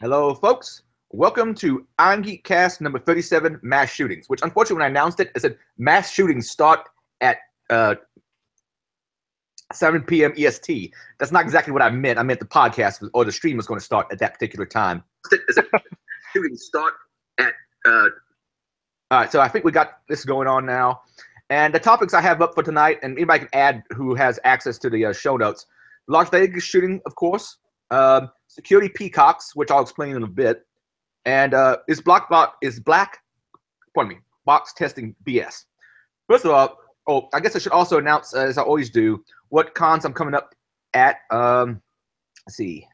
Hello, folks. Welcome to Irongeek Cast number 37, Mass Shootings, which unfortunately when I announced it, it said mass shootings start at 7 p.m. EST. That's not exactly what I meant. I meant the podcast or the stream was going to start at that particular time. Shootings start at... All right, so I think we got this going on now. And the topics I have up for tonight, and anybody can add who has access to the show notes. Las Vegas shooting, of course. Security peacocks, which I'll explain in a bit. And is box testing BS? First of all, I guess I should also announce, as I always do, what cons I'm coming up at. Let's see.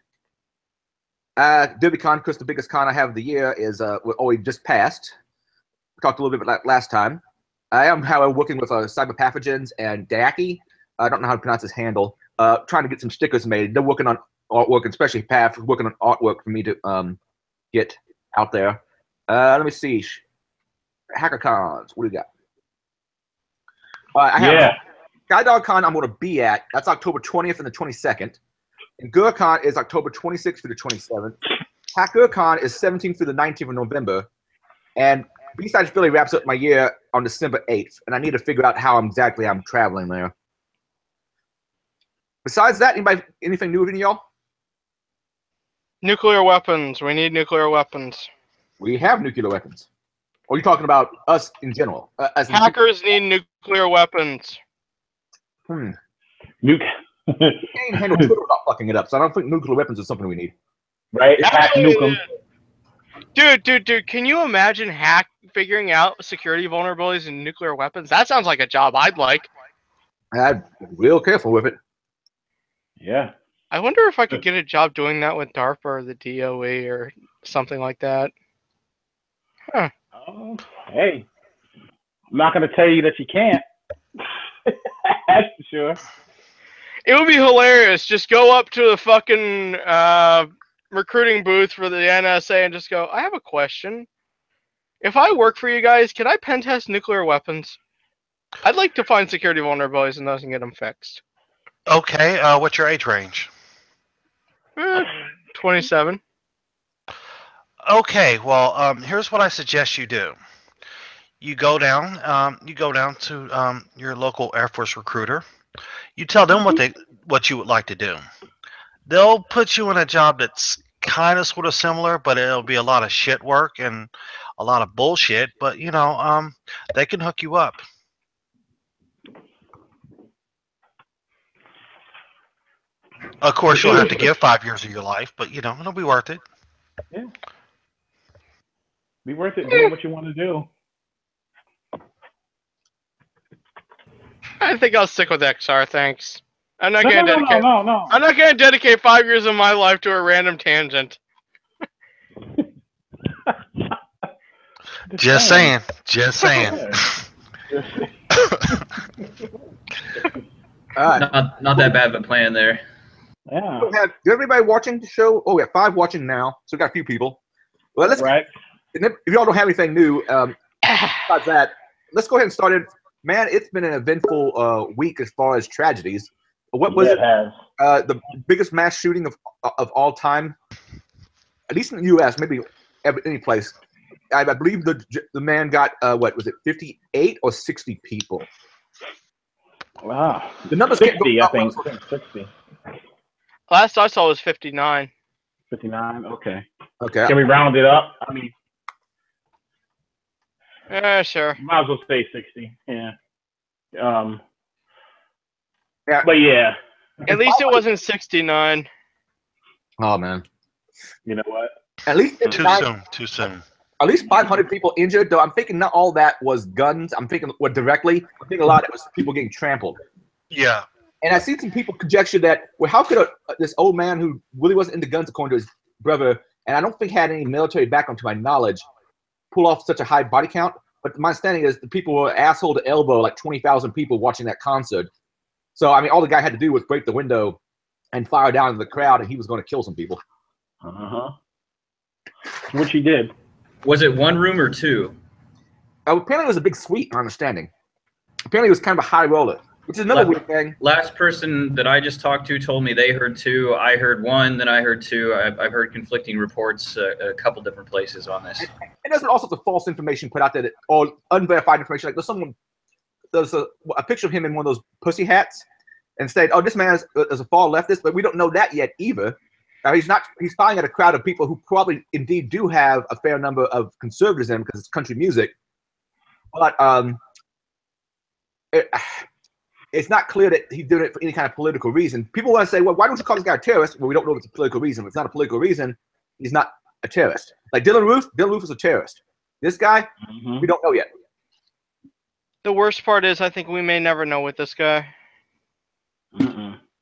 DerbyCon, because the biggest con I have of the year is we just passed. We talked a little bit about that last time. I am, however, working with Cyberpathogens and Daki. I don't know how to pronounce his handle. Trying to get some stickers made. They're working on artwork, and especially Path working on artwork for me to get out there. Let me see. HackerCons. What do we got? I have SkyDogCon I'm going to be at. That's October 20th and the 22nd. And GurCon is October 26th through the 27th. HackerCon is 17th through the 19th of November. And B-Sides Philly wraps up my year on December 8th. And I need to figure out how exactly I'm traveling there. Besides that, anything new with any of y'all? Nuclear weapons. We need nuclear weapons. We have nuclear weapons. Or are you talking about us in general? Hackers need nuclear weapons. You can't handle Twitter without fucking it up, so I don't think nuclear weapons is something we need. Right? Dude, can you imagine figuring out security vulnerabilities in nuclear weapons? That sounds like a job I'd like. I'm real careful with it. Yeah. I wonder if I could get a job doing that with DARPA or the DOE or something like that. Huh. Hey, I'm not going to tell you that you can't. That's for sure. It would be hilarious. Just go up to the fucking recruiting booth for the NSA and just go, I have a question. If I work for you guys, can I pen test nuclear weapons? I'd like to find security vulnerabilities in those and get them fixed. Okay, what's your age range? 27. Okay, well, here's what I suggest you do. You go down to your local Air Force recruiter. You tell them what you would like to do. They'll put you in a job that's kind of sort of similar, but it'll be a lot of shit work and a lot of bullshit. But they can hook you up. Of course, you'll have to give 5 years of your life, but it'll be worth it. Yeah. Be worth it doing what you want to do. I think I'll stick with XR, thanks. I'm not gonna dedicate. No. I'm not gonna dedicate 5 years of my life to a random tangent. Just saying. Not that bad of a plan there. Yeah. Is everybody watching the show? Oh, we have 5 watching now, so we got a few people. Well, let's. Right. If y'all don't have anything new, besides that, let's go ahead and start it. Man, it's been an eventful week as far as tragedies. What was it? The biggest mass shooting of all time, at least in the U.S., maybe any place. I believe the man got what was it, 58 or 60 people? Wow. The numbers 60, I think. 60. Last I saw was 59. 59. Okay. Okay. Can we round it up? I mean. Yeah, sure. Might as well say 60. Yeah. Yeah. But yeah. At least it wasn't 69. Oh man. You know what? At least Too soon. At least 500 people injured, though I'm thinking not all that was guns. I'm thinking directly. I'm thinking a lot of it was people getting trampled. Yeah. And I see some people conjecture that, well, how could this old man who really wasn't into guns, according to his brother, and I don't think had any military background to my knowledge, pull off such a high body count? But my understanding is the people were asshole to elbow, like 20,000 people watching that concert. So, I mean, all the guy had to do was break the window and fire down into the crowd, and he was going to kill some people. Uh-huh. Which he did. Was it one room or two? Apparently it was a big suite, my understanding. Apparently it was kind of a high roller. which is another weird thing. Last person that I just talked to told me they heard 2. I heard 1, then I heard 2. I've heard conflicting reports a couple different places on this. And there's also the false information put out there, or unverified information. Like there's a picture of him in one of those pussy hats, and said, "Oh, this man is a far leftist," but we don't know that yet either. He's not. He's spying at a crowd of people who probably indeed do have a fair number of conservatives in them because it's country music, but it's not clear that he's doing it for any kind of political reason. People want to say, "Well, why don't you call this guy a terrorist?" Well, we don't know if it's a political reason. If it's not a political reason, he's not a terrorist. Like Dylan Roof is a terrorist. This guy, we don't know yet. The worst part is, I think we may never know with this guy.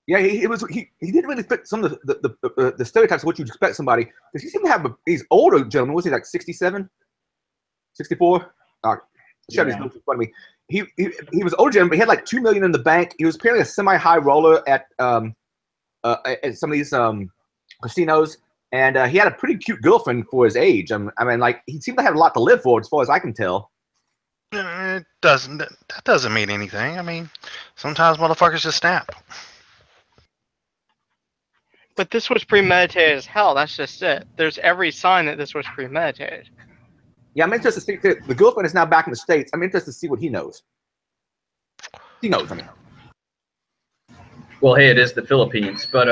Yeah, he didn't really fit some of the stereotypes of what you'd expect somebody, because he seemed to have he's older gentleman. Was he like 67, 64? Chevy's in front of me. He was older gentleman, but he had like $2 million in the bank. He was apparently a semi-high roller at some of these casinos, and he had a pretty cute girlfriend for his age. I mean, like, he seemed to have a lot to live for, as far as I can tell. That doesn't mean anything. I mean, sometimes motherfuckers just snap. But this was premeditated as hell. That's just it. There's every sign that this was premeditated. Yeah, I'm interested to see. The girlfriend is now back in the States. I'm interested to see what he knows. He knows, I mean. Well, hey, it is the Philippines, but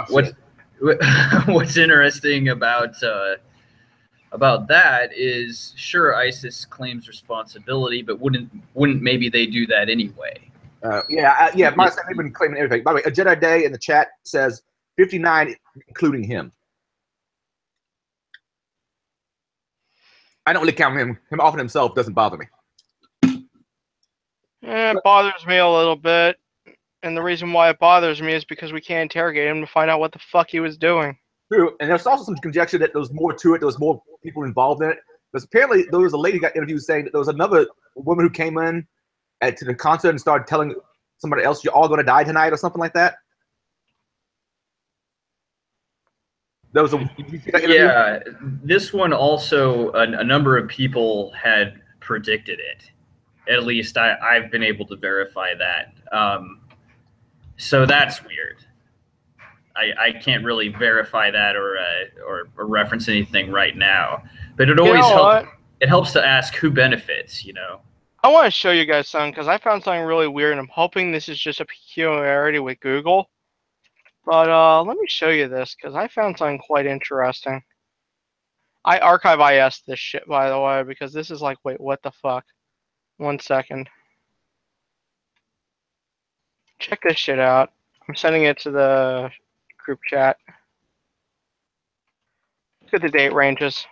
what's interesting about that is, sure, ISIS claims responsibility, but wouldn't maybe they do that anyway? Yeah. My they've been claiming everything. By the way, a Jedi Day in the chat says 59, including him. I don't really count him. Him offering himself doesn't bother me. It bothers me a little bit. And the reason why it bothers me is because we can't interrogate him to find out what the fuck he was doing. True. And there's also some conjecture that there was more to it. There was more people involved in it. Because apparently there was a lady who got interviewed saying that there was another woman who came in to the concert and started telling somebody else, "You're all going to die tonight," or something like that. There was yeah, this one also, a number of people had predicted it. At least I've been able to verify that. So that's weird. I can't really verify that or reference anything right now. But it always helps to ask who benefits, you know. I want to show you guys something because I found something really weird, and I'm hoping this is just a peculiarity with Google. But let me show you this because I found something quite interesting. I archive IS this shit, by the way, because this is like, wait, what the fuck? 1 second. Check this shit out. I'm sending it to the group chat. Look at the date ranges.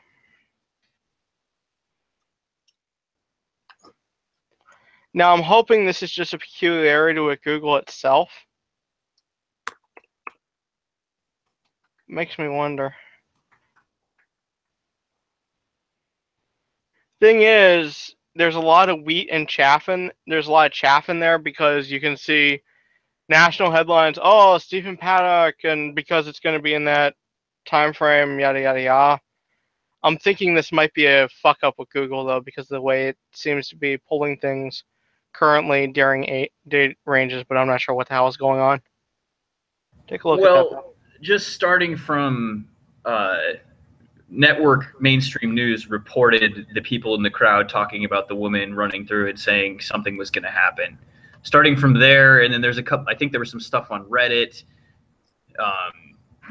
Now, I'm hoping this is just a peculiarity with Google itself. Makes me wonder. Thing is, there's a lot of wheat and chaff in. There's a lot of chaff in there because you can see national headlines. Oh, Stephen Paddock, and because it's going to be in that time frame, yada yada yada. I'm thinking this might be a fuck up with Google though, because of the way it seems to be pulling things currently during date ranges, but I'm not sure what the hell is going on. Take a look at that. Well, just starting from network mainstream news reported the people in the crowd talking about the woman running through it saying something was going to happen. Starting from there, and then there's a couple, I think there was some stuff on Reddit.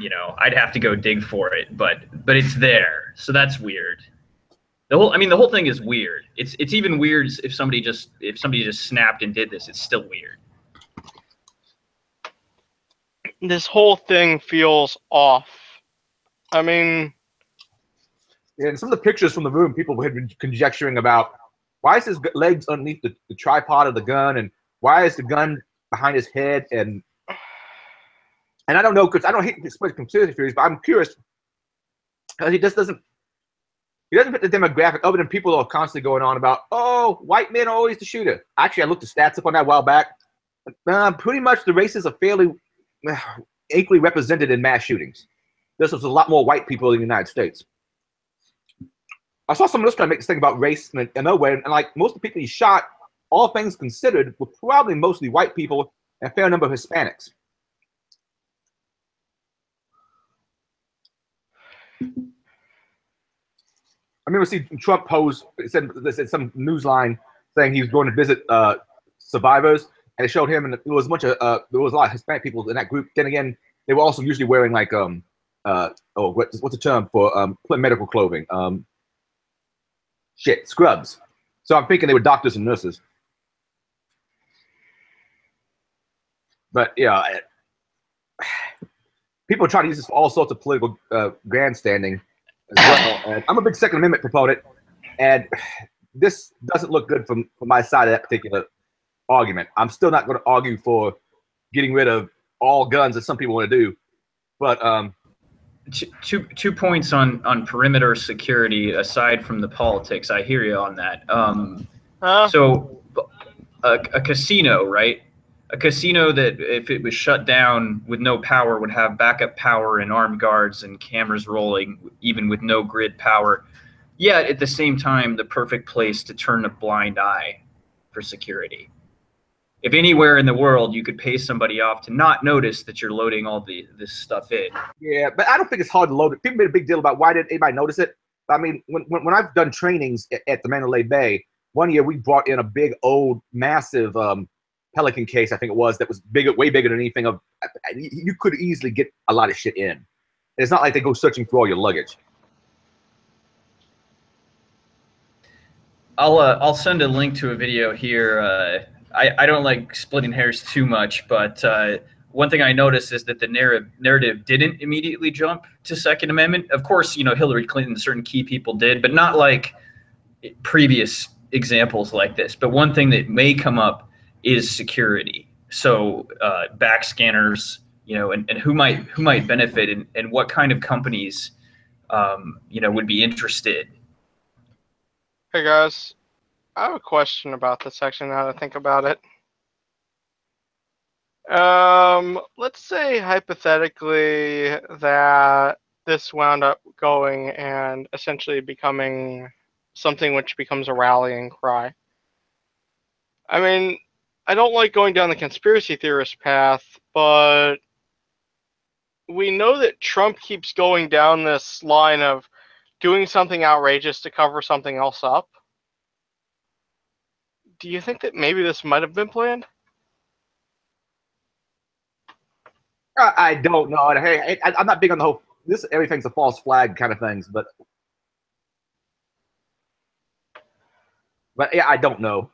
You know, I'd have to go dig for it, but it's there. So that's weird. The whole thing is weird. It's even weird if somebody just snapped and did this. It's still weird. This whole thing feels off. I mean, yeah, and some of the pictures from the room, people had been conjecturing about why is his legs underneath the tripod of the gun, and why is the gun behind his head, and I don't know, because I don't hate to spread conspiracy theories, but I'm curious because he doesn't fit the demographic other than people who are constantly going on about, oh, white men are always the shooter. Actually, I looked the stats up on that a while back. Pretty much the races are fairly equally represented in mass shootings. There's a lot more white people in the United States. I saw someone else trying to make this thing about race in another way, and like most of the people he shot all things considered, were probably mostly white people and a fair number of Hispanics. I remember seeing Trump pose, it said some newsline saying he was going to visit survivors, and it showed him, and there was a bunch of there was a lot of Hispanic people in that group. Then again, they were also usually wearing like what's the term for medical clothing? Scrubs. So I'm thinking they were doctors and nurses. But yeah, people are trying to use this for all sorts of political grandstanding as well. And I'm a big Second Amendment proponent, and this doesn't look good from my side of that particular argument. I'm still not going to argue for getting rid of all guns, as some people want to do. But two points on perimeter security aside from the politics. I hear you on that. So a casino, right? A casino that if it was shut down with no power would have backup power and armed guards and cameras rolling, even with no grid power. Yet at the same time, the perfect place to turn a blind eye for security. If anywhere in the world you could pay somebody off to not notice that you're loading all this stuff in. Yeah, but I don't think it's hard to load it. People made a big deal about why didn't anybody notice it. I mean, when I've done trainings at the Mandalay Bay, one year we brought in a big, old, massive Pelican case, I think it was, that was bigger, way bigger than anything of. You could easily get a lot of shit in. It's not like they go searching for all your luggage. I'll send a link to a video here. I don't like splitting hairs too much, but one thing I noticed is that the narrative didn't immediately jump to Second Amendment. Of course, Hillary Clinton, certain key people did, but not like previous examples like this. But one thing that may come up is security. So back scanners, and who might benefit, and what kind of companies, would be interested. Hey guys, I have a question about this section now that I think about it. Let's say hypothetically that this wound up going and essentially becoming something which becomes a rallying cry. I mean, I don't like going down the conspiracy theorist path, but we know that Trump keeps going down this line of doing something outrageous to cover something else up. Do you think that maybe this might have been planned? I don't know. Hey, I'm not big on the whole everything's a false flag kind of things, but yeah, I don't know.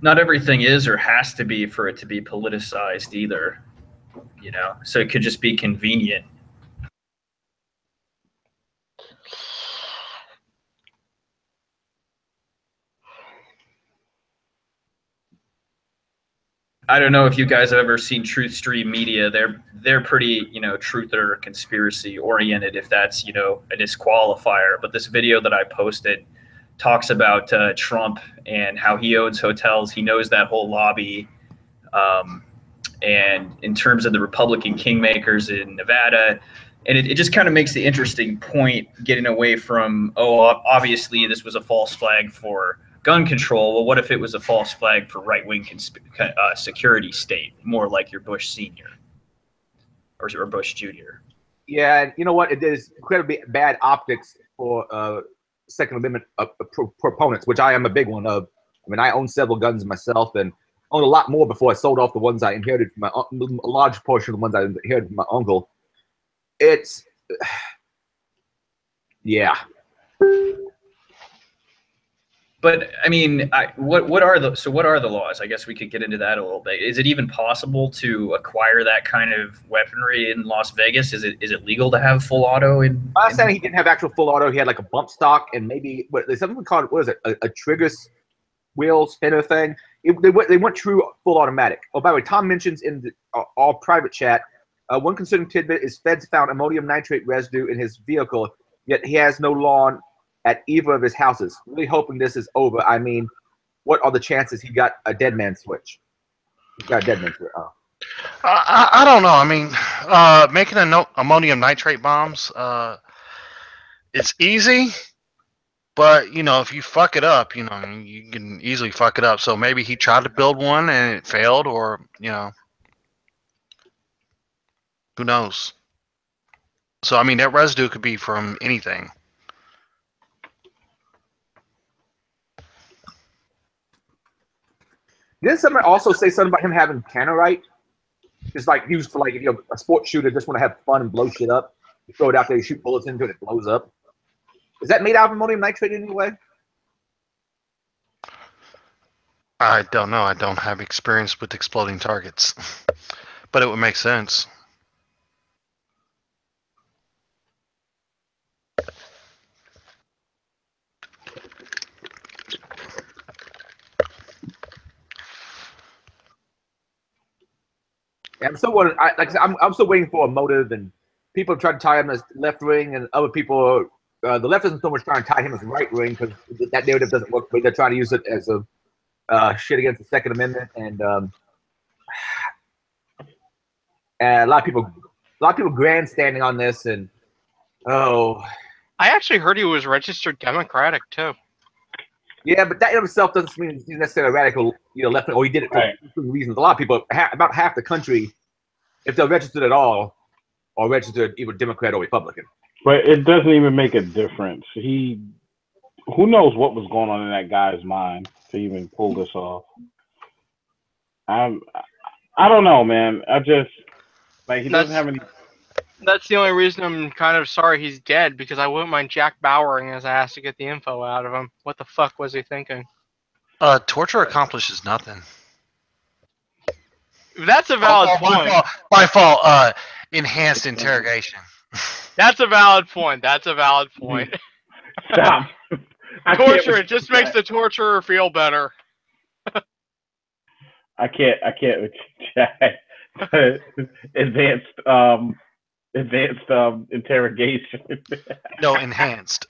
Not everything is or has to be for it to be politicized either, so it could just be convenient. I don't know if you guys have ever seen Truth Stream Media. They're pretty, truth or conspiracy oriented, if that's, a disqualifier. But this video that I posted talks about Trump and how he owns hotels. He knows that whole lobby. And in terms of the Republican kingmakers in Nevada, and it just kind of makes the interesting point, getting away from, obviously this was a false flag for gun control. Well, what if it was a false flag for right-wing security state, more like your Bush Senior or Bush Junior? Yeah, and you know what? It is incredibly bad optics for Second Amendment proponents, which I am a big one of. I mean, I own several guns myself, and owned a lot more before I sold off the ones I inherited from a large portion of the ones I inherited from my uncle. It's, yeah. But I mean, what are the laws? I guess we could get into that a little bit. Is it even possible to acquire that kind of weaponry in Las Vegas? Is it legal to have full auto in? I was saying he didn't have actual full auto. He had like a bump stock and maybe something called, what is it, a trigger wheel spinner thing. They went true full automatic. Oh, by the way, Tom mentions in the all private chat, one concerning tidbit is feds found ammonium nitrate residue in his vehicle, yet he has no lawn at either of his houses. Really hoping this is over. I mean, what are the chances he got a dead man switch? He's got a dead man switch. Oh. I don't know. I mean, making ammonium nitrate bombs, it's easy. But you know, if you fuck it up, you know, you can easily fuck it up. So maybe he tried to build one and it failed, or you know, who knows? So I mean, that residue could be from anything. Didn't someone also say something about him having tannerite? Just like used for like if you're a sports shooter, just want to have fun and blow shit up. You throw it out there, you shoot bullets into it, it blows up. Is that made out of ammonium nitrate in any way? I don't know. I don't have experience with exploding targets, but it would make sense. Yeah, I'm still wondering. I'm still waiting for a motive, and people try to tie him as left wing, and other people, the left isn't so much trying to tie him as right wing because that narrative doesn't work. But they're trying to use it as a shit against the Second Amendment, and a lot of people grandstanding on this, and oh, I actually heard he was registered Democratic too. yeah, but that in itself doesn't mean he's necessarily a radical, left wing, or he did it for reasons. A lot of people, about half the country, if they're registered at all, are registered either Democrat or Republican. But it doesn't even make a difference. Who knows what was going on in that guy's mind to even pull this off? I don't know, man. I just he doesn't have any. That's the only reason I'm kind of sorry he's dead, because I wouldn't mind Jack Bowering his ass to get the info out of him. What the fuck was he thinking? Torture accomplishes nothing. That's a valid point. By fault, enhanced interrogation. That's a valid point. That's a valid point. Stop. Torture, it just makes the torturer feel better. I can't with Jack. Advanced interrogation. No, enhanced.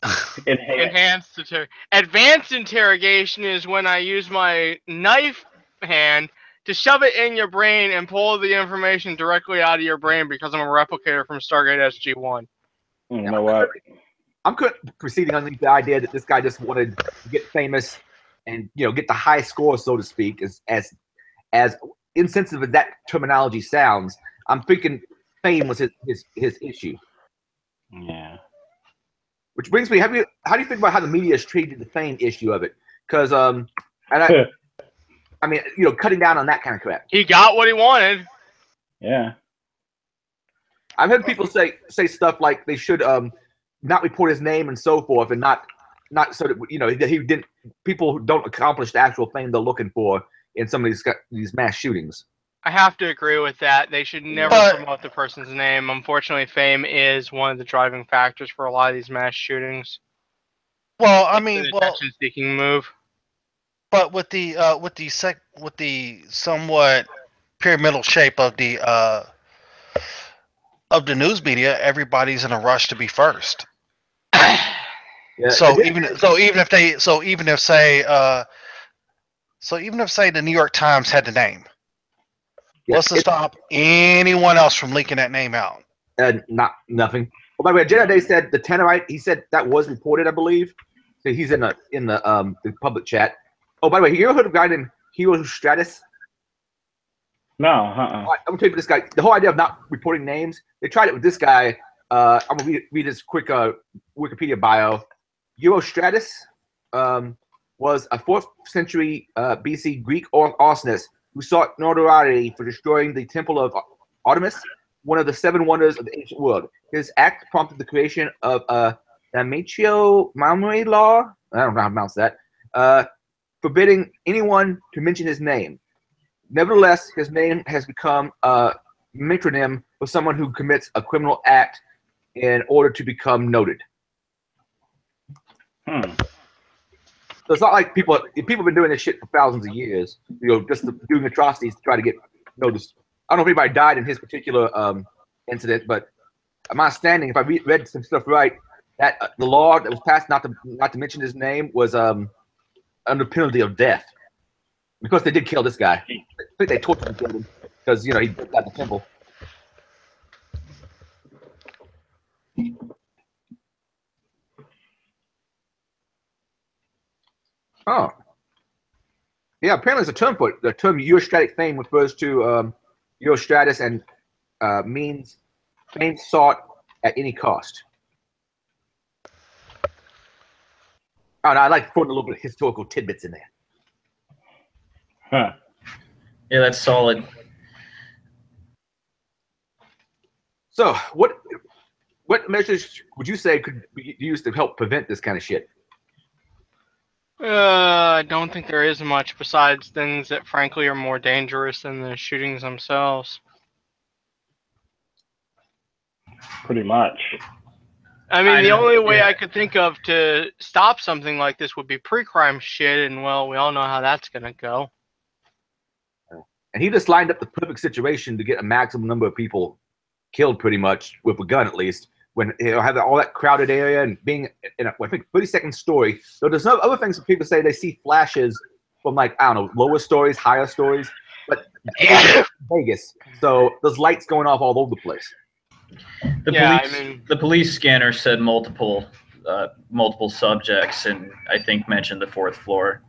Advanced interrogation is when I use my knife hand to shove it in your brain and pull the information directly out of your brain because I'm a replicator from Stargate SG-1. You know what? I'm proceeding on the idea that this guy just wanted to get famous and get the high score, so to speak. As insensitive as that terminology sounds, I'm thinking fame was his issue. Yeah. Which brings me, how do you think about how the media has treated the fame issue of it? Because I mean, cutting down on that kind of crap. He got what he wanted. Yeah. I've heard people say stuff like they should not report his name and so forth, and not so that that he didn't. People who don't accomplish the actual fame they're looking for in some of these mass shootings. I have to agree with that. They should never promote the person's name. Unfortunately, fame is one of the driving factors for a lot of these mass shootings. Well, I mean, it's an attention-seeking move. But with the somewhat pyramidal shape of the news media, everybody's in a rush to be first. Yeah, even if say the New York Times had the name, what's to stop anyone else from leaking that name out? Nothing. Well, by the way, Jedi Day said the tannerite. He said that was reported, I believe. So he's in the public chat. Oh, by the way, you ever heard of a guy named Hero Stratus? No. I'm gonna tell you about this guy. The whole idea of not reporting names. They tried it with this guy. I'm gonna read his quick Wikipedia bio. Eurostratus was a 4th century BC Greek arsonist who sought notoriety for destroying the temple of Artemis, one of the 7 wonders of the ancient world. His act prompted the creation of the Amatio Maumeri law. I don't know how to pronounce that. Forbidding anyone to mention his name. Nevertheless, his name has become a metronym for someone who commits a criminal act in order to become noted. So it's not like people have been doing this shit for thousands of years, just doing atrocities to try to get noticed. I don't know if anybody died in his particular incident, but my understanding, if I read some stuff right, that the law that was passed not to mention his name was under penalty of death. Because they did kill this guy. I think they tortured and killed him because he got the temple. Oh. Yeah, apparently there's a term for it. The term Eurostratic fame refers to Eurostratus and means fame sought at any cost. Oh, no, I like putting a little bit of historical tidbits in there. Huh. Yeah, that's solid. So, what measures would you say could be used to help prevent this kind of shit? I don't think there is much besides things that frankly are more dangerous than the shootings themselves. Pretty much. I mean, the only way yeah. I could think of to stop something like this would be pre-crime shit, and well, we all know how that's gonna go. And he just lined up the perfect situation to get a maximum number of people killed, pretty much, with a gun at least, when you have all that crowded area and being in a, I think, 32nd story. So there's no other things that people say they see flashes from, like, I don't know, lower stories, higher stories, but Vegas. So there's lights going off all over the place. The police scanner said multiple subjects, and I think mentioned the 4th floor.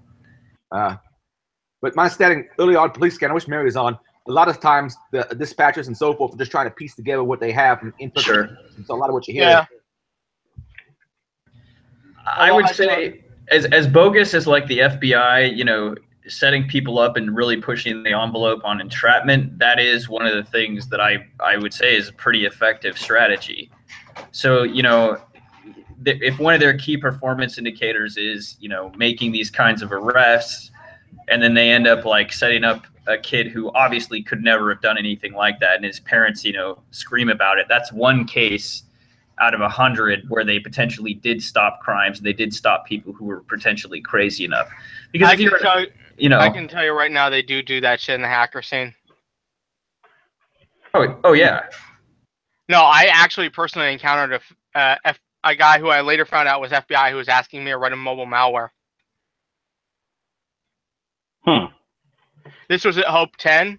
But my understanding early on, police scanner, I wish Mary was on. A lot of times, the dispatchers and so forth are just trying to piece together what they have from input. Sure. So a lot of what you hear. Yeah. I would say, as bogus as like the FBI, you know, setting people up and really pushing the envelope on entrapment, that is one of the things that I would say is a pretty effective strategy. So, you know, if one of their key performance indicators is, you know, making these kinds of arrests, and then they end up like setting up a kid who obviously could never have done anything like that, and his parents, you know, scream about it. That's one case out of 100 where they potentially did stop crimes. They did stop people who were potentially crazy enough. Because I can tell you right now, they do that shit in the hacker scene. Oh yeah. No, I actually personally encountered a guy who I later found out was FBI who was asking me to run a mobile malware. This was at Hope 10.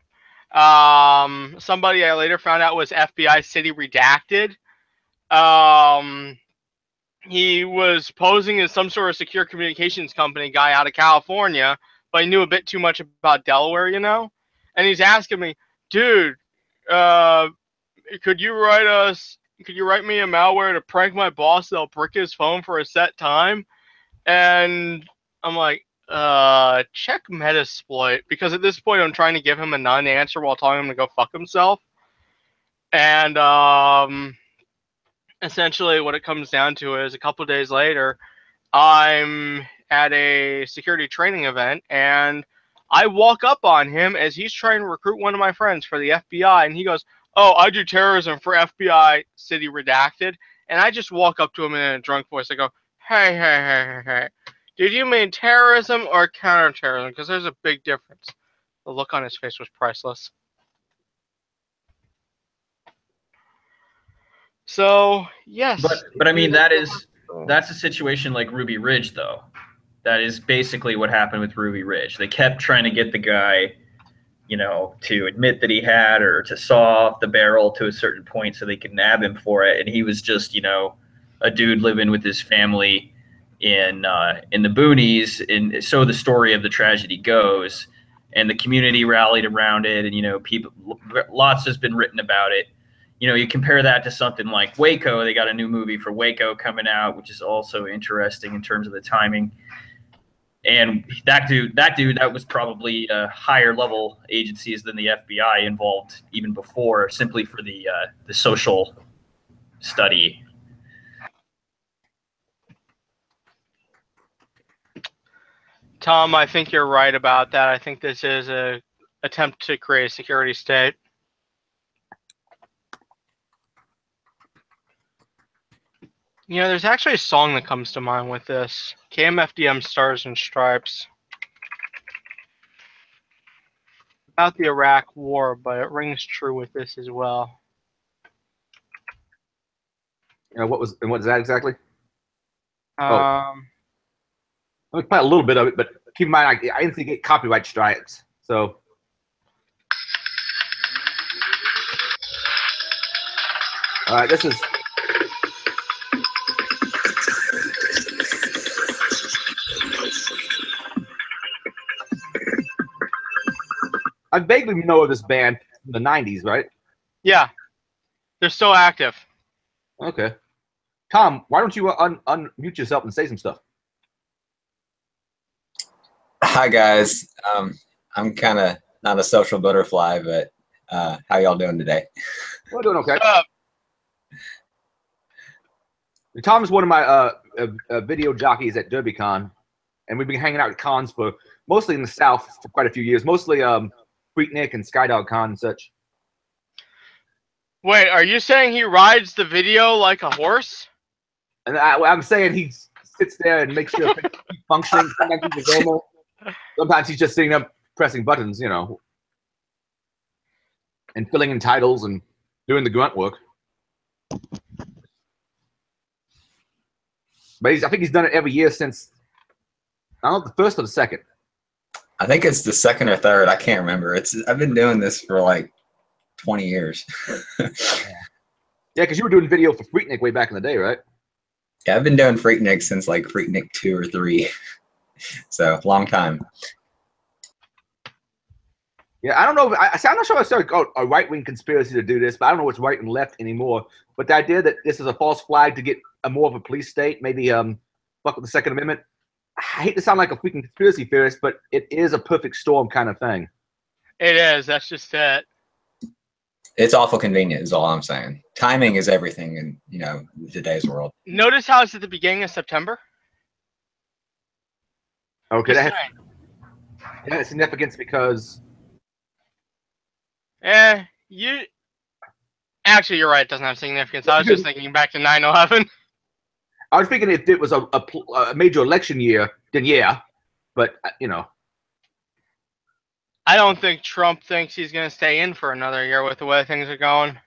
Somebody I later found out was FBI City Redacted. He was posing as some sort of secure communications company guy out of California, but he knew a bit too much about Delaware, you know? And he's asking me, dude, could you write me a malware to prank my boss that'll brick his phone for a set time? And I'm like, check Metasploit, because at this point I'm trying to give him a non-answer while telling him to go fuck himself. And essentially what it comes down to is a couple days later, I'm at a security training event, and I walk up on him as he's trying to recruit one of my friends for the FBI, and he goes, "Oh, I do terrorism for FBI City Redacted." And I just walk up to him in a drunk voice. I go, hey. Did you mean terrorism or counterterrorism? Because there's a big difference. The look on his face was priceless. So, yes. But I mean, that's a situation like Ruby Ridge, though. That is basically what happened with Ruby Ridge. They kept trying to get the guy, you know, to admit that he had, or to saw off the barrel to a certain point so they could nab him for it. And he was just, you know, a dude living with his family in the boonies, and so the story of the tragedy goes, and the community rallied around it, and, you know, lots has been written about it. You know, you compare that to something like Waco. They got a new movie for Waco coming out, which is also interesting in terms of the timing. And that dude, that was probably higher level agencies than the FBI involved even before, simply for the social study. Tom, I think you're right about that. I think this is an attempt to create a security state. You know, there's actually a song that comes to mind with this. KMFDM Stars and Stripes. About the Iraq War, but it rings true with this as well. You know, what is that exactly? Oh. Let me play a little bit of it, but keep in mind, I didn't think it copyright strikes. So, all right, this is. I vaguely know of this band from the '90s, right? Yeah, they're still active. Okay. Tom, why don't you unmute yourself and say some stuff? Hi guys. I'm kind of not a social butterfly, but how y'all doing today? We're doing okay. What's up? Tom is one of my video jockeys at DerbyCon, and we've been hanging out at cons for mostly in the South for quite a few years, mostly Freaknik and Skydog Con and such. Wait, are you saying he rides the video like a horse? And I'm saying he sits there and makes sure things keep functioning. Sometimes he's normal. Sometimes he's just sitting up pressing buttons, you know, and filling in titles and doing the grunt work. But I think he's done it every year since, I don't know, the first or the second. I think it's the second or third. I can't remember. I've been doing this for like 20 years. Yeah, because you were doing video for Freaknik way back in the day, right? Yeah, I've been doing Freaknik since like Freaknik 2 or 3. So, long time. Yeah, I don't know. I'm not sure I started a right-wing conspiracy to do this, but I don't know what's right and left anymore. But the idea that this is a false flag to get more of a police state, maybe fuck with the Second Amendment. I hate to sound like a freaking conspiracy theorist, but it is a perfect storm kind of thing. It is. That's just it. It's awful convenient is all I'm saying. Timing is everything in, you know, today's world. Notice how it's at the beginning of September? Okay, Just that has significance because... Actually, you're right. It doesn't have significance. I was just thinking back to 9/11. I was thinking if it was a major election year, then yeah. But, you know. I don't think Trump thinks he's going to stay in for another year with the way things are going.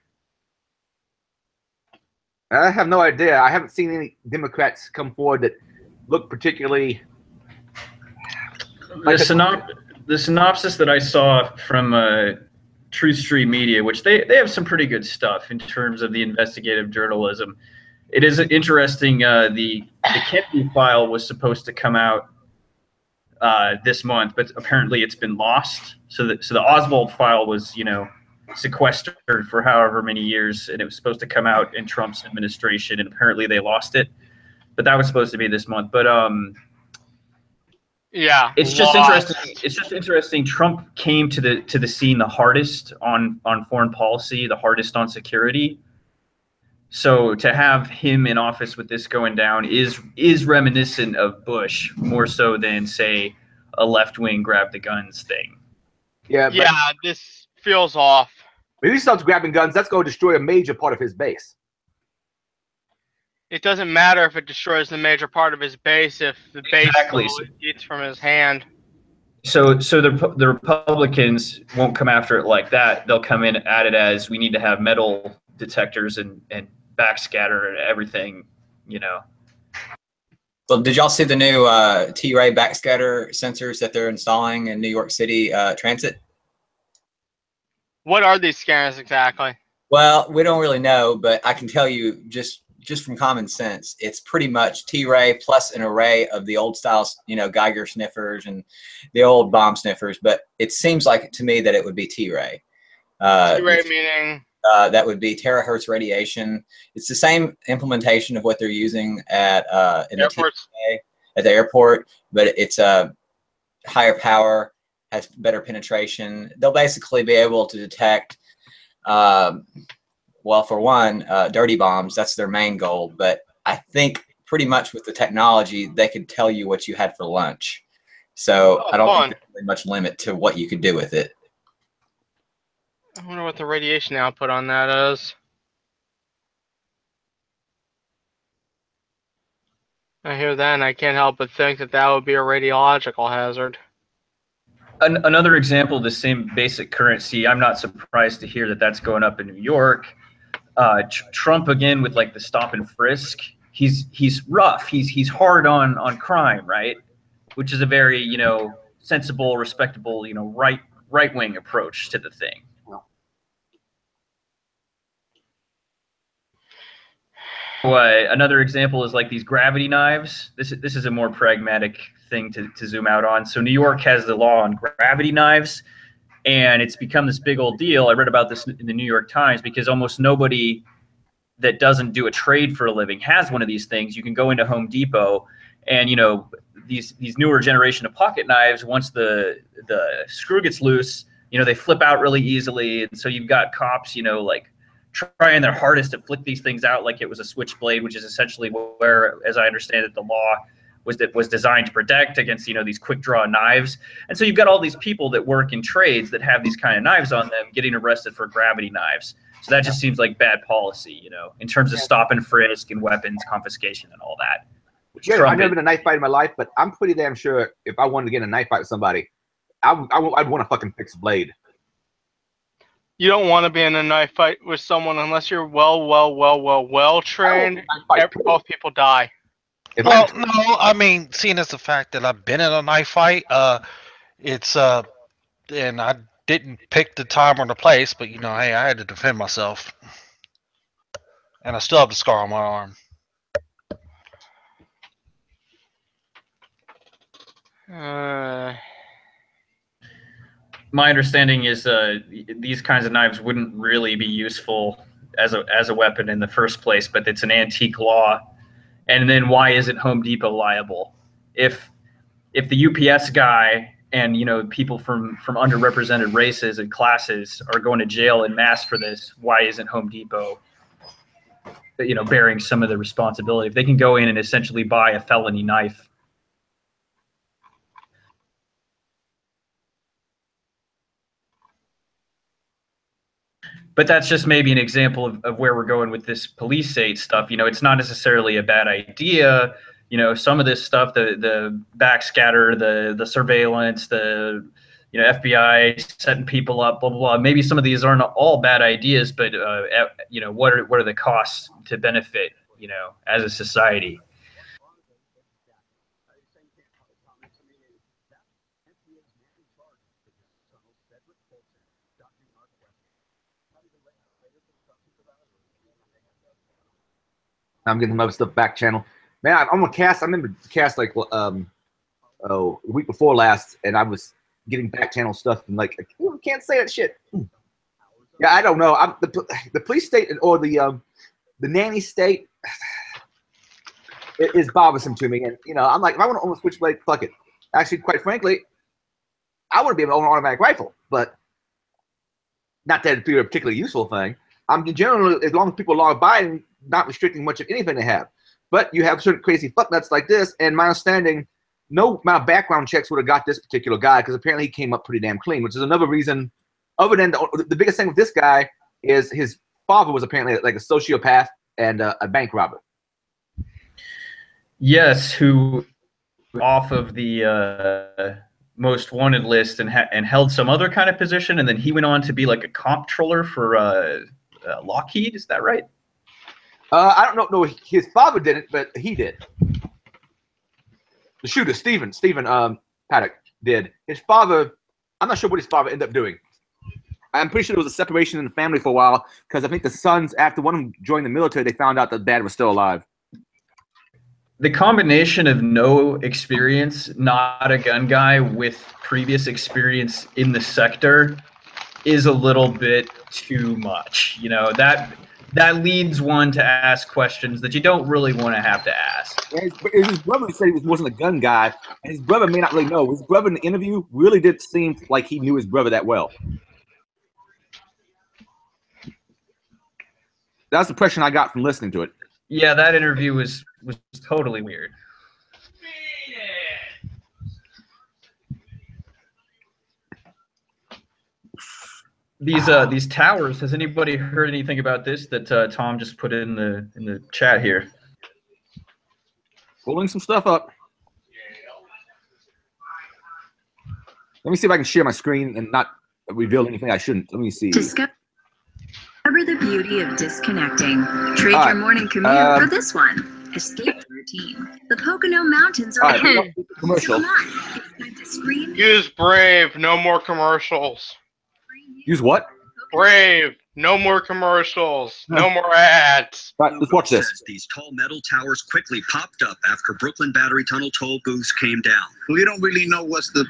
I have no idea. I haven't seen any Democrats come forward that look particularly... The synopsis that I saw from Truth Street Media, which they have some pretty good stuff in terms of the investigative journalism. It is interesting. The Kennedy file was supposed to come out this month, but apparently it's been lost. So the Oswald file was, you know, sequestered for however many years, and it was supposed to come out in Trump's administration, and apparently they lost it. But that was supposed to be this month. But yeah, it's just interesting. It's just interesting. Trump came to the scene the hardest on foreign policy, the hardest on security. So to have him in office with this going down is reminiscent of Bush more so than, say, a left-wing grab the guns thing. Yeah, yeah, this feels off. If he starts grabbing guns, that's going to destroy a major part of his base. It doesn't matter if it destroys the major part of his base if the base eats from his hand. So the Republicans won't come after it like that. They'll come in at it as we need to have metal detectors and backscatter and everything, you know. Well, did y'all see the new T-Ray backscatter sensors that they're installing in New York City Transit? What are these scanners exactly? Well, we don't really know, but I can tell you just from common sense, it's pretty much T-Ray plus an array of the old style, you know, Geiger sniffers and the old bomb sniffers. But it seems like to me that it would be T-Ray. T-Ray meaning? That would be terahertz radiation. It's the same implementation of what they're using at in the TSA, at the airport, but it's a higher power, has better penetration. They'll basically be able to detect, well, for one, dirty bombs. That's their main goal. But I think pretty much with the technology, they could tell you what you had for lunch. So I don't think there's really much limit to what you could do with it. I wonder what the radiation output on that is. I hear that, and I can't help but think that that would be a radiological hazard. Another example of the same basic currency, I'm not surprised to hear that that's going up in New York. Trump, again, with like the stop and frisk, he's rough. He's hard on crime, right? Which is a very, you know, sensible, respectable, you know, right-wing approach to the thing. Another example is like these gravity knives. This is a more pragmatic thing to zoom out on. So New York has the law on gravity knives, And it's become this big old deal. I read about this in the New York Times because almost nobody that doesn't do a trade for a living has one of these things. You can go into Home Depot and, these newer generation of pocket knives, once the screw gets loose, they flip out really easily. And so you've got cops, like trying their hardest to flick these things out like it was a switchblade, which is essentially where, as I understand it, the law was designed to protect against, these quick draw knives. And so you've got all these people that work in trades that have these kind of knives on them getting arrested for gravity knives. So that just seems like bad policy, in terms of stop and frisk and weapons confiscation and all that. Yeah, I've never been in a knife fight in my life, but I'm pretty damn sure if I wanted to get in a knife fight with somebody, I'd want to fucking fix a blade. You don't want to be in a knife fight with someone unless you're well trained. Both people die. Well, no, I mean, seeing as the fact that I've been in a knife fight, it's and I didn't pick the time or the place, but hey, I had to defend myself, and I still have the scar on my arm. My understanding is these kinds of knives wouldn't really be useful as a weapon in the first place, but it's an antique law. And then why isn't Home Depot liable? If the UPS guy and people from underrepresented races and classes are going to jail en masse for this, why isn't Home Depot bearing some of the responsibility? If they can go in and essentially buy a felony knife. But that's just maybe an example of where we're going with this police state stuff. It's not necessarily a bad idea. Some of this stuff, the backscatter, the surveillance, the FBI setting people up, blah, blah, blah. Maybe some of these aren't all bad ideas, but what are the costs to benefit, as a society? I'm getting some other stuff back channel. Man, I'm gonna cast. I remember cast like a week before last, and I was getting back channel stuff and like you can't say that shit. Yeah, I don't know. The police state or the nanny state is bothersome to me, and I'm like, if I want to own a switchblade, fuck it. Actually, quite frankly, I want to be able to own an automatic rifle, but not that it'd be a particularly useful thing. I'm generally, as long as people are law-abiding, not restricting much of anything they have. But you have certain crazy fucknuts like this, and my understanding, no amount of background checks would have got this particular guy because apparently he came up pretty damn clean, which is another reason. Other than the biggest thing with this guy is his father was apparently like a sociopath and a bank robber. Yes, who off of the most wanted list and held some other kind of position, and then he went on to be like a comptroller for Lockheed. Is that right? I don't know. No, his father didn't, but he did. The shooter, Stephen Paddock, did. His father, I'm not sure what his father ended up doing. I'm pretty sure there was a separation in the family for a while because I think the sons, after one of them joined the military, they found out that dad was still alive. The combination of no experience, not a gun guy, with previous experience in the sector is a little bit too much. That leads one to ask questions that you don't really want to have to ask. His brother said he wasn't a gun guy, and his brother may not really know. His brother in the interview really did seem like he knew his brother that well. That's the impression I got from listening to it. Yeah, that interview was totally weird. These towers. Has anybody heard anything about this that Tom just put in the chat here? Pulling some stuff up. Let me see if I can share my screen and not reveal anything I shouldn't. Let me see. Discover the beauty of disconnecting. Trade your morning commute for this one. Escape the routine. The Pocono Mountains are commercial. So come on, it's time to scream. Use Brave. No more commercials. Use what? Brave. No more commercials. No more ads. Right, let's watch this. These tall metal towers quickly popped up after Brooklyn Battery Tunnel toll booths came down. We don't really know what's the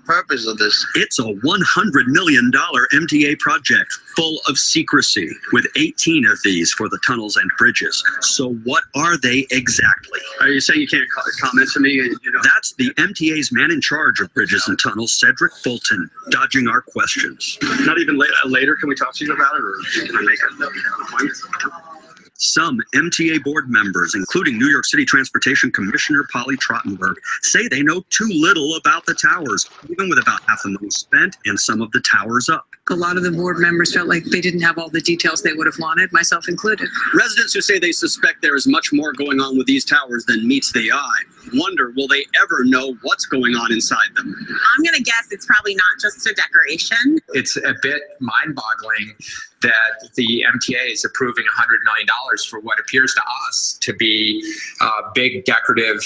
purpose of this. It's a $100 million MTA project full of secrecy, with 18 of these for the tunnels and bridges. So what are they exactly? Are you saying you can't comment to me? That's the MTA's man in charge of bridges and tunnels, Cedric Fulton, dodging our questions. Not even later can we talk to you about it, or can I make an appointment? Some MTA board members, including New York City Transportation Commissioner Polly Trottenberg, say they know too little about the towers, even with about half the money spent and some of the towers up. A lot of the board members felt like they didn't have all the details they would have wanted, myself included. Residents who say they suspect there is much more going on with these towers than meets the eye wonder, will they ever know what's going on inside them? I'm going to guess it's probably not just a decoration. It's a bit mind-boggling that the MTA is approving $100 million for what appears to us to be big decorative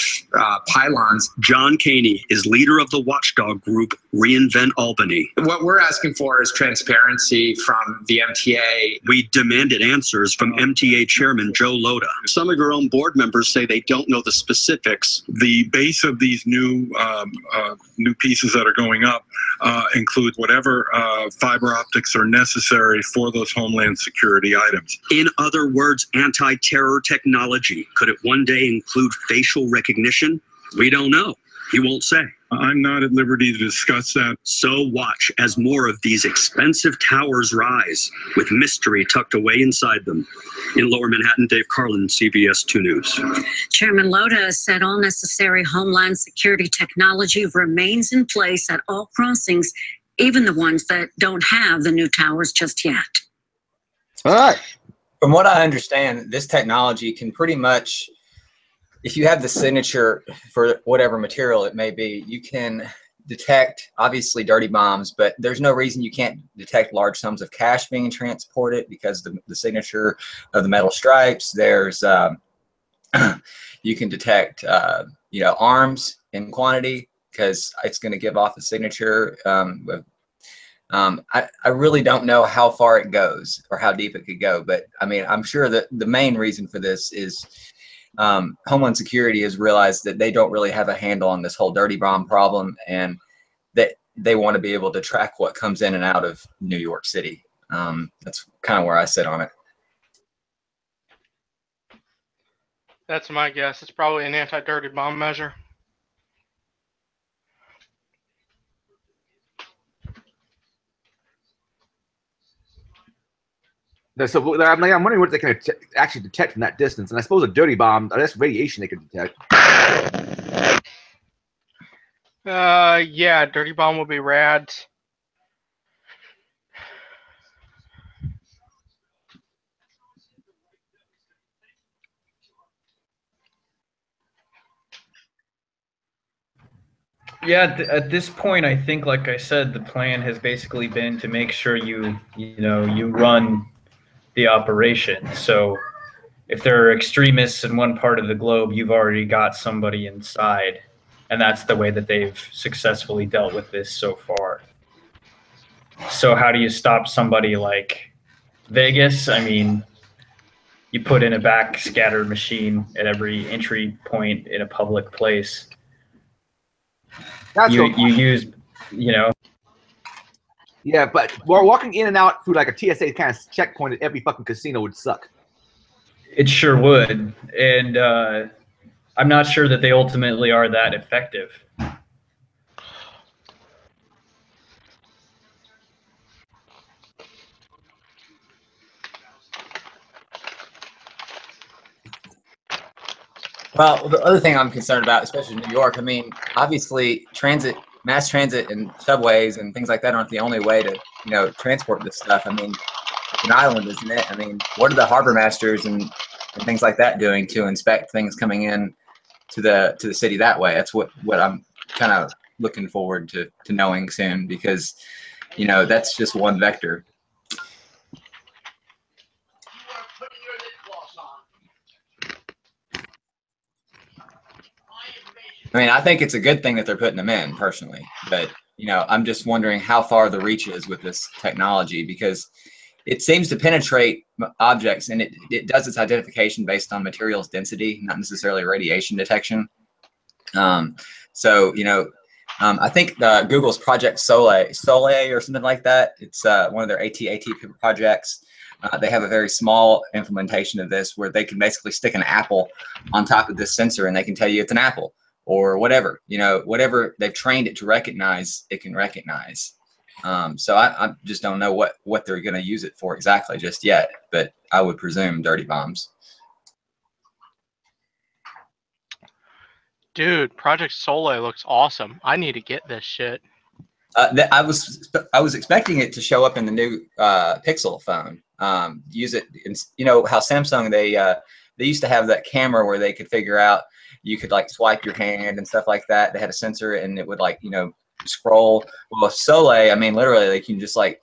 pylons. John Caney is leader of the watchdog group Reinvent Albany. What we're asking for is transparency from the MTA. We demanded answers from MTA Chairman Joe Loda. Some of your own board members say they don't know the specifics. The base of these new pieces that are going up include whatever fiber optics are necessary for those homeland security items. In other words, anti-terror technology. Could it one day include facial recognition? We don't know. He won't say. I'm not at liberty to discuss that. So watch as more of these expensive towers rise, with mystery tucked away inside them. In Lower Manhattan, Dave Carlin, CBS 2 News. Chairman Loda said all necessary homeland security technology remains in place at all crossings, even the ones that don't have the new towers just yet. All right. From what I understand, this technology can pretty much, if you have the signature for whatever material it may be, you can detect, obviously, dirty bombs, but there's no reason you can't detect large sums of cash being transported because the signature of the metal stripes. There's, you can detect, arms in quantity because it's going to give off a signature. I really don't know how far it goes or how deep it could go, but I mean, I'm sure that the main reason for this is Homeland Security has realized that they don't really have a handle on this whole dirty bomb problem, and that they want to be able to track what comes in and out of New York City. That's kind of where I sit on it. That's my guess. It's probably an anti-dirty bomb measure. So I'm wondering what they can actually detect from that distance. And I suppose a dirty bomb, that's radiation they could detect. Yeah, dirty bomb will be rad. Yeah, at this point, I think, like I said, the plan has basically been to make sure you run the operation. So if there are extremists in one part of the globe, you've already got somebody inside, and that's the way that they've successfully dealt with this so far. So how do you stop somebody like Vegas? I mean, you put in a backscatter machine at every entry point in a public place. You use, Yeah, but walking in and out through like a TSA kind of checkpoint at every fucking casino would suck. It sure would, and I'm not sure that they ultimately are that effective. Well, the other thing I'm concerned about, especially in New York, I mean, obviously mass transit and subways and things like that aren't the only way to, transport this stuff. I mean, it's an island, isn't it? I mean, what are the harbor masters and things like that doing to inspect things coming in to the city that way? That's what I'm kind of looking forward to knowing soon, because, that's just one vector. I mean, I think it's a good thing that they're putting them in, personally. But, I'm just wondering how far the reach is with this technology, because it seems to penetrate objects, and it does its identification based on materials density, not necessarily radiation detection. So, you know, I think Google's Project Soleil or something like that. It's one of their AT projects. They have a very small implementation of this where they can basically stick an apple on top of this sensor and they can tell you it's an apple or whatever, you know, whatever they've trained it to recognize, it can recognize. So I just don't know what they're going to use it for exactly just yet, but I would presume dirty bombs. Dude, Project Soleil looks awesome. I need to get this shit. I was expecting it to show up in the new Pixel phone. Use it, you know how Samsung they used to have that camera where they could figure out you could like swipe your hand and stuff like that. They had a sensor and it would like, you know, scroll. Well, with Soleil, I mean, literally, like you can just like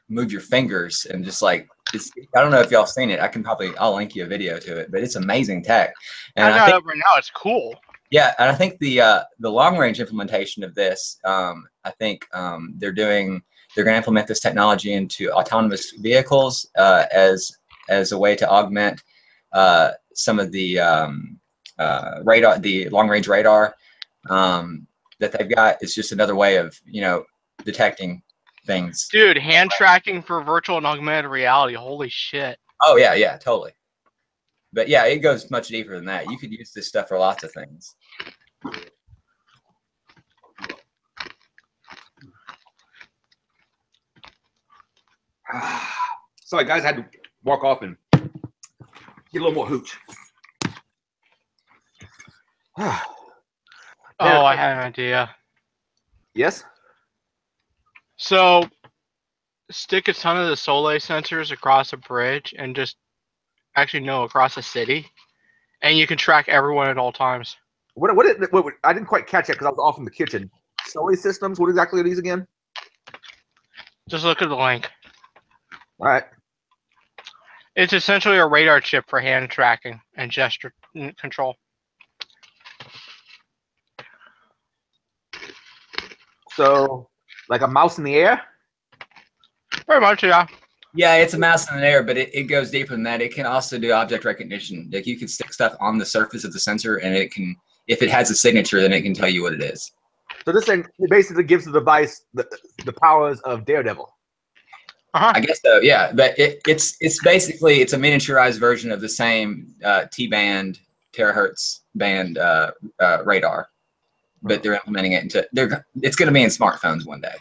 move your fingers and just like I don't know if y'all seen it. I'll link you a video to it, but it's amazing tech. And I got it right now. It's cool. Yeah, and I think the long range implementation of this, I think they're going to implement this technology into autonomous vehicles as a way to augment some of the radar, the long range radar that they've got. It's just another way of, you know, detecting things. Dude, hand tracking for virtual and augmented reality. Holy shit. Oh yeah, totally. But yeah, it goes much deeper than that. You could use this stuff for lots of things. Sorry, guys, I had to walk off and get a little more hooch. Oh, I had an idea. Yes? So, stick a ton of the Soleil sensors across a bridge and just across a city, and you can track everyone at all times. What I didn't quite catch it because I was off in the kitchen. Soleil systems, what exactly are these again? Just look at the link. All right. It's essentially a radar chip for hand tracking and gesture control. So, like a mouse in the air? Pretty much, yeah. Yeah, it's a mouse in the air, but it goes deeper than that. It can also do object recognition. Like you can stick stuff on the surface of the sensor, and it can, if it has a signature, then it can tell you what it is. So this thing basically gives the device the powers of Daredevil. I guess so, yeah. But it's basically it's a miniaturized version of the same T-band terahertz band radar, but they're implementing it into it's going to be in smartphones one day.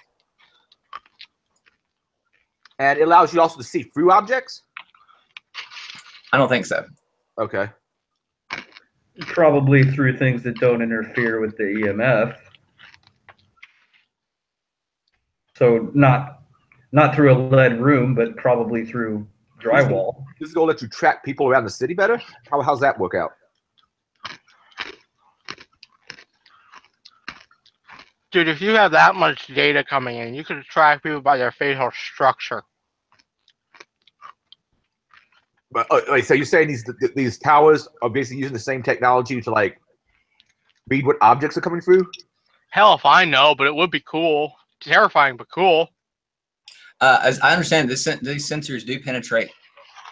And it allows you also to see through objects? I don't think so. Okay. Probably through things that don't interfere with the EMF. So not through a lead room, but probably through drywall. This is going to let you track people around the city better? How's that work out? Dude, if you have that much data coming in, you could track people by their facial structure. But wait, so you're saying these towers are basically using the same technology to like read what objects are coming through? Hell if I know, but it would be cool. Terrifying, but cool. As I understand, these sensors do penetrate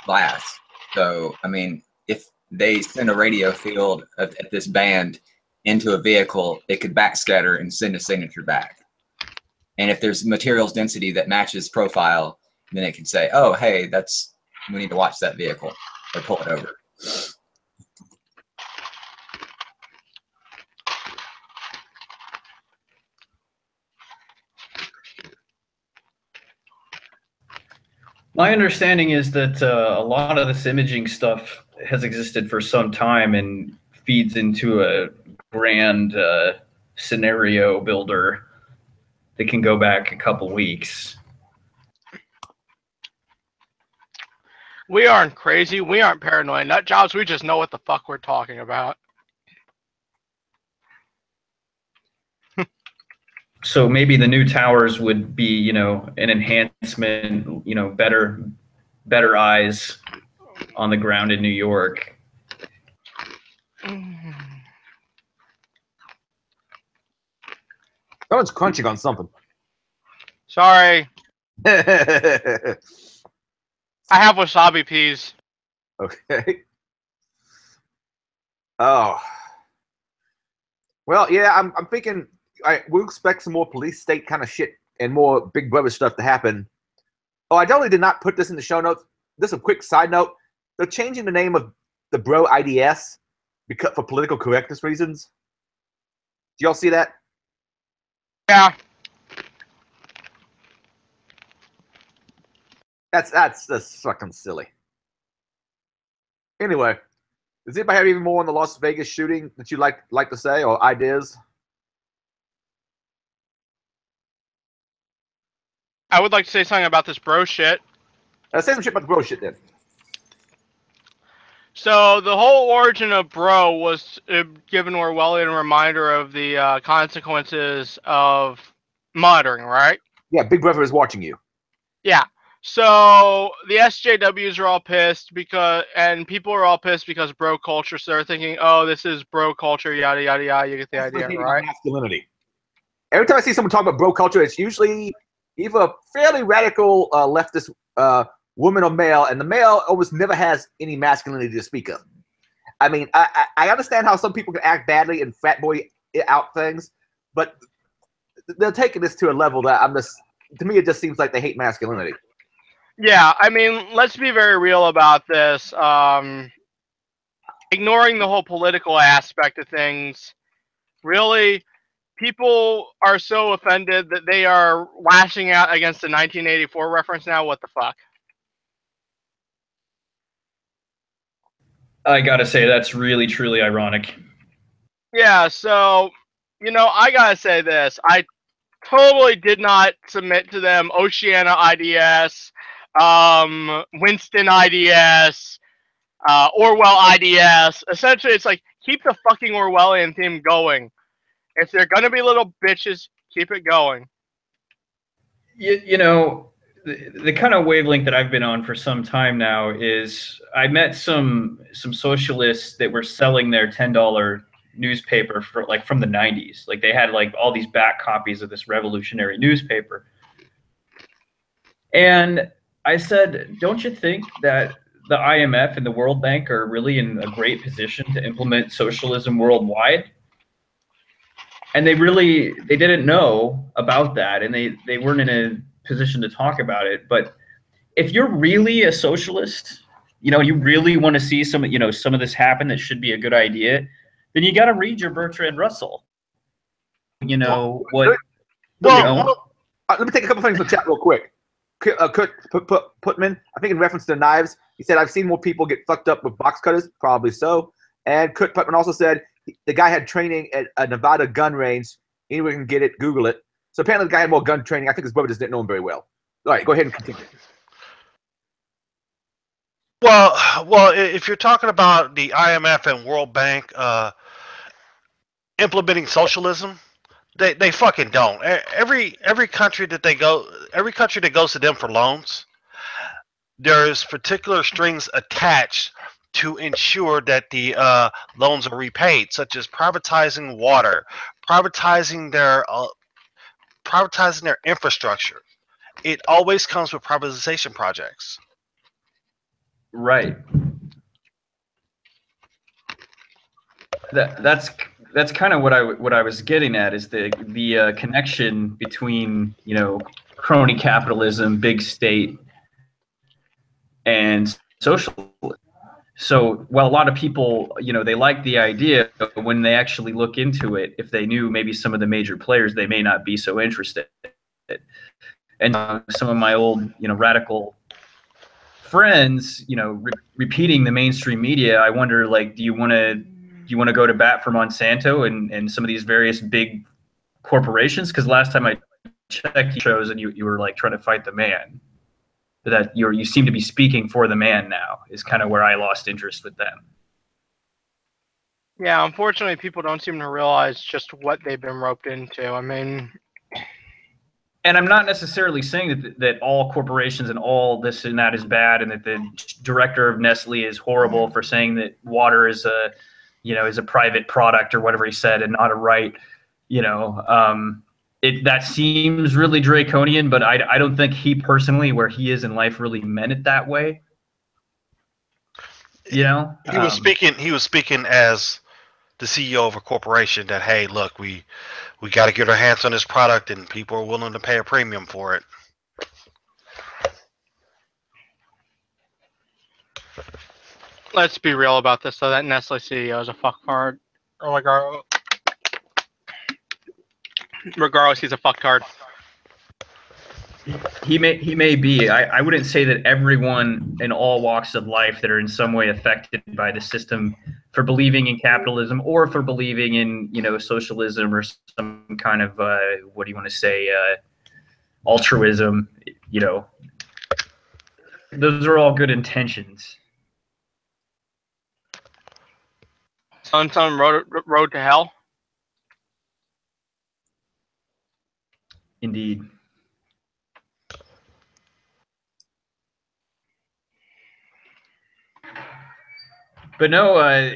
glass. So, I mean, if they send a radio field at this band into a vehicle, it could backscatter and send a signature back. And if there's materials density that matches profile, then it can say, oh, hey, we need to watch that vehicle or pull it over. My understanding is that a lot of this imaging stuff has existed for some time and feeds into a grand scenario builder that can go back a couple weeks. We aren't crazy. We aren't paranoid. Nut jobs. We just know what the fuck we're talking about. So maybe the new towers would be, you know, an enhancement, you know, better eyes on the ground in New York. Someone's crunching on something. Sorry. I have wasabi peas. Okay. Oh. Well, yeah, I'm thinking we'll expect some more police state kind of shit and more Big Brother stuff to happen. Oh, I totally did not put this in the show notes. Just a quick side note. They're changing the name of the Bro IDS because for political correctness reasons. Do y'all see that? Yeah. That's just fucking silly. Anyway, does anybody have even more on the Las Vegas shooting that you'd like to say or ideas? I would like to say something about this bro shit. Say some shit about the bro shit then. So the whole origin of bro was given Orwellian reminder of the consequences of monitoring, right? Yeah, Big Brother is watching you. Yeah. So the SJWs are all pissed and people are all pissed because bro culture. So they're thinking, oh, this is bro culture, yada yada yada. You get the idea, right? Masculinity. Every time I see someone talk about bro culture, it's usually either a fairly radical leftist woman or male, and the male almost never has any masculinity to speak of. I mean, I understand how some people can act badly and fat boy out things, but they're taking this to a level that to me, it just seems like they hate masculinity. Yeah, I mean, let's be very real about this. Ignoring the whole political aspect of things, really, people are so offended that they are lashing out against the 1984 reference now. What the fuck? I gotta say, that's really, truly ironic. Yeah, so, I gotta say this. I totally did not submit to them Oceana IDS, Winston IDS, Orwell IDS. Essentially, it's like, keep the fucking Orwellian theme going. If they're gonna be little bitches, keep it going. You know, the kind of wavelength that I've been on for some time now is I met some socialists that were selling their $10 newspaper for from the 90s. Like they had all these back copies of this revolutionary newspaper. And I said, don't you think that the IMF and the World Bank are really in a great position to implement socialism worldwide? And they didn't know about that, and they weren't in a position to talk about it. But if you're really a socialist, you really want to see some of this happen that should be a good idea, then you got to read your Bertrand Russell. Let me take a couple things from the chat real quick. Kurt Putman, I think in reference to knives, he said, I've seen more people get fucked up with box cutters. Probably so. And Kurt Putman also said the guy had training at a Nevada gun range. Anyone can get it, Google it. So apparently the guy had more gun training. I think his brother just didn't know him very well. All right, go ahead and continue. Well, if you're talking about the IMF and World Bank implementing socialism, they fucking don't. Every country that goes to them for loans, there's particular strings attached to ensure that the loans are repaid, such as privatizing water, privatizing their infrastructure. It always comes with privatization projects. Right. That's kind of what I was getting at, is the connection between crony capitalism, big state, and socialism. So while a lot of people they like the idea, but when they actually look into it, if they knew maybe some of the major players, they may not be so interested. And some of my old radical friends repeating the mainstream media, I wonder, do you want to go to bat for Monsanto and some of these various big corporations? Because last time I checked shows and you were trying to fight the man. That you seem to be speaking for the man now is kind of where I lost interest with them. Yeah, unfortunately, people don't seem to realize just what they've been roped into. I mean, and I'm not necessarily saying that all corporations and all this and that is bad, and that the director of Nestle is horrible for saying that water is a private product or whatever he said and not a right. that seems really draconian, but I don't think he personally, where he is in life, really meant it that way. You know, he was speaking. He was speaking as the CEO of a corporation that, hey, look, we got to get our hands on this product, and people are willing to pay a premium for it. Let's be real about this, though. That Nestle CEO is a fucktard. Regardless, he's a fucktard. He may be. I wouldn't say that everyone in all walks of life that are in some way affected by the system for believing in capitalism or for believing in, you know, socialism or some kind of what do you want to say, altruism. You know, those are all good intentions. Some road to hell. Indeed. But no,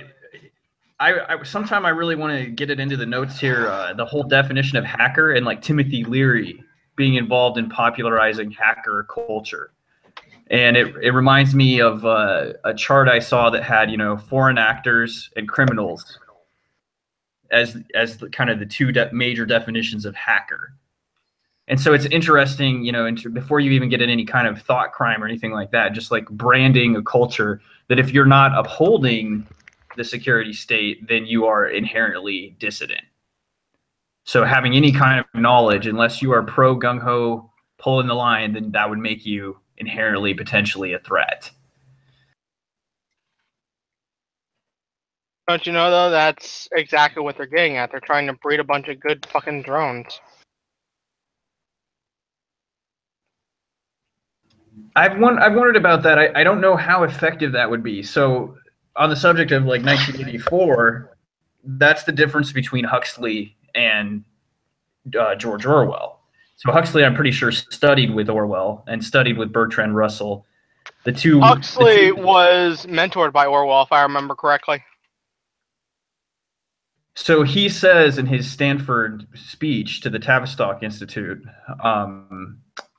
sometime I really want to get it into the notes here. The whole definition of hacker and like Timothy Leary being involved in popularizing hacker culture. And it reminds me of a chart I saw that had, you know, foreign actors and criminals as the, kind of the two major definitions of hacker. And so it's interesting, you know, before you even get in any kind of thought crime or anything like that, just like branding a culture that if you're not upholding the security state, then you are inherently dissident. So having any kind of knowledge, unless you are pro gung-ho pulling the line, then that would make you inherently potentially a threat. Don't you know, though, that's exactly what they're getting at. They're trying to breed a bunch of good fucking drones. I've wondered about that. I don't know how effective that would be. So on the subject of like 1984, that's the difference between Huxley and George Orwell. So Huxley, I'm pretty sure, studied with Orwell and studied with Bertrand Russell. Huxley was mentored by Orwell, if I remember correctly. So he says in his Stanford speech to the Tavistock Institute,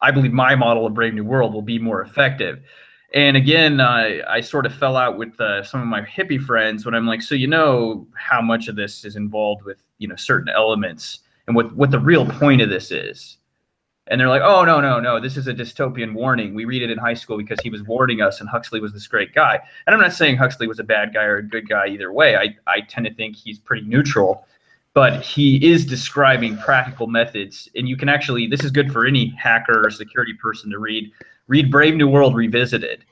I believe my model of Brave New World will be more effective. And again, I sort of fell out with some of my hippie friends when I'm like, so you know how much of this is involved with, you know, certain elements and what the real point of this is. And they're like, oh, no, this is a dystopian warning. We read it in high school because he was warning us and Huxley was this great guy. And I'm not saying Huxley was a bad guy or a good guy either way. I tend to think he's pretty neutral. But he is describing practical methods. And you can actually, this is good for any hacker or security person to read. Read Brave New World Revisited,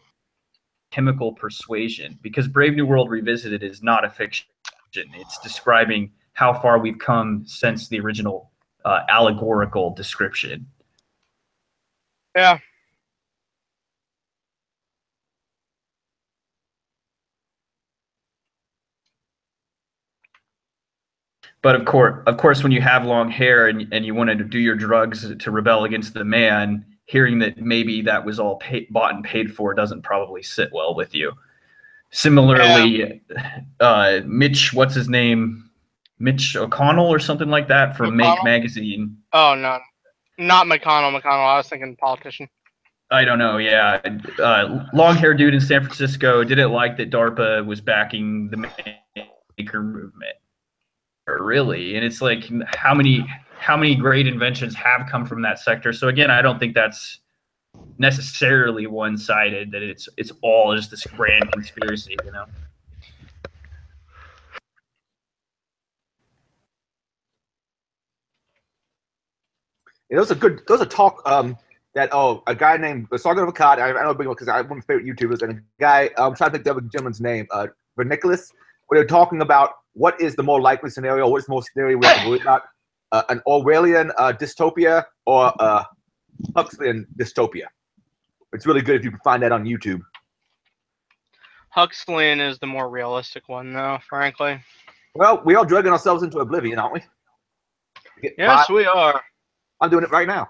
Chemical Persuasion, because Brave New World Revisited is not a fiction. It's describing how far we've come since the original allegorical description. Yeah. But of course, when you have long hair and you wanted to do your drugs to rebel against the man, hearing that maybe that was all bought and paid for doesn't probably sit well with you. Similarly, Mitch, what's his name? Mitch O'Connell or something like that from Make Magazine. Oh, no. Not McConnell. I was thinking politician. I don't know, yeah. Long-haired dude in San Francisco didn't like that DARPA was backing the maker movement. Really, and it's like how many great inventions have come from that sector. So again, I don't think that's necessarily one-sided, that it's all just this grand conspiracy, you know. Yeah, those are talk that a guy named Sargon of Akkad, I know because I'm one of my favorite YouTubers, and a guy I'm trying to think the other gentleman's name, Nicholas, where they're talking about what is the more likely scenario, what is the most scenario we have to worry about, an Orwellian dystopia or Huxleyan dystopia. It's really good if you can find that on YouTube. Huxleyan is the more realistic one, though, frankly. Well, we are dragging ourselves into oblivion, aren't we? Yes, we are. I'm doing it right now.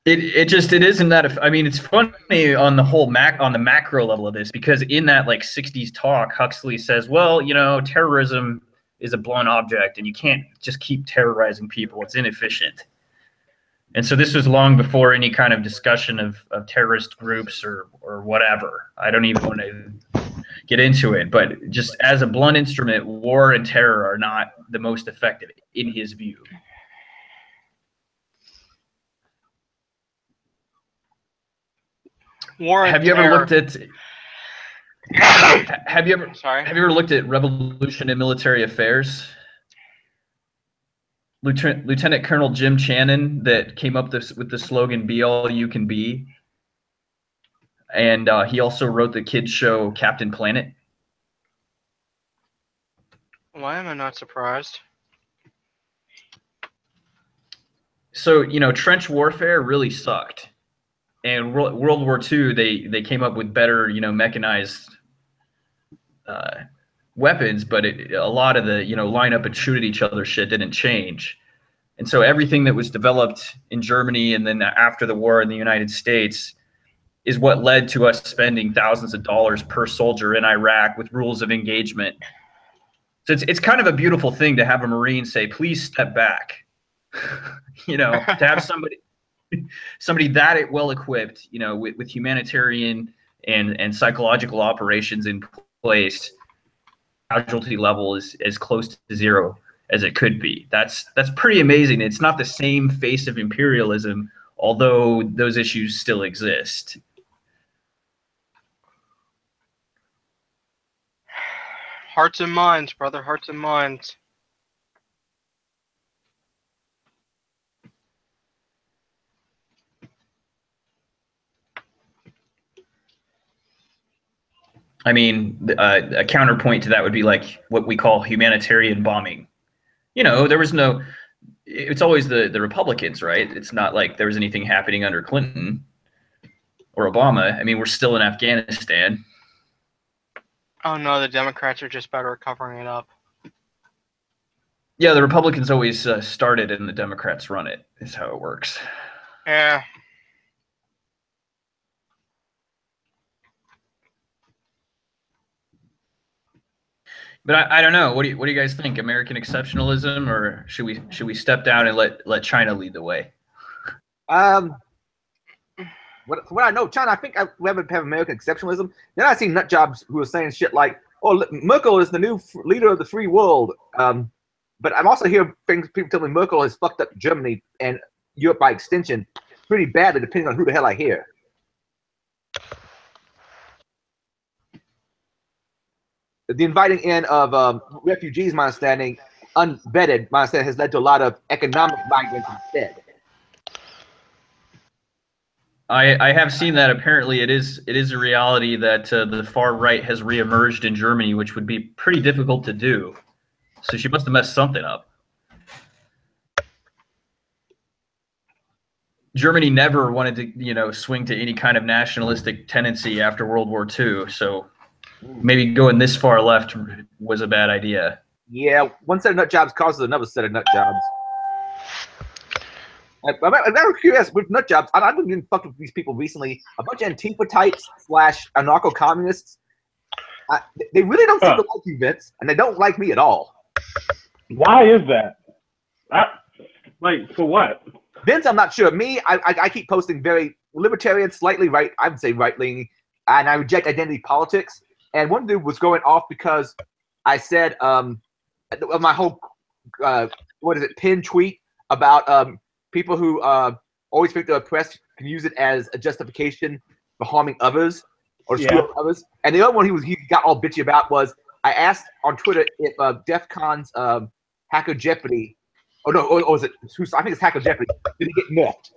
It isn't that. I mean, it's funny on the whole on the macro level of this, because in that like 60s talk, Huxley says, well, you know, terrorism is a blunt object and you can't just keep terrorizing people. It's inefficient. And so this was long before any kind of discussion of terrorist groups or whatever. I don't even want to get into it, but just as a blunt instrument, war and terror are not the most effective in his view. War and Have you ever terror. looked at have you ever looked at Revolution in Military Affairs? Lieutenant Colonel Jim Channon, that came up with the slogan "Be all you can be," and he also wrote the kids show Captain Planet. Why am I not surprised? So, you know, trench warfare really sucked, and World War II they came up with better, you know, mechanized weapons, but a lot of the, you know, line up and shoot at each other shit didn't change. And so everything that was developed in Germany and then after the war in the United States is what led to us spending thousands of dollars per soldier in Iraq with rules of engagement. So it's kind of a beautiful thing to have a Marine say, please step back. You know, to have somebody that well equipped, you know, with humanitarian and psychological operations in place, casualty level is as close to zero as it could be. That's pretty amazing. It's not the same face of imperialism, although those issues still exist. Hearts and minds, brother. Hearts and minds. I mean, a counterpoint to that would be like what we call humanitarian bombing. You know, it's always the Republicans, right? It's not like there was anything happening under Clinton or Obama. I mean, we're still in Afghanistan. Oh no, the Democrats are just better at covering it up. Yeah, the Republicans always start it and the Democrats run it. Is how it works. Yeah. But I don't know. What do you guys think? American exceptionalism, or should we step down and let China lead the way? What I know, China, I think we haven't have American exceptionalism. Then I see nut jobs who are saying shit like, "Oh, Merkel is the new leader of the free world." But I'm also hearing people tell me Merkel has fucked up Germany and Europe by extension pretty badly, depending on who the hell I hear. The inviting in of refugees, my understanding, unvetted, my understanding, has led to a lot of economic migrants instead. I have seen that. Apparently, it is a reality that the far right has reemerged in Germany, which would be pretty difficult to do. So she must have messed something up. Germany never wanted to, you know, swing to any kind of nationalistic tendency after World War II. So maybe going this far left was a bad idea. Yeah, one set of nut jobs causes another set of nut jobs. I'm very curious with nut jobs. I've been getting fucked with these people recently. A bunch of Antifa types / anarcho-communists. They really don't seem to like you, Vince, and they don't like me at all. Why is that? Like, for what? Vince, I'm not sure. Me, I keep posting very libertarian, slightly right, I would say right-leaning, and I reject identity politics. And one dude was going off because I said my whole pin tweet about people who always think the oppressed can use it as a justification for harming others or screwing others. And the other one he got all bitchy about was I asked on Twitter if DEF CON's Hacker Jeopardy, or is it? I think it's Hacker Jeopardy. Did he get nerfed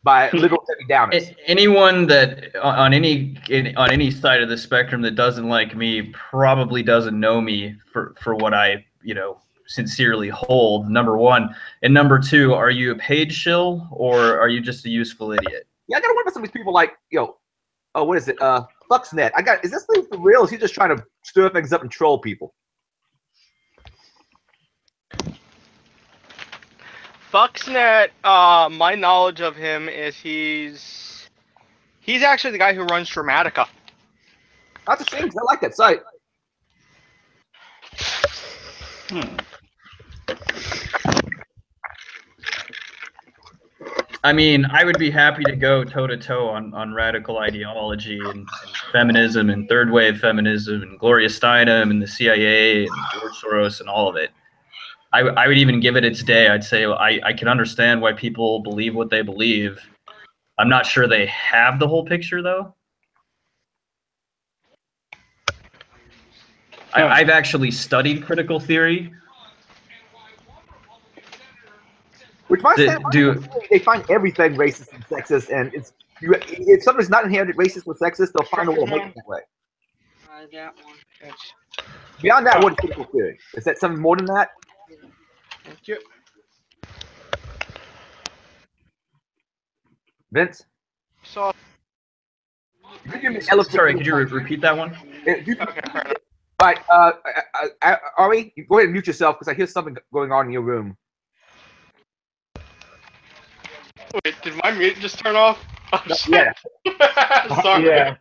by liberal Debbie Downers? Anyone that on any side of the spectrum that doesn't like me probably doesn't know me for what I, you know, sincerely hold, number one. And number two, are you a paid shill or are you just a useful idiot? Yeah, I gotta wonder about some of these people like, what is it? Fluxnet. Is this thing for real? Is he just trying to stir things up and troll people? Stuxnet, my knowledge of him is he's actually the guy who runs Dramatica. That's a shame because I like that site. I mean, I would be happy to go toe-to-toe on radical ideology and feminism and third wave feminism and Gloria Steinem and the CIA and George Soros and all of it. I would even give it its day. I'd say I can understand why people believe what they believe. I'm not sure they have the whole picture, though. I've actually studied critical theory. Which my standpoint, they find everything racist and sexist, and if something's not inherently racist or sexist, they'll find a way to make it that way. That one. Beyond that, what is critical theory? Is that something more than that? Thank you. Vince? So, sorry, could you repeat that one? All right, Ari, go ahead and mute yourself because I hear something going on in your room. Wait, did my mute just turn off? Oh, shit. Yeah. Sorry. Yeah.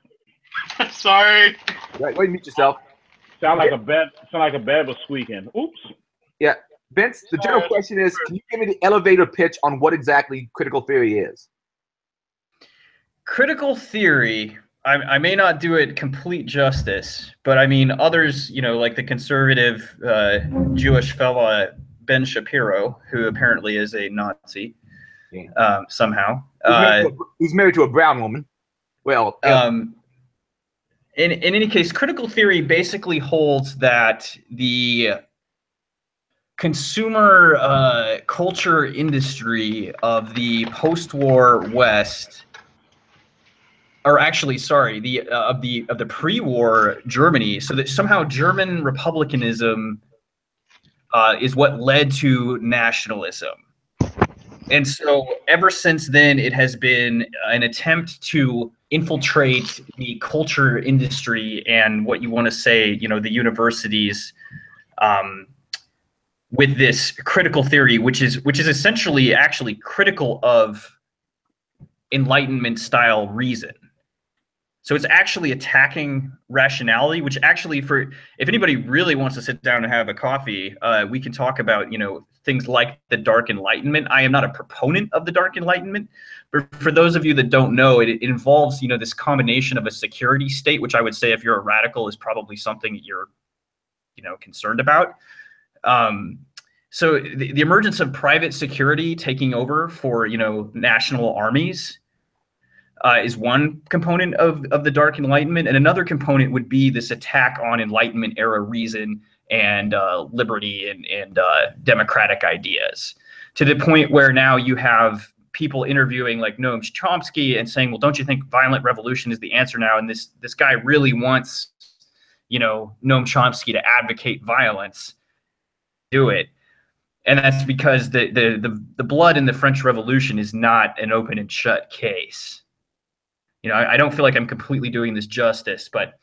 Sorry. Right, go ahead and mute yourself. Sound like a bed was squeaking. Oops. Yeah, Vince. The general question is: can you give me the elevator pitch on what exactly critical theory is? Critical theory. I may not do it complete justice, but I mean others. Like the conservative Jewish fella Ben Shapiro, who apparently is a Nazi. Somehow. He's married to a brown woman. Well, in any case, critical theory basically holds that the consumer culture industry of the post-war West, or actually, sorry, of the pre-war Germany, so that somehow German republicanism is what led to nationalism. And so ever since then, it has been an attempt to infiltrate the culture industry and what you want to say, the universities, with this critical theory, which is essentially actually critical of Enlightenment style reason. So it's actually attacking rationality, which actually, if anybody really wants to sit down and have a coffee, we can talk about, things like the Dark Enlightenment. I am not a proponent of the Dark Enlightenment, but for those of you that don't know, it involves, this combination of a security state, which I would say if you're a radical is probably something that you're, concerned about. So the emergence of private security taking over for, national armies is one component of the Dark Enlightenment. And another component would be this attack on Enlightenment era reason and liberty and democratic ideas, to the point where now you have people interviewing like Noam Chomsky and saying, well, don't you think violent revolution is the answer now? And this guy really wants, Noam Chomsky to advocate violence, do it. And that's because the blood in the French Revolution is not an open and shut case. I don't feel like I'm completely doing this justice, but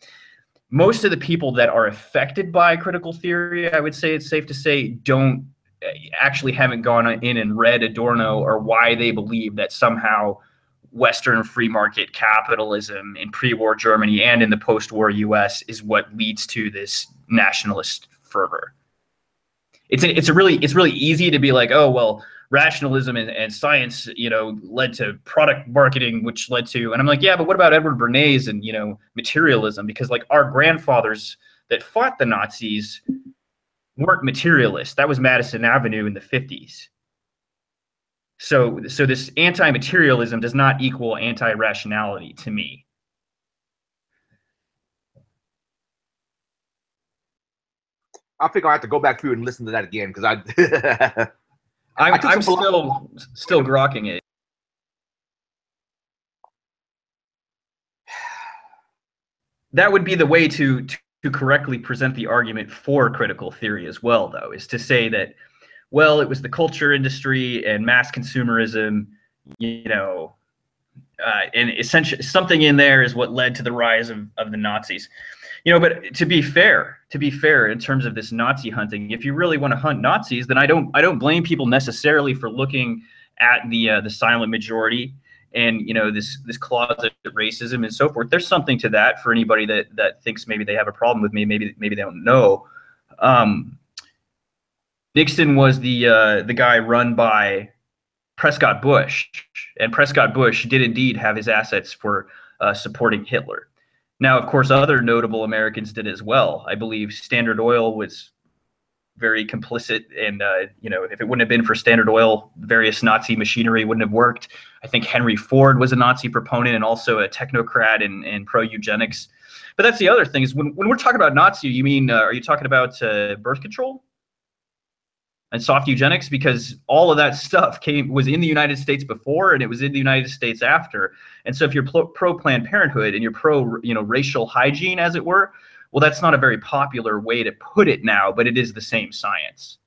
most of the people that are affected by critical theory, I would say it's safe to say, haven't gone in and read Adorno or why they believe that somehow Western free market capitalism in pre-war Germany and in the post-war US is what leads to this nationalist fervor. It's really easy to be like, oh, well, rationalism and science, led to product marketing, which led to, and I'm like, yeah, but what about Edward Bernays and, materialism? Because like our grandfathers that fought the Nazis weren't materialists. That was Madison Avenue in the 50s. So this anti-materialism does not equal anti-rationality to me. I think I'll have to go back through and listen to that again because I'm still grokking it. That would be the way to correctly present the argument for critical theory as well, though, is to say that, well, it was the culture industry and mass consumerism, and essentially something in there is what led to the rise of the Nazis. You know, but to be fair, in terms of this Nazi hunting, if you really want to hunt Nazis, then I don't blame people necessarily for looking at the silent majority and, you know, this closet racism and so forth. There's something to that for anybody that thinks maybe they have a problem with me. Maybe they don't know. Nixon was the guy run by Prescott Bush, and Prescott Bush did indeed have his assets for supporting Hitler. Now, of course, other notable Americans did as well. I believe Standard Oil was very complicit, and you know, if it wouldn't have been for Standard Oil, various Nazi machinery wouldn't have worked. I think Henry Ford was a Nazi proponent and also a technocrat and pro-eugenics. But that's the other thing is when we're talking about Nazi, you mean are you talking about birth control and soft eugenics? Because all of that stuff was in the United States before, and it was in the United States after. And so if you're pro Planned Parenthood and you're pro, you know, racial hygiene, as it were, well, that's not a very popular way to put it now, but it is the same science.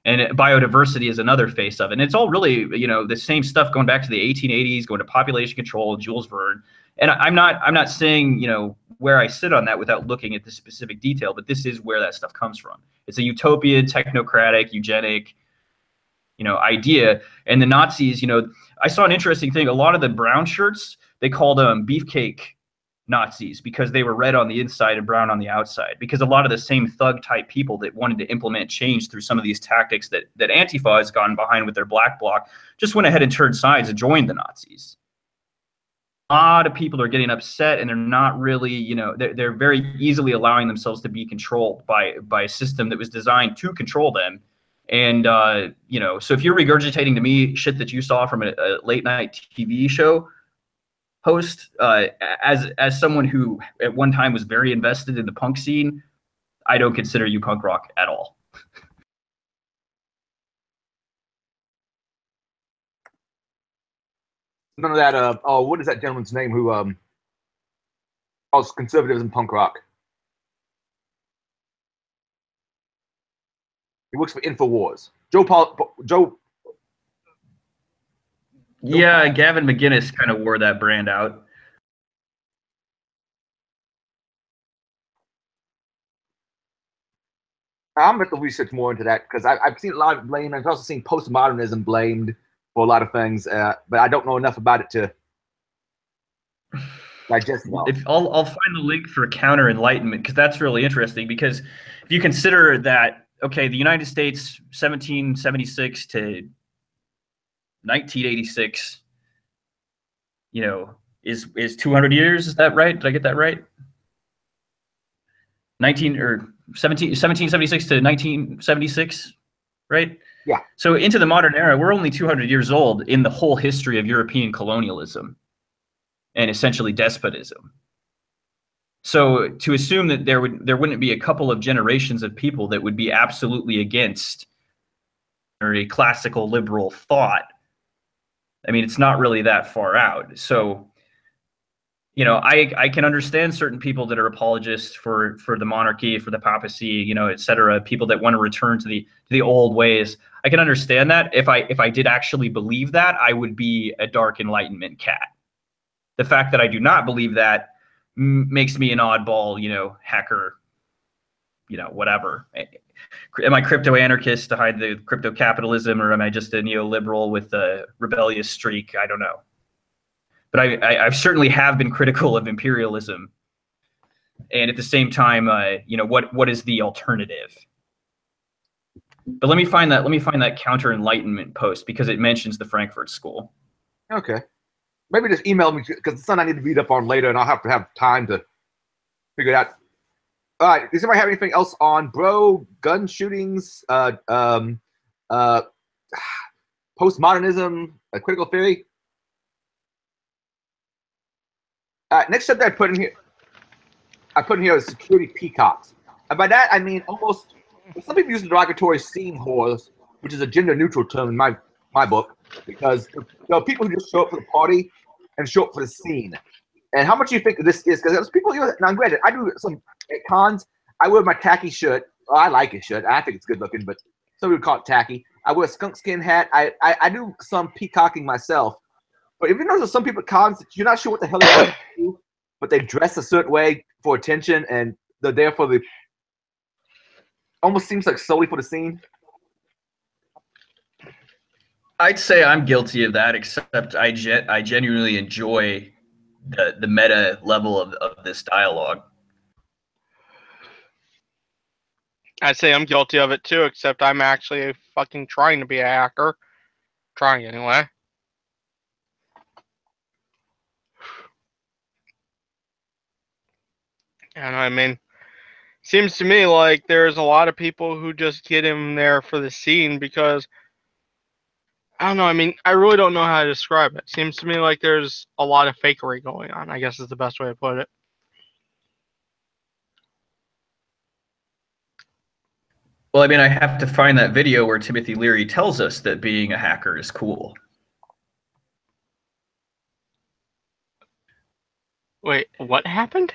And biodiversity is another face of it. And it's all really, you know, the same stuff going back to the 1880s, going to population control, Jules Verne. And I'm not saying, you know, where I sit on that without looking at the specific detail, but this is where that stuff comes from. It's a utopian, technocratic, eugenic, you know, idea. And the Nazis, you know, I saw an interesting thing. A lot of the brown shirts, they called them beefcake Nazis because they were red on the inside and brown on the outside, because a lot of the same thug type people that wanted to implement change through some of these tactics that Antifa has gone behind with their black bloc just went ahead and turned sides and joined the Nazis. A lot of people are getting upset, and they're not really, you know, they're very easily allowing themselves to be controlled by a system that was designed to control them. And you know, so if you're regurgitating to me shit that you saw from a late night TV show host, as someone who at one time was very invested in the punk scene, I don't consider you punk rock at all. None of that. Oh, what is that gentleman's name who calls conservatives and punk rock? He works for InfoWars. Joe. Yeah, Gavin McInnes kind of wore that brand out. I'm going to research more into that because I've seen a lot of blame. I've also seen postmodernism blamed for a lot of things, but I don't know enough about it to digest. I'll find the link for counter enlightenment, because that's really interesting. Because if you consider that, okay, the United States 1776 to 1986, you know, is 200 years. Is that right? Did I get that right? 1776 to 1976, right? Yeah. So into the modern era, we're only 200 years old in the whole history of European colonialism and essentially despotism. So to assume that there wouldn't be a couple of generations of people that would be absolutely against a classical liberal thought, I mean, it's not really that far out. So, you know, I can understand certain people that are apologists for the monarchy, for the papacy, you know, et cetera, people that want to return to the old ways. I can understand that. If I did actually believe that, I would be a dark Enlightenment cat. The fact that I do not believe that makes me an oddball, you know, hacker, you know, whatever. Am I crypto anarchist to hide the crypto capitalism, or am I just a neoliberal with a rebellious streak? I don't know. But I certainly have been critical of imperialism, and at the same time, you know, what is the alternative? But let me find that counter Enlightenment post, because it mentions the Frankfurt School. Okay, maybe just email me, because it's something I need to read up on later, and I'll have to have time to figure it out. All right, does anybody have anything else on gun shootings, postmodernism, critical theory? Next subject I put in here is security peacocks. And by that, I mean almost, some people use the derogatory scene whores, which is a gender-neutral term in my book, because there are people who just show up for the party and show up for the scene. And how much do you think this is? Because there's people, you know, now granted, I do some at cons. I wear my tacky shirt. Well, I like his shirt. I think it's good looking, but some people call it tacky. I wear a skunk skin hat. I do some peacocking myself. But if you notice, some people at cons, you're not sure what the hell they're going to do. but they dress a certain way for attention, and they're there for the. Almost seems like solely for the scene. I'd say I'm guilty of that, except I genuinely enjoy the meta level of this dialogue. I'd say I'm guilty of it too, except I'm actually fucking trying to be a hacker. Trying anyway. And I mean, seems to me like there's a lot of people who just get him there for the scene because, I don't know, I mean, I really don't know how to describe it. Seems to me like there's a lot of fakery going on, I guess is the best way to put it. Well, I mean, I have to find that video where Timothy Leary tells us that being a hacker is cool. Wait, what happened?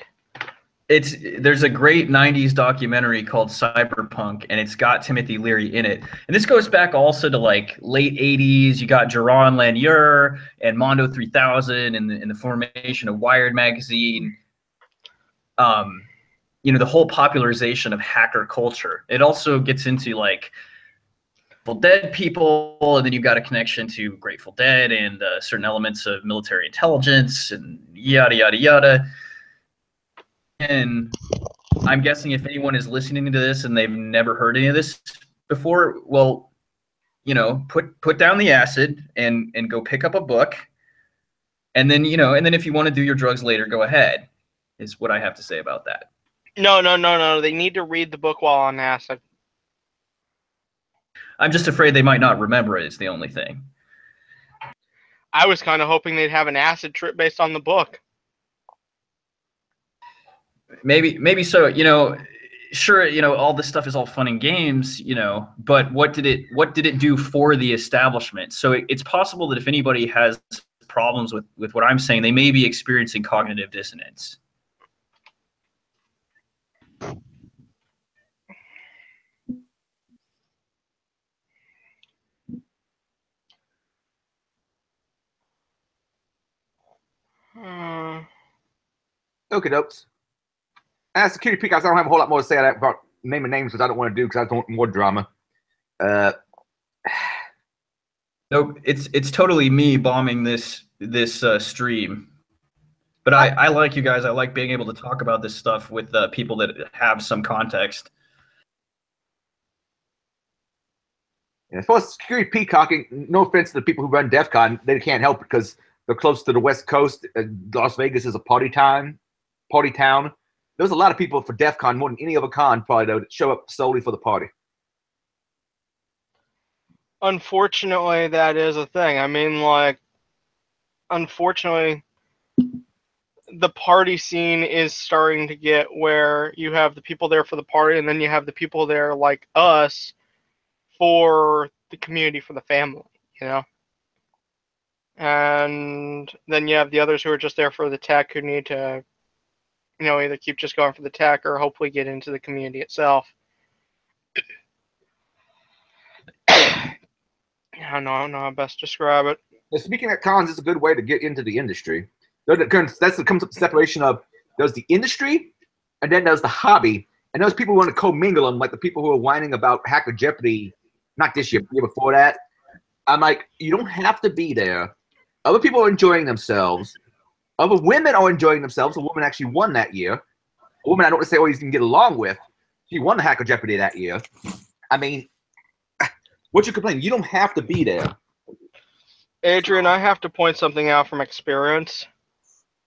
There's a great 90s documentary called Cyberpunk, and it's got Timothy Leary in it. And this goes back also to like late 80s. You got Jaron Lanier and Mondo 3000 and the formation of Wired magazine. You know, the whole popularization of hacker culture. It also gets into like Grateful Dead people, and then you've got a connection to Grateful Dead and certain elements of military intelligence and yada, yada, yada. And I'm guessing if anyone is listening to this and they've never heard any of this before, well, you know, put down the acid and go pick up a book. And then, you know, and then if you want to do your drugs later, go ahead, is what I have to say about that. No. They need to read the book while on acid. I'm just afraid they might not remember it, is the only thing. I was kind of hoping they'd have an acid trip based on the book. Maybe so, you know, sure, you know, all this stuff is all fun and games, you know, but what did it do for the establishment? So it's possible that if anybody has problems with what I'm saying, they may be experiencing cognitive dissonance. Okay, dokes. As security peak, I don't have a whole lot more to say about naming names, which I don't want to do because I don't want more drama. Nope, it's totally me bombing this stream. But I like you guys. I like being able to talk about this stuff with people that have some context. As far as security peacocking, no offense to the people who run DEF CON, they can't help it because they're close to the West Coast. Las Vegas is a party town. There's a lot of people for DEF CON, more than any other con, probably, though, that show up solely for the party. Unfortunately, that is a thing. I mean, like, unfortunately, the party scene is starting to get where you have the people there for the party, and then you have the people there like us for the community, for the family, you know? And then you have the others who are just there for the tech, who need to, you know, either keep just going for the tech or hopefully get into the community itself. I don't know how best to describe it. Now, speaking of cons, it's a good way to get into the industry. That's what comes up the separation of there's the industry, and then there's the hobby, and those people who want to commingle them, like the people who are whining about Hacker Jeopardy, not this year, but the year before that. I'm like, you don't have to be there. Other people are enjoying themselves. Other women are enjoying themselves. A woman actually won that year. A woman I don't want to say always can get along with. She won the Hacker Jeopardy that year. I mean, what you complaining? You don't have to be there. Adrian, I have to point something out from experience.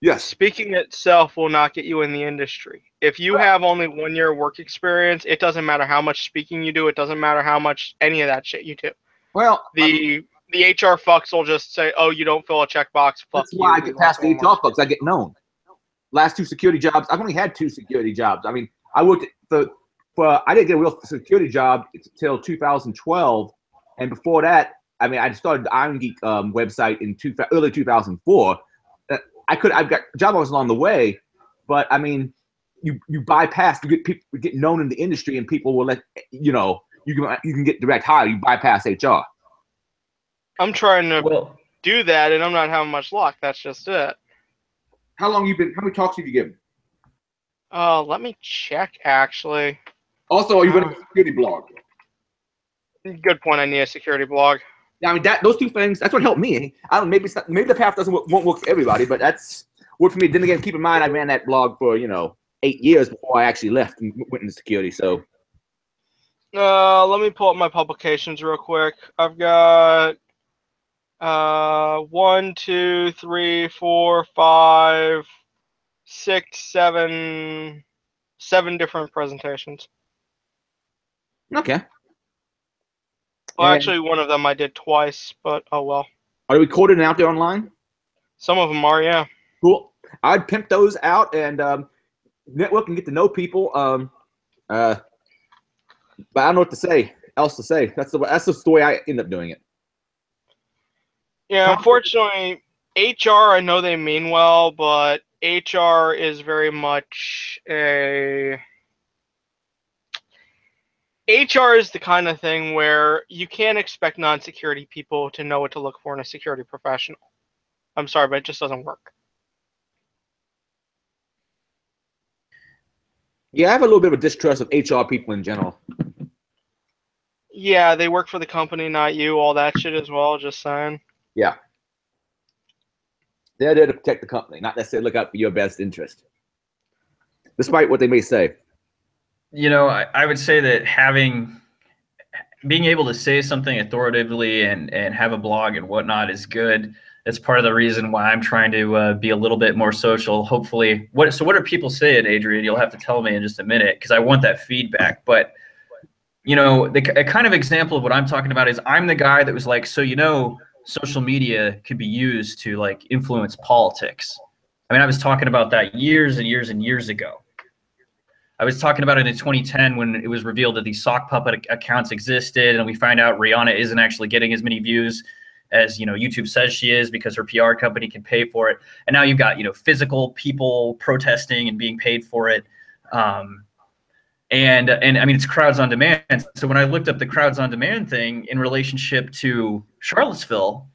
Yes. Speaking itself will not get you in the industry. If you have only 1 year work experience, it doesn't matter how much speaking you do. It doesn't matter how much any of that shit you do. Well, the HR fucks will just say, "Oh, you don't fill a checkbox." Fuck that's why I get past the HR fucks. I get known. Last 2 security jobs. I've only had 2 security jobs. I mean, I worked I didn't get a real security job until 2012, and before that, I mean, I started the Irongeek website in early 2004. I've got job offers along the way, but I mean, you bypass, you get known in the industry, and people will let you know you can get direct hire. You bypass HR. I'm trying to do that, and I'm not having much luck. That's just it. How long you been? How many talks have you given? Let me check actually. Also, are you running a security blog? Good point. I need a security blog. Yeah, I mean those two things. That's what helped me. I don't. Maybe maybe the path won't work for everybody, but that's worked for me. Then again, keep in mind I ran that blog for 8 years before I actually left and went into security. So. Let me pull up my publications real quick. I've got 1, 2, 3, 4, 5, 6, 7 different presentations. Okay. Well, actually, one of them I did twice, but oh well. Are they recorded and out there online? Some of them are, yeah. Cool. I'd pimp those out and network and get to know people. But I don't know what to say. Else to say. That's the story I end up doing it. Yeah, unfortunately, HR, I know they mean well, but HR is very much HR is the kind of thing where you can't expect non-security people to know what to look for in a security professional. I'm sorry, but it just doesn't work. Yeah, I have a little bit of a distrust of HR people in general. Yeah, they work for the company, not you, all that shit as well, just saying. Yeah. They're there to protect the company, not necessarily look out for your best interest. Despite what they may say. I would say that being able to say something authoritatively and have a blog and whatnot is good. That's part of the reason why I'm trying to be a little bit more social. Hopefully, what are people saying, Adrian? You'll have to tell me in just a minute because I want that feedback. But a kind of example of what I'm talking about is I'm the guy that was like, social media could be used to like influence politics. I mean, I was talking about that years and years and years ago. I was talking about it in 2010 when it was revealed that these sock puppet accounts existed, and we find out Rihanna isn't actually getting as many views as YouTube says she is because her PR company can pay for it. And now you've got physical people protesting and being paid for it. And I mean, it's crowds on demand. So when I looked up the crowds on demand thing in relationship to Charlottesville,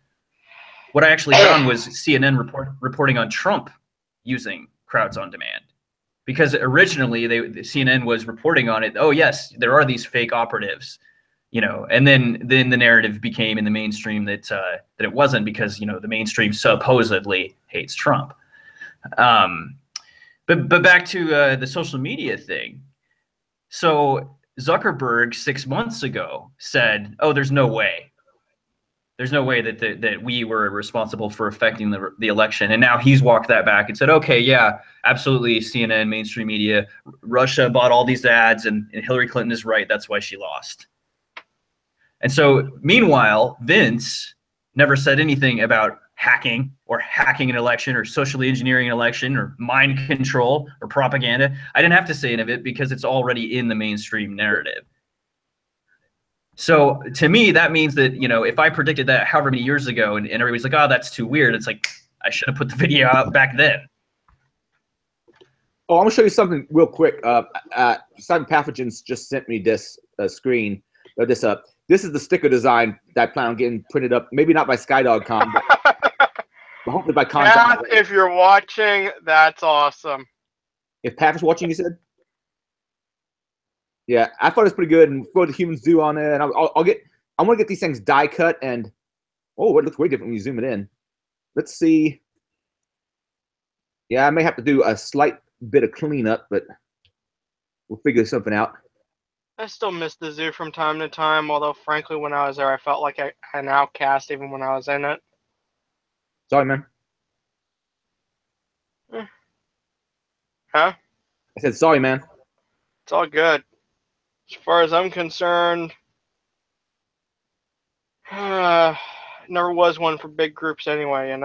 what I actually found was CNN reporting on Trump using crowds on demand. Because originally the CNN was reporting on it. Oh yes, there are these fake operatives, and then the narrative became in the mainstream that it wasn't because the mainstream supposedly hates Trump. But back to the social media thing. So Zuckerberg 6 months ago said, "Oh, there's no way that we were responsible for affecting the election." And now he's walked that back and said, okay, yeah, absolutely, CNN, mainstream media, Russia bought all these ads, and Hillary Clinton is right. That's why she lost. And so meanwhile, Vince never said anything about hacking an election or socially engineering an election or mind control or propaganda. I didn't have to say any of it because it's already in the mainstream narrative. So to me, that means that, if I predicted that however many years ago and everybody's like, oh, that's too weird. It's like, I should have put the video out back then. Oh, I'm going to show you something real quick. Cyber Pathogens just sent me this screen. This is the sticker design that I plan on getting printed up. Maybe not by Skydog.com, but hopefully by Contact. If you're watching, that's awesome. If Pat is watching, you said? Yeah, I thought it was pretty good, and throw the humans do on it. And I want to get these things die cut, and it looks way different when you zoom it in. Let's see. Yeah, I may have to do a slight bit of cleanup, but we'll figure something out. I still miss the zoo from time to time, although frankly, when I was there, I felt like an outcast even when I was in it. Sorry, man. Huh? I said sorry, man. It's all good. As far as I'm concerned, never was one for big groups anyway,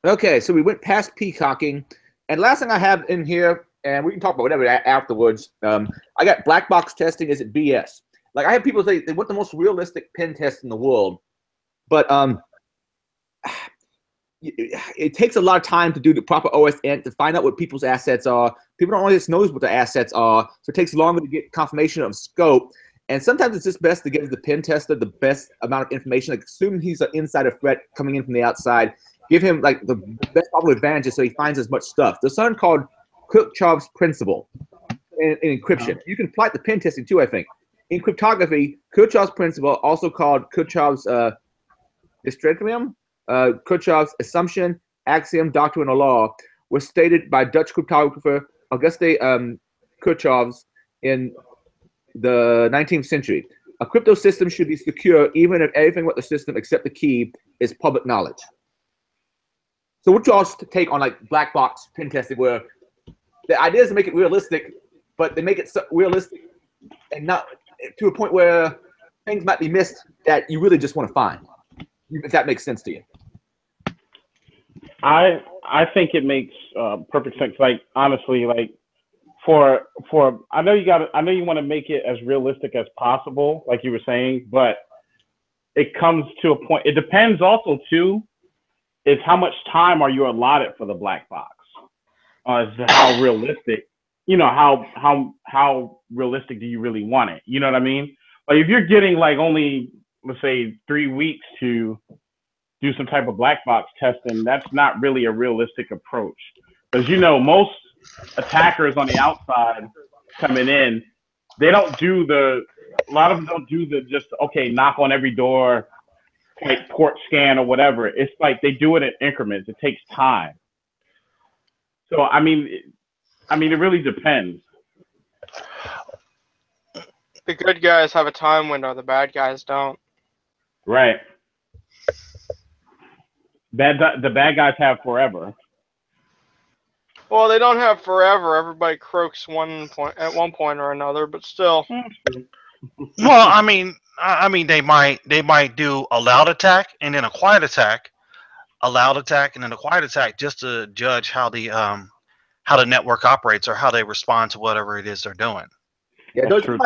Okay, so we went past peacocking, and last thing I have in here, and we can talk about whatever afterwards. I got black box testing. Is it BS? Like I have people say they want the most realistic pen test in the world, but it takes a lot of time to do the proper OSN to find out what people's assets are. People don't always know what their assets are, so it takes longer to get confirmation of scope. And sometimes it's just best to give the pen tester the best amount of information. Like, assuming he's an insider threat coming in from the outside, give him like the best possible advantages so he finds as much stuff. There's something called Kirchhoff's principle in encryption. You can apply it to pen testing too, I think. In cryptography, Kirchhoff's principle, also called Kirchhoff's distributum, Kirchhoff's assumption, axiom, doctrine, or law, was stated by Dutch cryptographer Auguste Kirchhoff in the 19th century. A crypto system should be secure even if everything with the system except the key is public knowledge. So what's y'all's take on like black box pen testing, where the idea is to make it realistic, but they make it so realistic and not to a point where things might be missed that you really just want to find, if that makes sense to you? I think it makes perfect sense. Like honestly, like for I know you want to make it as realistic as possible, like you were saying, but it comes to a point. It depends also too, is how much time are you allotted for the black box? As to how realistic, how realistic do you really want it? You know what I mean? Like if you're getting like only, let's say, 3 weeks to do some type of black box testing, that's not really a realistic approach. Because most attackers on the outside coming in, they don't do a lot of them don't do the just, okay, knock on every door, like port scan or whatever. It's like they do it in increments. It takes time. So, I mean, it really depends. The good guys have a time window. The bad guys don't. Right. The bad guys have forever. Well, they don't have forever. Everybody croaks at one point or another, but still. Well, I mean, they might do a loud attack and then a quiet attack, a loud attack and then a quiet attack, just to judge how the network operates or how they respond to whatever it is they're doing. Yeah, those are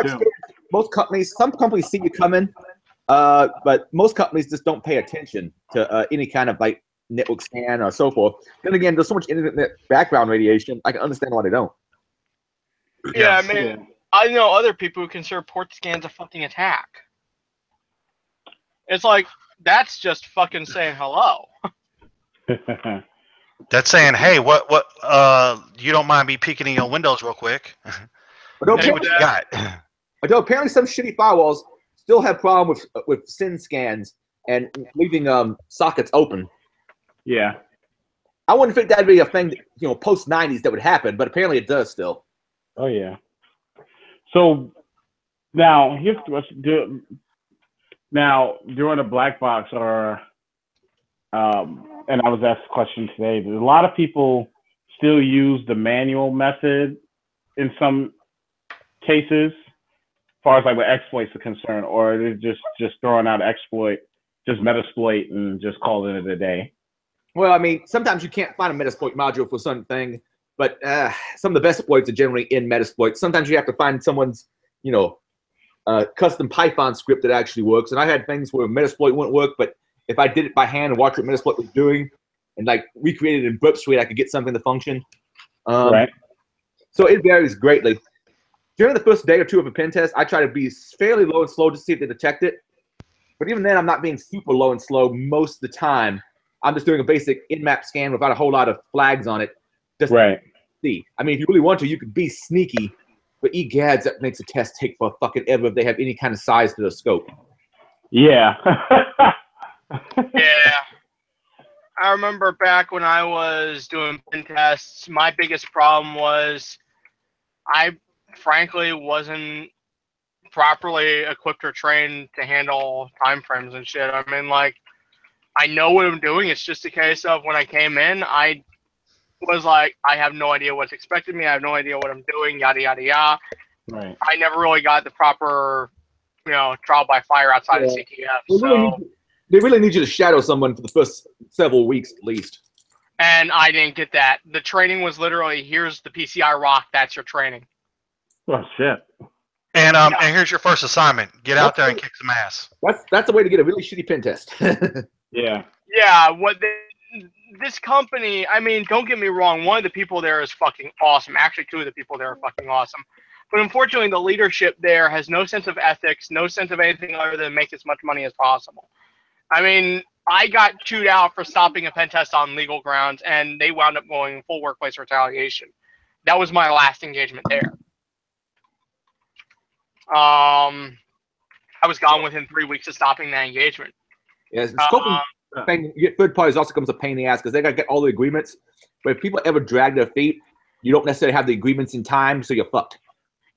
most companies. Some companies see you coming, but most companies just don't pay attention to any kind of like network scan or so forth. Then again, there's so much internet background radiation. I can understand why they don't. Yeah, I mean, I know other people who consider port scans a fucking attack. It's like that's just fucking saying hello. That's saying, hey, what you don't mind me peeking in your windows real quick? See what you got. Although apparently some shitty firewalls still have problem with SYN scans and leaving sockets open. Yeah. I wouldn't think that'd be a thing, post 90s that would happen, but apparently it does still. Oh yeah. So now here's the question. Now during the black box or and I was asked a question today, there's a lot of people still use the manual method in some cases, as far as like what exploits are concerned, or they're just throwing out exploit, just Metasploit and just calling it a day. Well, I mean, sometimes you can't find a Metasploit module for something, but some of the best exploits are generally in Metasploit. Sometimes you have to find someone's, custom Python script that actually works. And I had things where Metasploit wouldn't work, but if I did it by hand and watched what Metasploit was doing and like recreated it in Burp Suite, I could get something to function. Right. So it varies greatly. During the first day or two of a pen test, I try to be fairly low and slow to see if they detect it. But even then, I'm not being super low and slow most of the time. I'm just doing a basic in-map scan without a whole lot of flags on it. Just right. See. I mean, if you really want to, you could be sneaky. But egads, that makes a test take for fucking ever if they have any kind of size to the scope. Yeah. Yeah. I remember back when I was doing pen tests, my biggest problem was I frankly wasn't properly equipped or trained to handle time frames and shit. I mean, like, I know what I'm doing. It's just a case of when I came in, I was like, I have no idea what's expected of me. I have no idea what I'm doing, yada, yada, yada. Right. I never really got the proper, trial by fire outside of CTF. They really need you to shadow someone for the first several weeks at least. And I didn't get that. The training was literally, here's the PCI rock, that's your training. Oh, shit. And here's your first assignment. Get out there and kick some ass. That's the way to get a really shitty pen test. Yeah. Yeah, this company, I mean, don't get me wrong, one of the people there is fucking awesome. Actually, two of the people there are fucking awesome. But unfortunately, the leadership there has no sense of ethics, no sense of anything other than make as much money as possible. I mean, I got chewed out for stopping a pen test on legal grounds, and they wound up going full workplace retaliation. That was my last engagement there. I was gone within 3 weeks of stopping that engagement. Yeah, scoping thing, third parties also comes a pain in the ass because they got to get all the agreements. But if people ever drag their feet, you don't necessarily have the agreements in time, so you're fucked.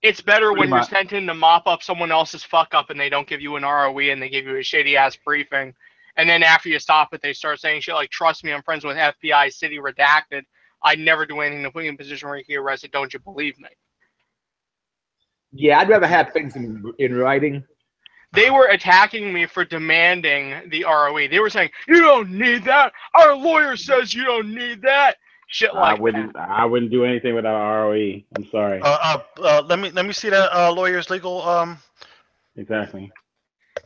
It's better when you're sent in to mop up someone else's fuck up and they don't give you an ROE and they give you a shady ass briefing. And then after you stop it, they start saying shit like, trust me, I'm friends with FBI, city redacted. I'd never do anything to put you in a position where you get arrested. Don't you believe me? Yeah, I'd rather have things in writing. They were attacking me for demanding the ROE. They were saying, you don't need that. Our lawyer says you don't need that. Shit like that. I wouldn't do anything without ROE. I'm sorry. Let me see that lawyer's legal. Exactly.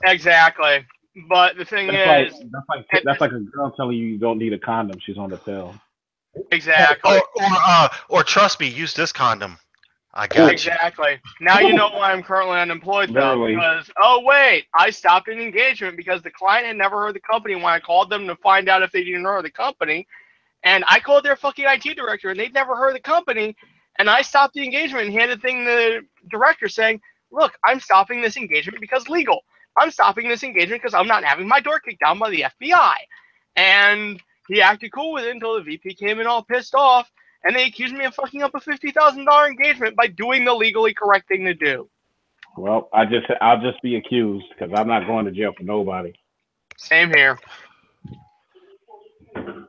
Exactly. But the thing is, that's like a girl telling you don't need a condom. She's on the pill. Exactly. Or trust me, use this condom. I got you. Exactly. Now you know why I'm currently unemployed, though. Literally. Because, oh, wait, I stopped an engagement because the client had never heard the company when I called them to find out if they didn't know the company. And I called their fucking IT director, and they'd never heard of the company. And I stopped the engagement and handed the thing to the director saying, look, I'm stopping this engagement because legal. I'm stopping this engagement because I'm not having my door kicked down by the FBI. And he acted cool with it until the VP came in all pissed off. And they accused me of fucking up a $50,000 engagement by doing the legally correct thing to do. Well, I'll just be accused because I'm not going to jail for nobody. Same here.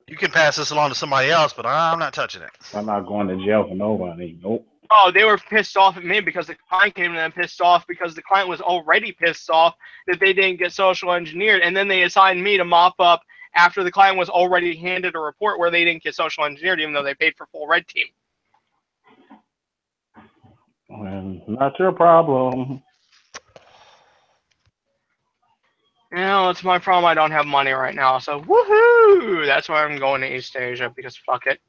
You can pass this along to somebody else, but I'm not touching it. I'm not going to jail for nobody. Nope. Oh, they were pissed off at me because the client came to them pissed off because the client was already pissed off that they didn't get social engineered. And then they assigned me to mop up after the client was already handed a report where they didn't get social engineered, even though they paid for full red team. Well, not your problem. You know, it's my problem. I don't have money right now, so woohoo! That's why I'm going to East Asia because fuck it.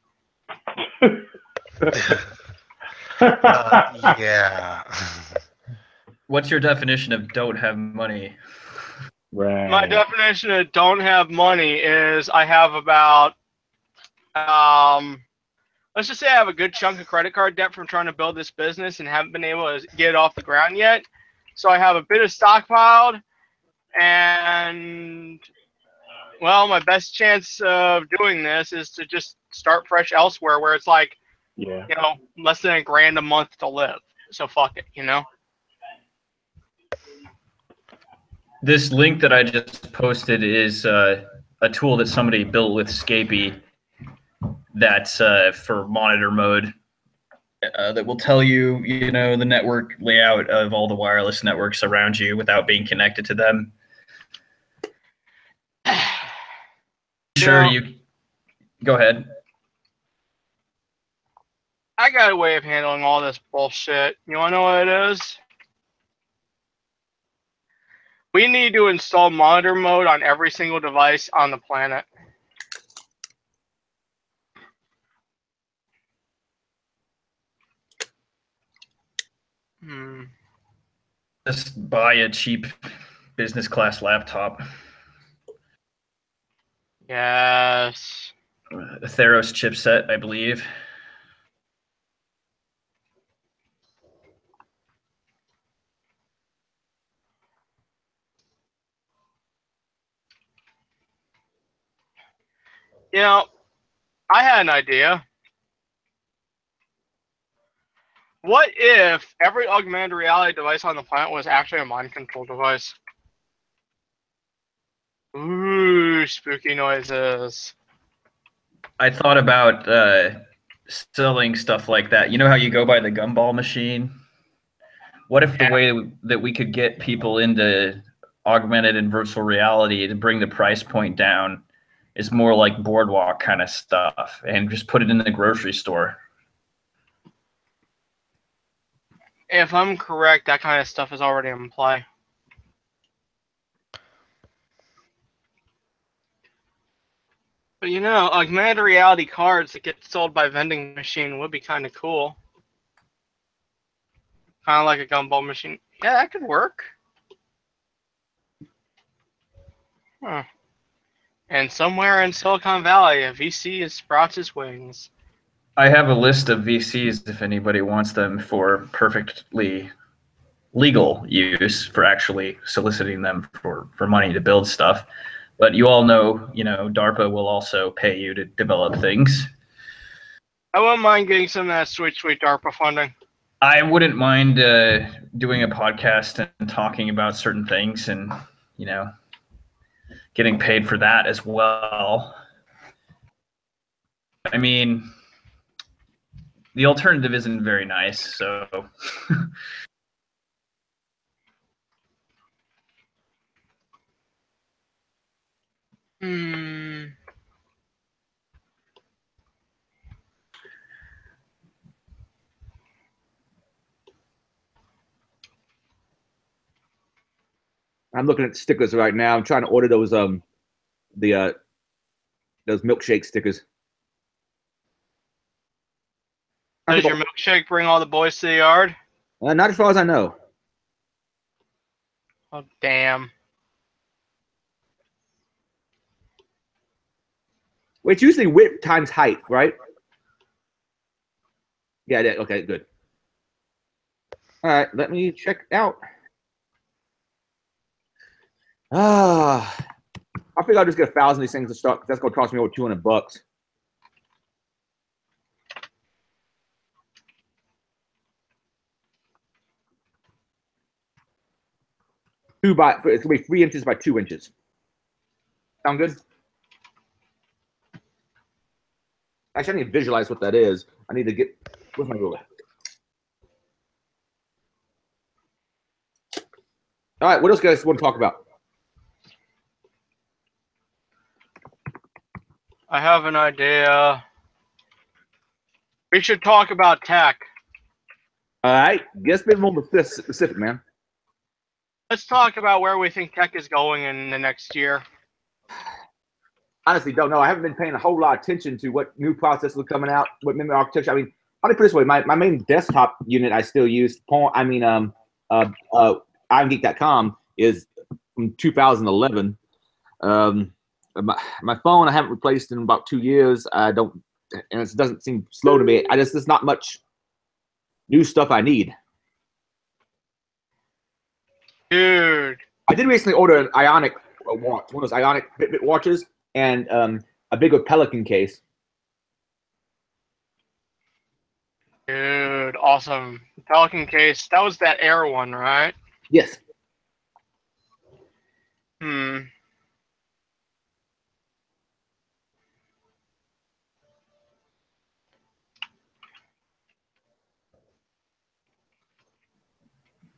Yeah. What's your definition of don't have money? Right. My definition of don't have money is I have about, let's just say I have a good chunk of credit card debt from trying to build this business and haven't been able to get it off the ground yet. So I have a bit of stockpiled, and, well, my best chance of doing this is to just start fresh elsewhere where it's like, yeah, you know, less than $1,000 a month to live. So fuck it, you know? This link that I just posted is a tool that somebody built with Scapy that's for monitor mode that will tell you, you know, the network layout of all the wireless networks around you without being connected to them. Sure, you go ahead. I got a way of handling all this bullshit. You want to know what it is? We need to install monitor mode on every single device on the planet. Just buy a cheap business class laptop. Yes. A Theros chipset, I believe. You know, I had an idea. What if every augmented reality device on the planet was actually a mind control device? Ooh, spooky noises. I thought about selling stuff like that. You know how you go by the gumball machine? What if the way that we could get people into augmented and virtual reality to bring the price point down is more like boardwalk kind of stuff and just put it in the grocery store? If I'm correct, that kind of stuff is already in play. But you know, augmented reality cards that get sold by vending machine would be kind of cool. Kind of like a gumball machine. Yeah, that could work. Huh. And somewhere in Silicon Valley, a VC sprouts its wings. I have a list of VCs if anybody wants them for perfectly legal use, for actually soliciting them for money to build stuff. But you all know, DARPA will also pay you to develop things. I wouldn't mind getting some of that sweet DARPA funding. I wouldn't mind doing a podcast and talking about certain things and, getting paid for that as well. I mean, the alternative isn't very nice, so... I'm looking at stickers right now. I'm trying to order those those milkshake stickers. Does your milkshake bring all the boys to the yard? Not as far as I know. Oh, damn. Well, it's usually width times height, right? Yeah, okay, good. All right, let me check it out. I think I'll just get 1,000 of these things to start. That's going to cost me over $200. It's going to be 3 inches by 2 inches. Sound good? Actually, I need to visualize what that is. I need to get. Where's my ruler? All right, what else guys want to talk about? I have an idea. We should talk about tech. All right, get a bit more specific, man. Let's talk about where we think tech is going in the next year. Honestly, don't know. I haven't been paying a whole lot of attention to what new processors are coming out, what memory architecture. I mean, I'll put it this way: my main desktop unit I still use. Irongeek.com is from 2011. My phone I haven't replaced in about 2 years. And it doesn't seem slow to me. There's not much new stuff I need. Dude, I did recently order an Ionic watch, one of those Ionic Fitbit watches, and a bigger Pelican case. Dude, awesome. Pelican case. That was that Air one, right? Yes.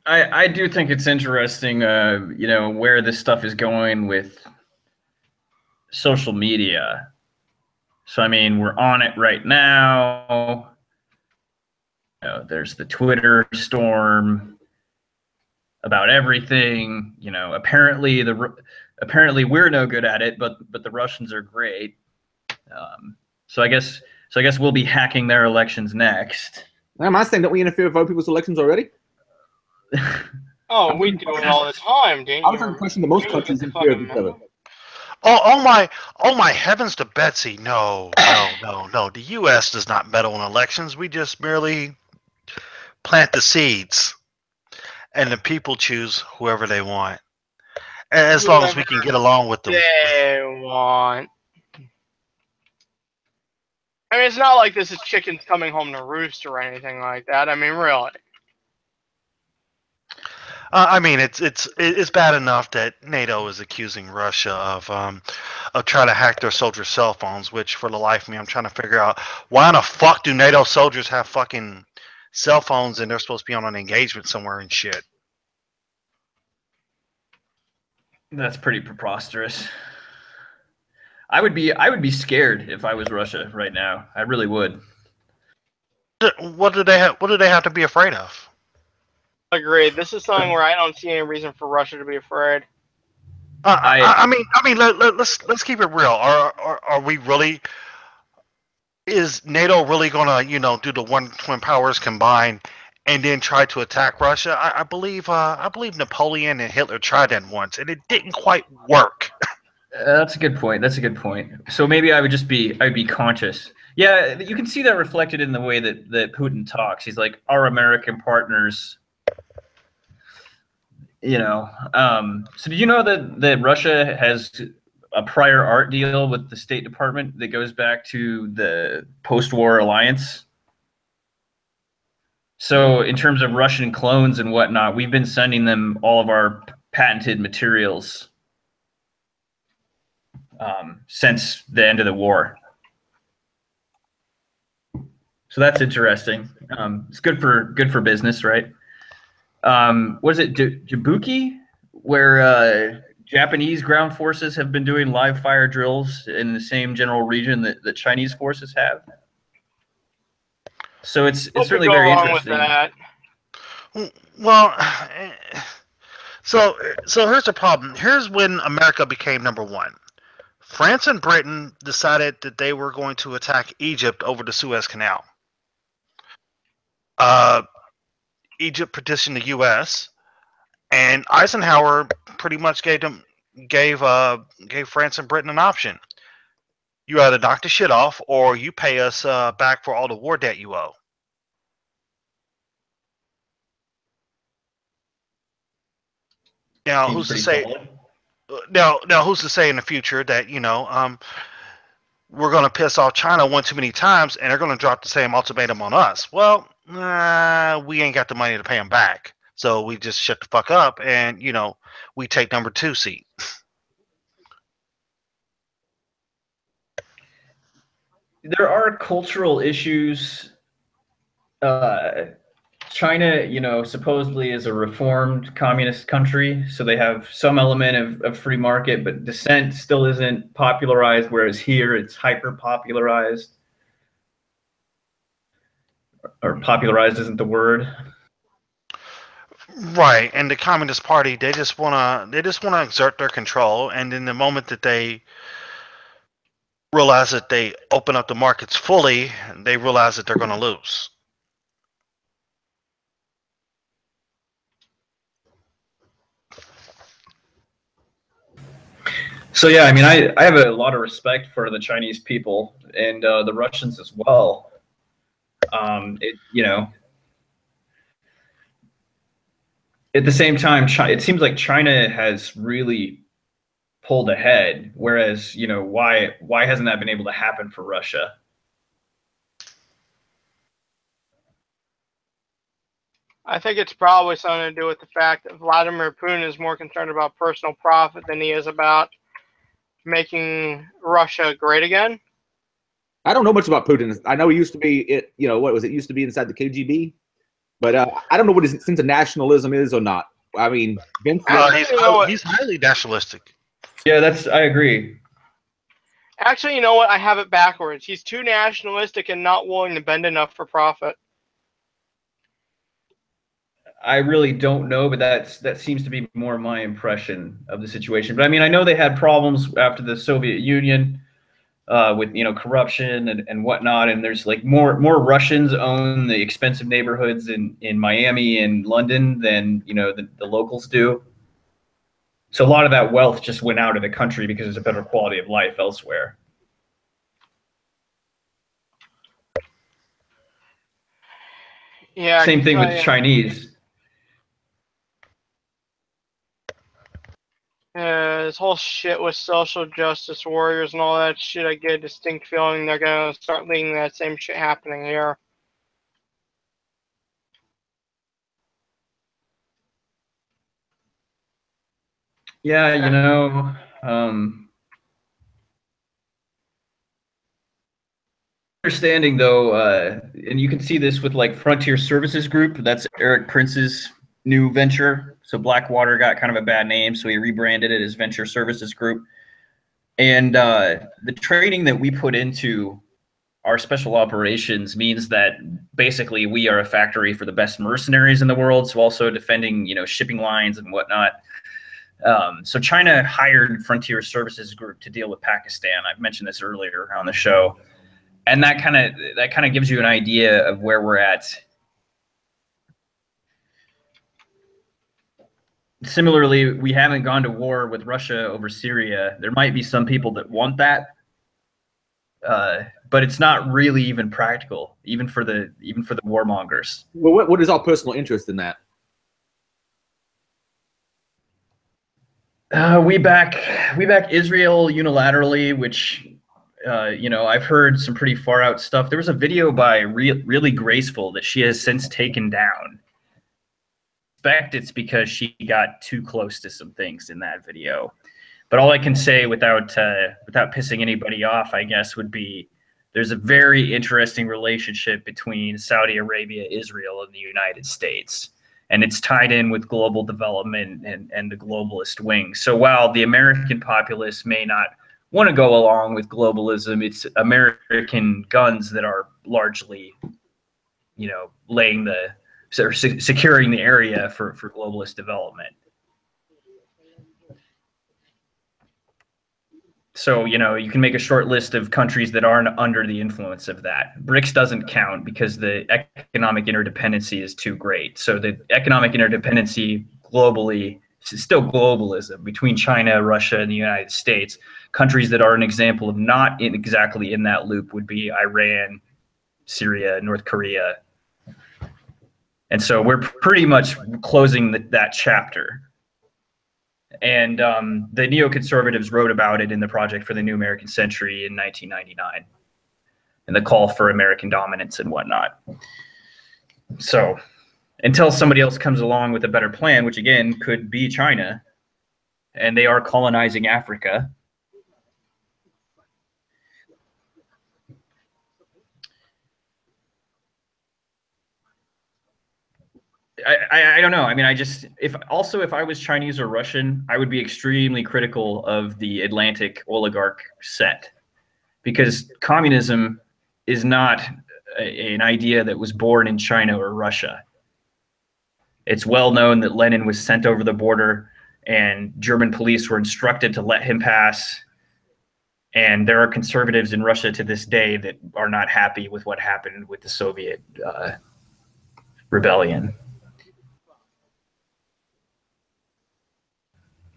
I do think it's interesting, where this stuff is going with social media. So, I mean, we're on it right now. There's the Twitter storm about everything. Apparently we're no good at it, but the Russians are great. So I guess we'll be hacking their elections next. I'm not saying, don't we interfere with other people's elections already? Oh, we do it all the time, didn't you? I was under the impression that most countries interfere with each other. Oh my heavens to Betsy! No. The U.S. does not meddle in elections. We just merely plant the seeds, and the people choose whoever they want, as long as we can get along with them. They want. I mean, it's not like this is chickens coming home to roost or anything like that. I mean, really. I mean, it's bad enough that NATO is accusing Russia of trying to hack their soldiers' cell phones. Which, for the life of me, I'm trying to figure out why in the fuck do NATO soldiers have fucking cell phones and they're supposed to be on an engagement somewhere and shit. That's pretty preposterous. I would be scared if I was Russia right now. I really would. What do they have to be afraid of? Agreed. This is something where I don't see any reason for Russia to be afraid. I mean, let's keep it real. Are we really? Is NATO really gonna, do the one twin powers combined and then try to attack Russia? I believe Napoleon and Hitler tried that once, and it didn't quite work. That's a good point. That's a good point. So maybe I'd be conscious. Yeah, you can see that reflected in the way that Putin talks. He's like, our American partners, you know. So did you know that Russia has a prior art deal with the State Department that goes back to the post-war alliance? So in terms of Russian clones and whatnot, we've been sending them all of our patented materials since the end of the war. So that's interesting. It's good for business, right? Was it Djibouti, where Japanese ground forces have been doing live fire drills in the same general region that the Chinese forces have? So it's certainly very interesting. With that. Well, so here's the problem. Here's when America became number one. France and Britain decided that they were going to attack Egypt over the Suez Canal. Egypt petitioned the U.S. and Eisenhower pretty much gave France and Britain an option. You either knock the shit off, or you pay us back for all the war debt you owe. Now, who's to say? Now, who's to say in the future that we're going to piss off China one too many times, and they're going to drop the same ultimatum on us? Well, we ain't got the money to pay them back, so we just shut the fuck up, and we take number 2 seat. There are cultural issues. China, supposedly is a reformed communist country, so they have some element of free market, but dissent still isn't popularized, whereas here it's hyper popularized. Or popularized isn't the word. Right, and the Communist Party, they just wanna exert their control, and in the moment that they realize that they open up the markets fully, they realize that they're going to lose. So yeah, I mean, I have a lot of respect for the Chinese people and the Russians as well. At the same time, it seems like China has really pulled ahead, whereas why hasn't that been able to happen for Russia? I think it's probably something to do with the fact that Vladimir Putin is more concerned about personal profit than he is about making Russia great again. I don't know much about Putin. I know he used to be, what was it? Used to be inside the KGB, but I don't know what his sense of nationalism is or not. I mean, he's highly nationalistic. Yeah, I agree. Actually, you know what? I have it backwards. He's too nationalistic and not willing to bend enough for profit. I really don't know, but that seems to be more my impression of the situation. But I mean, I know they had problems after the Soviet Union with corruption and whatnot, and there's like more Russians own the expensive neighborhoods in Miami and London than the locals do. So a lot of that wealth just went out of the country because there's a better quality of life elsewhere. Yeah. Same thing with the Chinese. This whole shit with social justice warriors and all that shit, I get a distinct feeling they're going to start leading that same shit happening here. Yeah, understanding though, and you can see this with like Frontier Services Group. That's Eric Prince's new venture. So Blackwater got kind of a bad name, so he rebranded it as Venture Services Group. And the training that we put into our special operations means that basically we are a factory for the best mercenaries in the world. So also defending, shipping lines and whatnot. So China hired Frontier Services Group to deal with Pakistan. I've mentioned this earlier on the show. And that kind of gives you an idea of where we're at. similarly, we haven't gone to war with Russia over Syria. There might be some people that want that, but it's not really even practical, even for the warmongers. Well, what is our personal interest in that? We back Israel unilaterally, which I've heard some pretty far out stuff. There was a video by Really Graceful that she has since taken down. I suspect it's because she got too close to some things in that video. But all I can say without pissing anybody off, I guess, would be there's a very interesting relationship between Saudi Arabia, Israel, and the United States. And it's tied in with global development and the globalist wing. So while the American populace may not want to go along with globalism, it's American guns that are largely, securing the area for globalist development. So, you can make a short list of countries that aren't under the influence of that. BRICS doesn't count because the economic interdependency is too great. So the economic interdependency globally is still globalism between China, Russia, and the United States. Countries that are an example of not exactly in that loop would be Iran, Syria, North Korea. And so we're pretty much closing that chapter. And the neoconservatives wrote about it in the Project for the New American Century in 1999, and the call for American dominance and whatnot. So until somebody else comes along with a better plan, which again could be China, and they are colonizing Africa, I don't know. I mean, if I was Chinese or Russian, I would be extremely critical of the Atlantic oligarch set, because communism is not an idea that was born in China or Russia. It's well known that Lenin was sent over the border and German police were instructed to let him pass. And there are conservatives in Russia to this day that are not happy with what happened with the Soviet rebellion.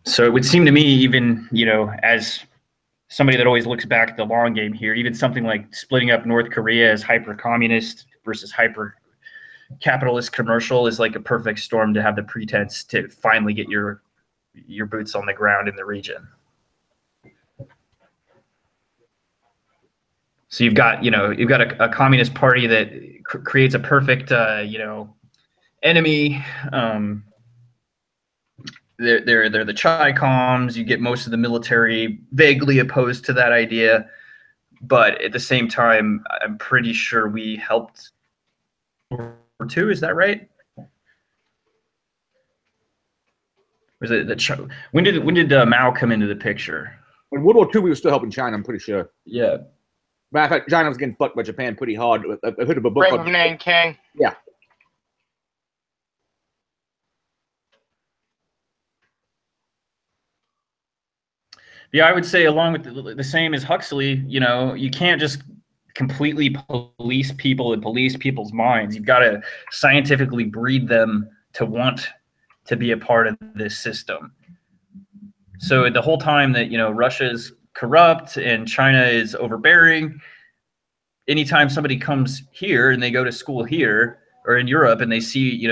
So it would seem to me, even, as somebody that always looks back at the long game here, even something like splitting up North Korea as hyper-communist versus hyper-capitalist commercial is like a perfect storm to have the pretense to finally get your boots on the ground in the region. So you've got a communist party that creates a perfect, enemy. They're the Chi-Coms. You get most of the military vaguely opposed to that idea, but at the same time, I'm pretty sure we helped World War II. Is that right? Was it when did Mao come into the picture? In World War II, we were still helping China. I'm pretty sure. Yeah. Matter of fact, China was getting fucked by Japan pretty hard. I heard of a book Brave called Nanking. Yeah. Yeah, I would say along with the same as Huxley, you can't just completely police people and police people's minds. You've got to scientifically breed them to want to be a part of this system. So the whole time that, Russia is corrupt and China is overbearing, anytime somebody comes here and they go to school here or in Europe and they see,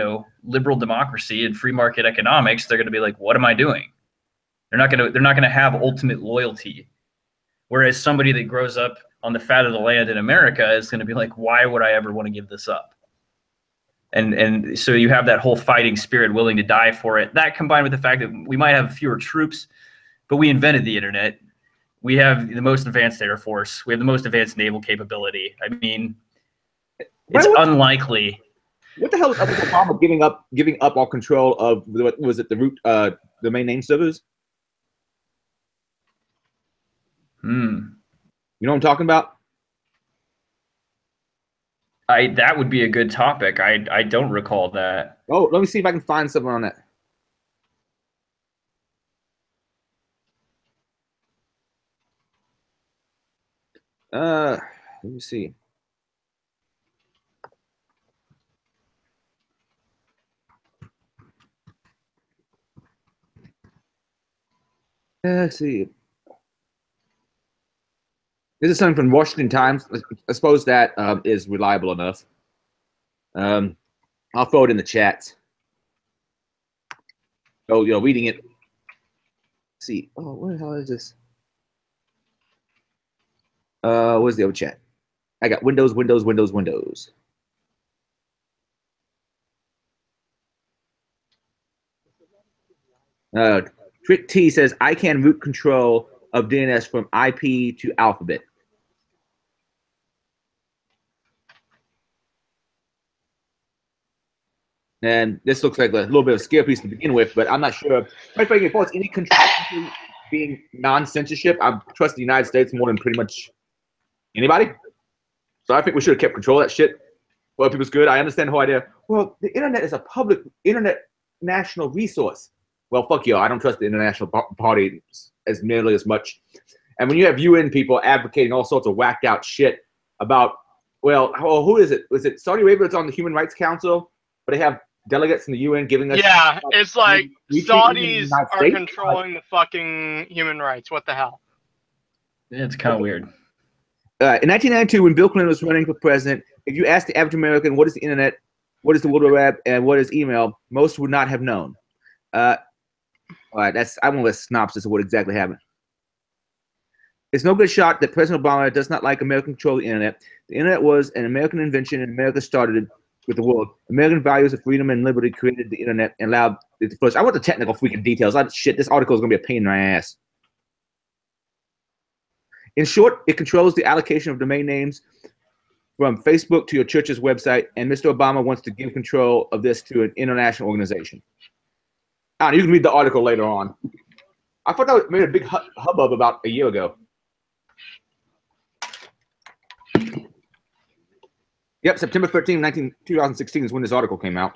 liberal democracy and free market economics, they're going to be like, what am I doing? They're not going to have ultimate loyalty. Whereas somebody that grows up on the fat of the land in America is going to be like, why would I ever want to give this up? And so you have that whole fighting spirit, willing to die for it. That combined with the fact that we might have fewer troops, but we invented the internet. We have the most advanced Air Force. We have the most advanced naval capability. I mean, it's unlikely. What the hell is up with Obama giving up all control of what was it, the domain name servers? You know what I'm talking about? That would be a good topic. I don't recall that. Oh, let me see if I can find something on that. Let me see. Let's see. This is something from Washington Times. I suppose that is reliable enough. I'll throw it in the chat. Oh, reading it. Let's see. Oh, what the hell is this? Where's the other chat? I got Windows. Trick T says ICANN root control of DNS from IP to alphabet. And this looks like a little bit of a scare piece to begin with, but I'm not sure. Quite frankly, if there's any control being non-censorship, I trust the United States more than pretty much anybody. So I think we should have kept control of that shit. Well, people's good. I understand the whole idea. Well, the internet is a public national resource. Well, fuck you. I don't trust the international party as nearly as much. And when you have UN people advocating all sorts of whacked out shit about, well, who is it? Was it Saudi Arabia that's on the Human Rights Council? But they have delegates in the UN giving us. Yeah, it's like Saudis are controlling the fucking human rights. What the hell? Yeah, it's kind of weird. In 1992, when Bill Clinton was running for president, if you asked the average American what is the internet, what is the World Wide Web, and what is email, most would not have known. All right, I want a synopsis of what exactly happened. It's no good shot that President Obama does not like American control of the internet. The internet was an American invention, and America started it with the world. American values of freedom and liberty created the internet and allowed it to flourish. I want the technical freaking details. Shit, this article is going to be a pain in my ass. In short, it controls the allocation of domain names from Facebook to your church's website, and Mr. Obama wants to give control of this to an international organization. You can read the article later on. I thought that made a big hubbub about a year ago. Yep, September 13, 2016 is when this article came out.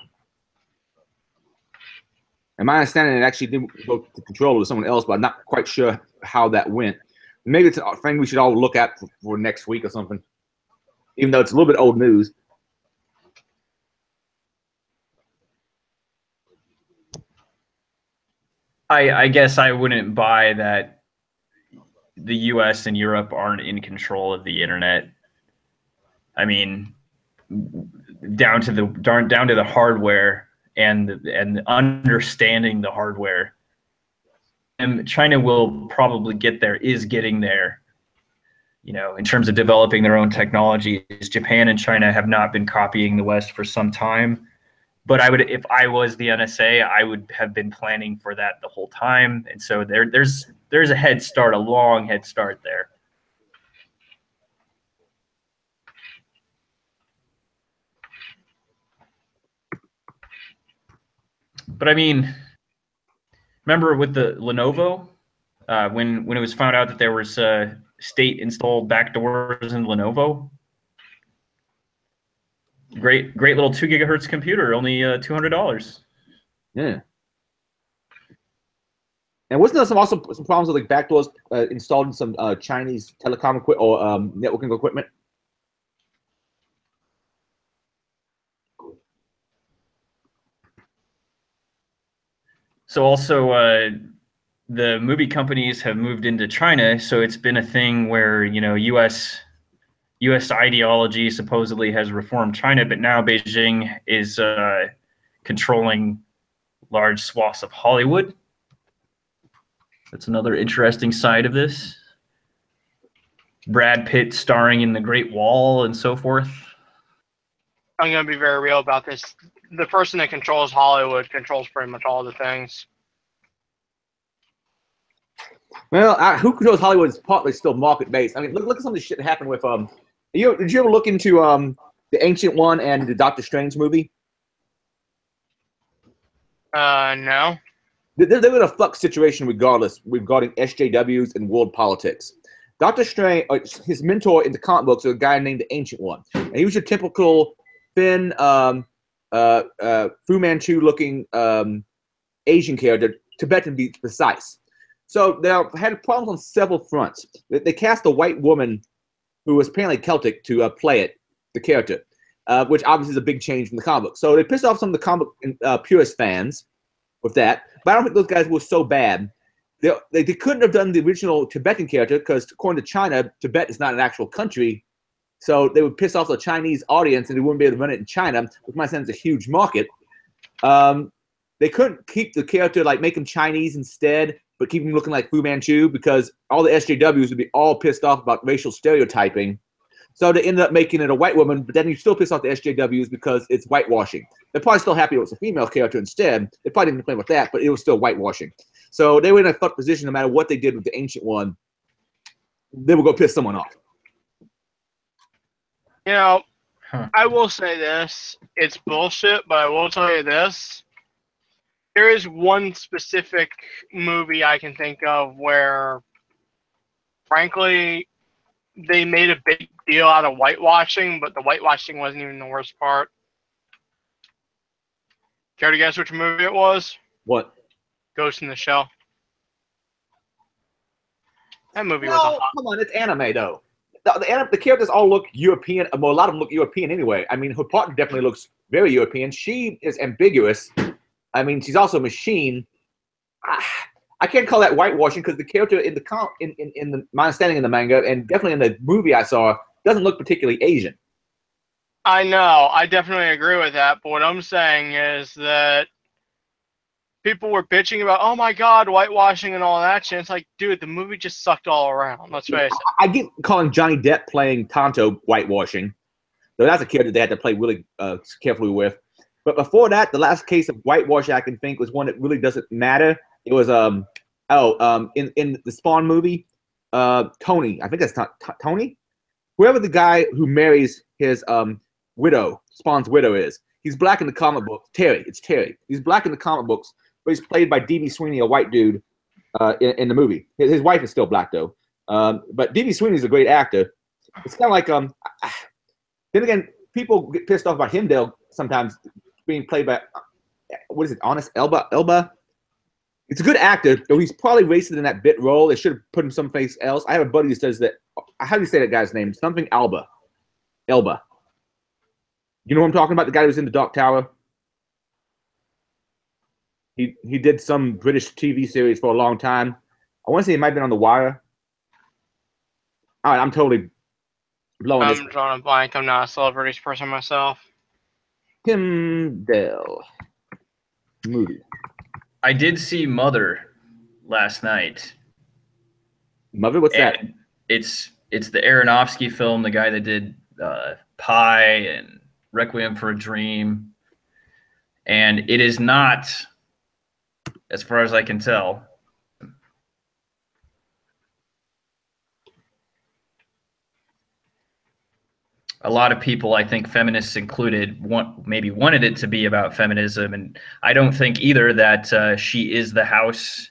And my understanding, it actually did go to control with someone else, but I'm not quite sure how that went. Maybe it's a thing we should all look at for next week or something, even though it's a little bit old news. I guess I wouldn't buy that the U.S. and Europe aren't in control of the internet. I mean, down to the hardware and understanding the hardware. And China will probably is getting there, in terms of developing their own technologies. Japan and China have not been copying the West for some time. But if I was the NSA, I would have been planning for that the whole time. And so there's a head start, a long head start there. But I mean, remember with the Lenovo, when it was found out that there was state-installed backdoors in Lenovo? Great little 2 gigahertz computer, only $200. Yeah. And wasn't there some problems with like backdoors installed in some Chinese telecom equipment or networking equipment? So also, the movie companies have moved into China, so it's been a thing where U.S. ideology supposedly has reformed China, but now Beijing is controlling large swaths of Hollywood. That's another interesting side of this. Brad Pitt starring in The Great Wall and so forth. I'm going to be very real about this. The person that controls Hollywood controls pretty much all the things. Well, who controls Hollywood is partly still market-based. I mean, look at some of the shit that happened with did you ever look into the Ancient One and the Doctor Strange movie? No. They're in a fuck situation regarding SJWs and world politics. Doctor Strange, his mentor in the comic books, is a guy named the Ancient One, and he was your typical thin, Fu Manchu-looking Asian character, Tibetan to be precise. So they had problems on several fronts. They cast a white woman who was apparently Celtic to play the character, which obviously is a big change from the comic book. So they pissed off some of the comic purist fans with that. But I don't think those guys were so bad they couldn't have done the original Tibetan character because, according to China, Tibet is not an actual country. So they would piss off the Chinese audience and they wouldn't be able to run it in China, which might sense a huge market. They couldn't keep the character, like make him Chinese instead, but keep him looking like Fu Manchu because all the SJWs would be all pissed off about racial stereotyping. So they ended up making it a white woman, but then you still piss off the SJWs because it's whitewashing. They're probably still happy it was a female character instead. They probably didn't complain with that, but it was still whitewashing. So they were in a fucked position no matter what they did with the ancient one. They would go piss someone off. You know, I will say this. It's bullshit, but I will tell you this. There is one specific movie I can think of where, frankly, they made a big deal out of whitewashing, but the whitewashing wasn't even the worst part. Care to guess which movie it was? What? Ghost in the Shell. That movie was No, come on, it's anime though. The characters all look European. Well, a lot of them look European anyway. I mean, her partner definitely looks very European. She is ambiguous. I mean, she's also a machine. I can't call that whitewashing because the character in the my understanding in the manga and definitely in the movie I saw doesn't look particularly Asian. I know. I definitely agree with that. But what I'm saying is that people were bitching about, oh my God, whitewashing and all that shit. It's like, dude, the movie just sucked all around. Let's face it. I get calling Johnny Depp playing Tonto whitewashing. So that's a character they had to play really carefully with. But before that, the last case of whitewashing I can think was one that really doesn't matter. It was in the Spawn movie, Tony. I think that's Tony. Whoever the guy who marries his widow, Spawn's widow is. He's black in the comic book. Terry. It's Terry. He's black in the comic books, but he's played by D.B. Sweeney, a white dude, in the movie. His wife is still black though. But D.B. Sweeney's a great actor. It's kind of like then again, people get pissed off about Himdall sometimes being played by what is it? Honest Elba. It's a good actor, though he's probably wasted in that bit role. They should have put him someplace else. I have a buddy who says that. How do you say that guy's name? Something Elba. You know what I'm talking about? The guy who was in the Dark Tower. He did some British TV series for a long time. I want to say he might have been on The Wire. All right, I'm totally blowing this. I'm drawing a blank. I'm not a celebrities person myself. Himdall movie. I did see Mother last night. Mother? What's that? It's the Aronofsky film, the guy that did Pi and Requiem for a Dream. And it is not, as far as I can tell, a lot of people, I think feminists included, maybe wanted it to be about feminism. And I don't think either that she is the house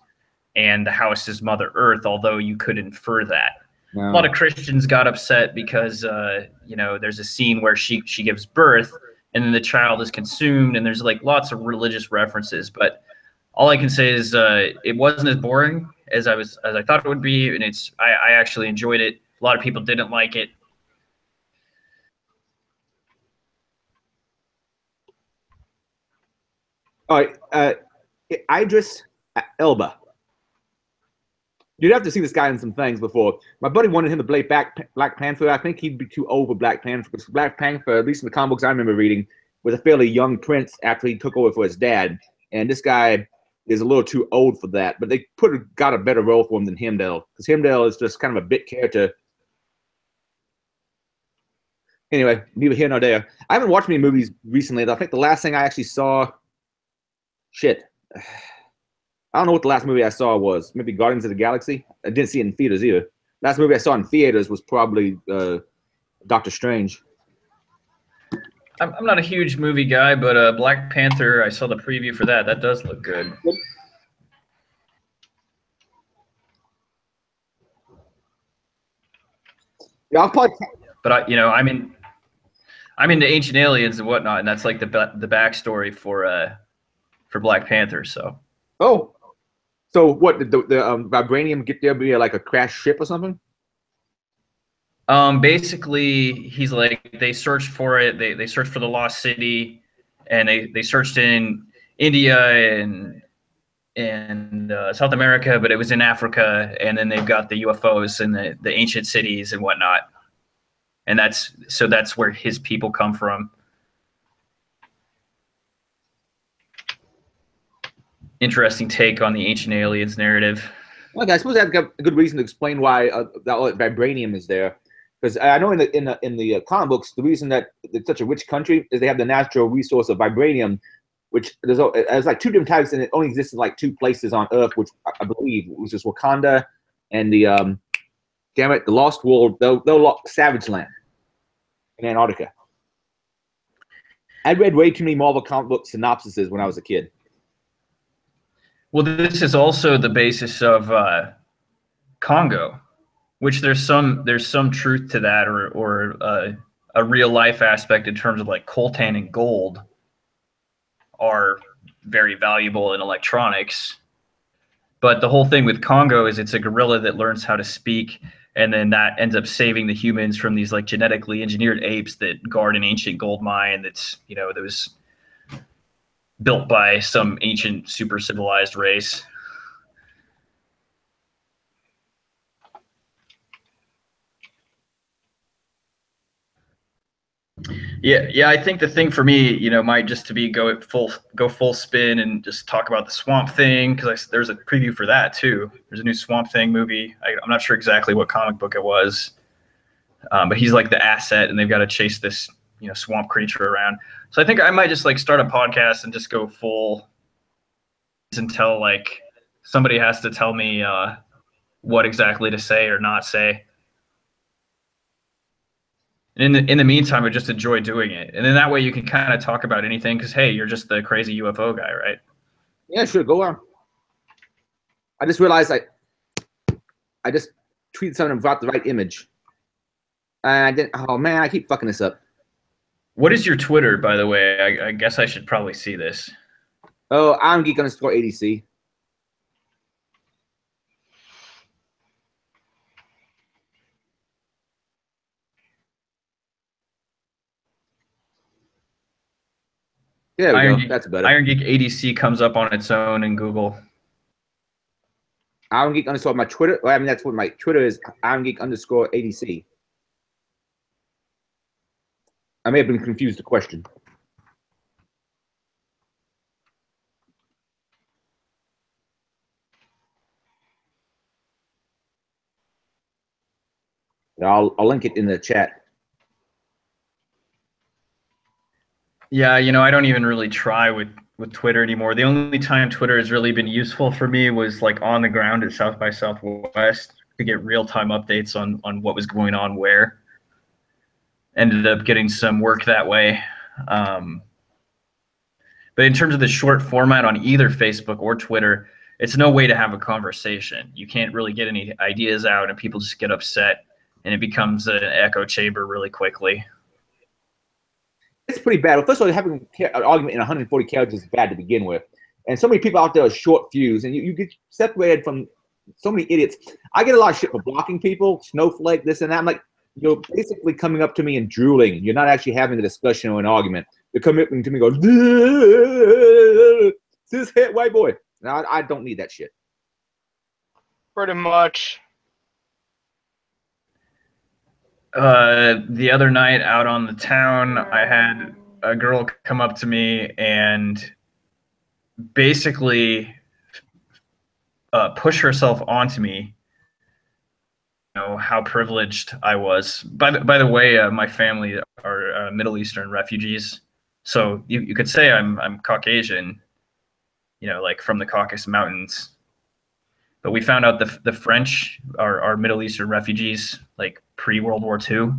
and the house is Mother Earth, although you could infer that. No. A lot of Christians got upset because, there's a scene where she gives birth and then the child is consumed and there's like lots of religious references. But all I can say is it wasn't as boring as I thought it would be. And I actually enjoyed it. A lot of people didn't like it. All right, Idris Elba. You'd have to see this guy in some things before. My buddy wanted him to play Black Panther. I think he'd be too old for Black Panther. Because Black Panther, at least in the comic books I remember reading, was a fairly young prince after he took over for his dad. And this guy is a little too old for that. But they got a better role for him than Himdall. Because Himdall is just kind of a bit character. Anyway, neither here nor there. I haven't watched many movies recently. I think the last thing I actually saw... Shit. I don't know what the last movie I saw was. Maybe Guardians of the Galaxy? I didn't see it in theaters either. Last movie I saw in theaters was probably Doctor Strange. I'm not a huge movie guy, but Black Panther, I saw the preview for that. That does look good. Yeah, I'll probably... But I'm into Ancient Aliens and whatnot, and that's like the backstory for Black Panther. So. Oh, so what did the vibranium get there via like a crashed ship or something? Basically, he's like they searched for it. They searched for the lost city, and they searched in India and South America, but it was in Africa, and then they've got the UFOs and the ancient cities and whatnot, and that's where his people come from. Interesting take on the ancient aliens narrative. Okay, I suppose that's a good reason to explain why that vibranium is there, because I know in the comic books the reason that it's such a rich country is they have the natural resource of vibranium, which there's like 2 different types, and it only exists in like 2 places on Earth, which I believe was just Wakanda and the the Lost World, the Savage Land in Antarctica. I read way too many Marvel comic book synopsises when I was a kid. Well, this is also the basis of Congo, which there's some truth to that, or a real life aspect in terms of like coltan and gold are very valuable in electronics. But the whole thing with Congo is it's a gorilla that learns how to speak, and then that ends up saving the humans from these like genetically engineered apes that guard an ancient gold mine that was built by some ancient super civilized race. Yeah. I think the thing for me, might just to be go full spin and just talk about the Swamp Thing, because there's a preview for that too. There's a new Swamp Thing movie. I'm not sure exactly what comic book it was, but he's like the asset, and they've got to chase this swamp creature around. So I think I might just like start a podcast and just go full until like somebody has to tell me what exactly to say or not say. And in the meantime, I just enjoy doing it, and then that way you can kind of talk about anything, because hey, you're just the crazy UFO guy, right? Yeah, sure, go on. I just realized I just tweeted something about the right image, and I didn't. Oh man, I keep fucking this up. What is your Twitter, by the way? I guess I should probably see this. Oh, Irongeek_ADC. There we go. That's better. Irongeek ADC comes up on its own in Google. Irongeek_ my Twitter. Well, I mean, that's what my Twitter is. Irongeek_ADC. I may have been confused the question. I'll link it in the chat. Yeah, I don't even really try with Twitter anymore. The only time Twitter has really been useful for me was like on the ground at South by Southwest to get real-time updates on what was going on where. Ended up getting some work that way. But in terms of the short format on either Facebook or Twitter, it's no way to have a conversation. You can't really get any ideas out, and people just get upset, and it becomes an echo chamber really quickly. It's pretty bad. Well, first of all, having an argument in 140 characters is bad to begin with. And so many people out there are short fuse, and you get separated from so many idiots. I get a lot of shit for blocking people, snowflake, this and that. I'm like, you're basically coming up to me and drooling. You're not actually having a discussion or an argument. You're coming up to me and going, this hit white boy. Now, I don't need that shit. Pretty much. The other night out on the town, I had a girl come up to me and basically push herself onto me. How privileged I was. By the way, my family are Middle Eastern refugees, so you could say I'm Caucasian, like from the Caucasus Mountains. But we found out the French are Middle Eastern refugees, like pre-World War II.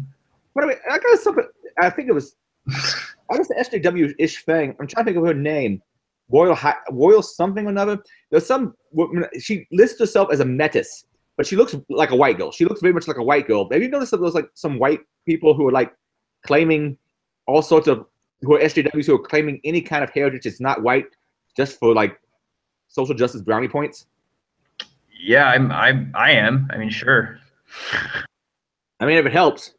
By the way, I got something. I think it was. I guess the SJW-ish thing. I'm trying to think of her name. Royal something or another. There's some woman. She lists herself as a metis, but she looks like a white girl. She looks very much like a white girl. Have you noticed that there's like some white people who are like claiming all sorts of who are SJWs who are claiming any kind of heritage that's not white just for like social justice brownie points? Yeah, I am. I mean, sure. I mean, if it helps.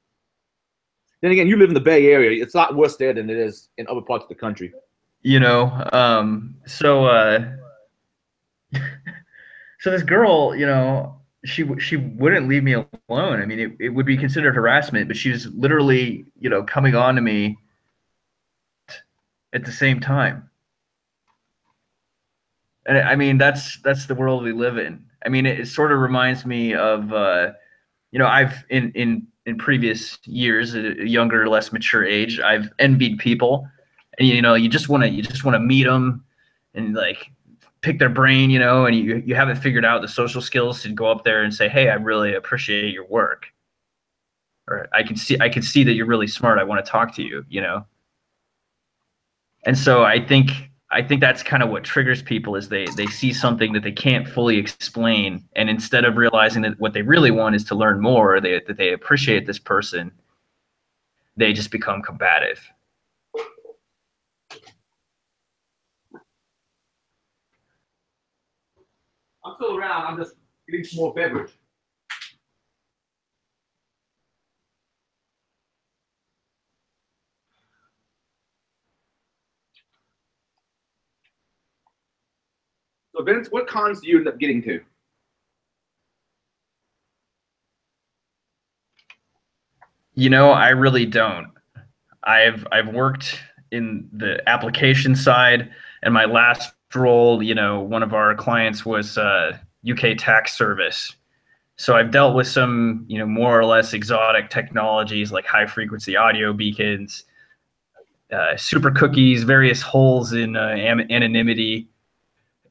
Then again, you live in the Bay Area. It's a lot worse there than it is in other parts of the country. So this girl, you know, she wouldn't leave me alone. I mean, it would be considered harassment, but she was literally, you know, coming on to me at the same time. And I mean, that's the world we live in. I mean, it sort of reminds me of, you know, I've in previous years, a younger, less mature age, I've envied people, and you know, you just want to meet them, and like pick their brain, you know, and you haven't figured out the social skills to go up there and say, hey, I really appreciate your work, or I can see that you're really smart. I want to talk to you, you know. And so I think that's kind of what triggers people is they see something that they can't fully explain, and instead of realizing that what they really want is to learn more, that they appreciate this person, they just become combative. I'm still around. I'm just getting some more beverage. So Vince, what cons do you end up getting to? You know, I really don't. I've worked in the application side, and my last role, you know, one of our clients was UK tax service. So I've dealt with some, you know, more or less exotic technologies like high frequency audio beacons, super cookies, various holes in anonymity.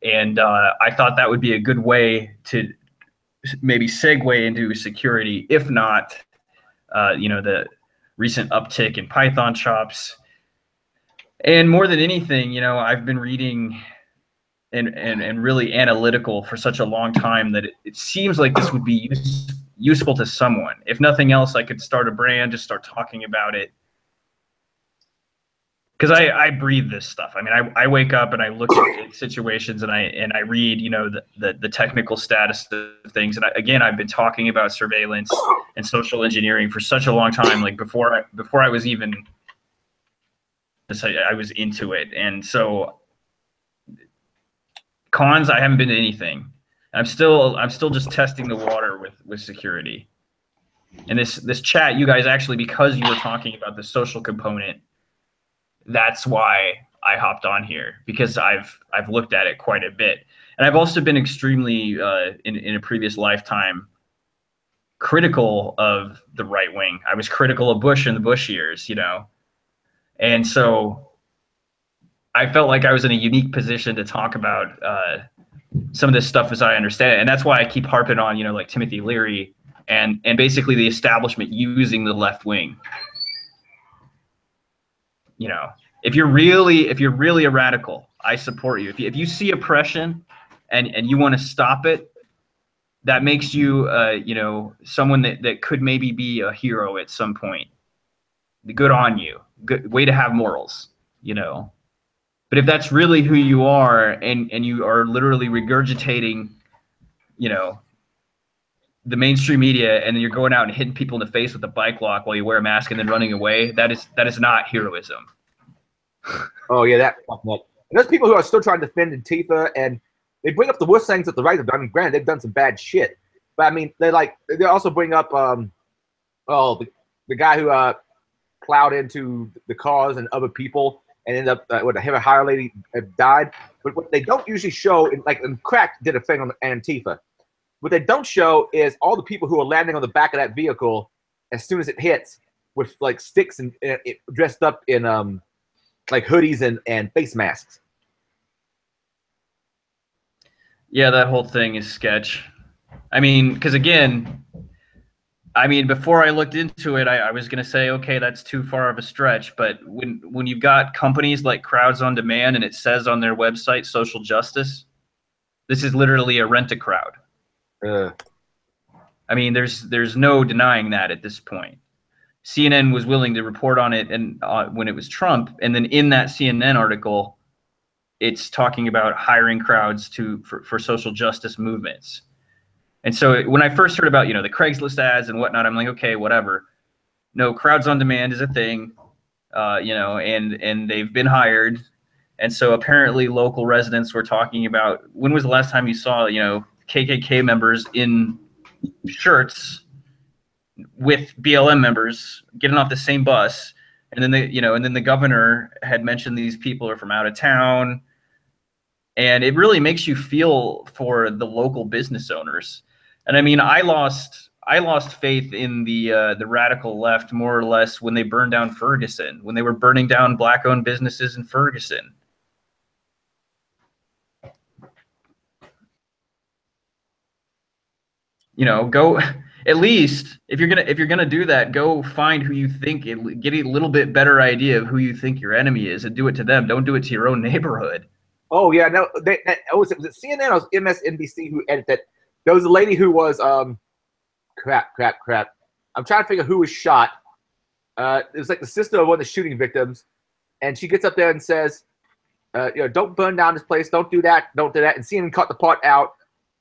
And I thought that would be a good way to maybe segue into security, if not, you know, the recent uptick in Python chops. And more than anything, you know, I've been reading and really analytical for such a long time that it seems like this would be useful to someone. If nothing else, I could start a brand, just start talking about it. Because I breathe this stuff. I mean, I wake up and I look at situations and I read, you know, the technical status of things. And again, I've been talking about surveillance and social engineering for such a long time. Like before I was even, I was into it. And so cons, I haven't been to anything. I'm still just testing the water with security. And this chat, you guys actually, because you were talking about the social component, that's why I hopped on here, because I've looked at it quite a bit. And I've also been extremely in a previous lifetime critical of the right wing. I was critical of Bush in the Bush years, you know. And so I felt like I was in a unique position to talk about some of this stuff as I understand it. And that's why I keep harping on, you know, like Timothy Leary and basically the establishment using the left wing. You know, if you're really a radical, I support you. If you see oppression and you want to stop it, that makes you, you know, someone that could maybe be a hero at some point. Good on you. Good way to have morals, you know. But if that's really who you are and you are literally regurgitating, you know, the mainstream media, and then you're going out and hitting people in the face with a bike lock while you wear a mask and then running away, that is not heroism. Oh yeah, that. And there's people who are still trying to defend Antifa, and they bring up the worst things that the right have done. I mean, granted, they've done some bad shit, but I mean, they also bring up the guy who plowed into the cars and other people and ended up with a higher lady died. But what they don't usually show, and Crack did a thing on Antifa. What they don't show is all the people who are landing on the back of that vehicle as soon as it hits with like sticks and dressed up in like hoodies and face masks. Yeah, that whole thing is sketch. I mean, because again, I mean, before I looked into it, I was going to say, okay, that's too far of a stretch. But when you've got companies like Crowds on Demand and it says on their website, social justice, this is literally a rent-a-crowd. I mean, there's no denying that at this point. CNN was willing to report on it and when it was Trump, and then in that CNN article, it's talking about hiring crowds for social justice movements. And so when I first heard about, you know, the Craigslist ads and whatnot, I'm like, okay, whatever. No, Crowds on Demand is a thing, you know, and they've been hired, And so apparently local residents were talking about, when was the last time you saw, KKK members in shirts with BLM members getting off the same bus? And then the governor had mentioned these people are from out of town. And it really makes you feel for the local business owners. And I mean, I lost faith in the radical left more or less when they burned down Ferguson, when they were burning down black-owned businesses in Ferguson. Go, at least if you're gonna do that, go find who you think, get a little bit better idea of who you think your enemy is, and do it to them. Don't do it to your own neighborhood. Oh yeah, no, was it CNN or MSNBC who edited that? There was a lady who was crap. I'm trying to figure who was shot. It was like the sister of one of the shooting victims, and she gets up there and says, don't burn down this place, don't do that. And CNN cut the part out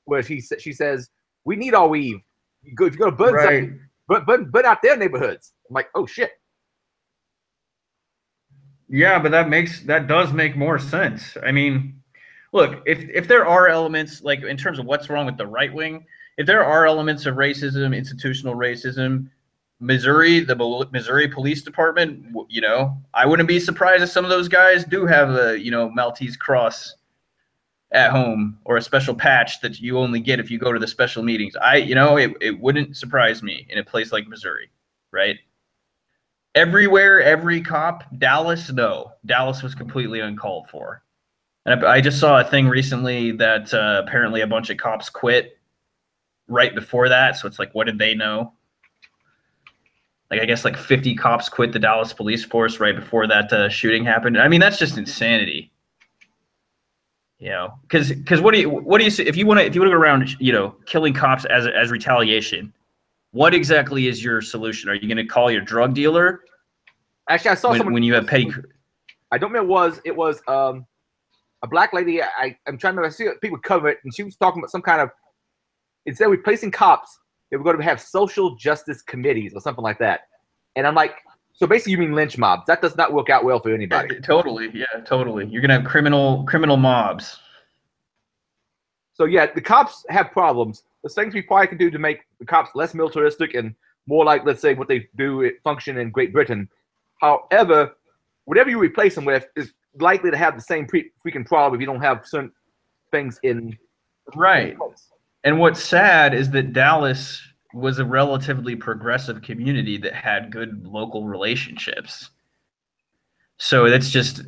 where she says, we need our weave. If you're gonna burn something, burn out their neighborhoods. I'm like, oh shit. Yeah, but that does make more sense. I mean, look, if there are elements, like in terms of what's wrong with the right wing, if there are elements of racism, institutional racism, the Missouri Police Department, I wouldn't be surprised if some of those guys do have a, Maltese cross at home, or a special patch that you only get if you go to the special meetings. It wouldn't surprise me in a place like Missouri, right? Everywhere, every cop. Dallas, no. Dallas was completely uncalled for. And I just saw a thing recently that apparently a bunch of cops quit right before that. So it's like, what did they know? Like, I guess like 50 cops quit the Dallas police force right before that shooting happened. I mean, that's just insanity. Because what do you say if you want to go around, killing cops as retaliation? What exactly is your solution? Are you going to call your drug dealer? Actually, I saw someone when you have petty. I don't remember. It was a black lady. I'm trying to see people cover it, and she was talking about some kind of, instead of replacing cops, they were going to have social justice committees or something like that. And I'm like, so basically, you mean lynch mobs? That does not work out well for anybody. Totally, yeah, totally. You're gonna have criminal mobs. So yeah, the cops have problems. There's things we probably can do to make the cops less militaristic and more like, let's say, what they do function in Great Britain. However, whatever you replace them with is likely to have the same freaking problem if you don't have certain things in. Right. And what's sad is that Dallas was a relatively progressive community that had good local relationships. So it's just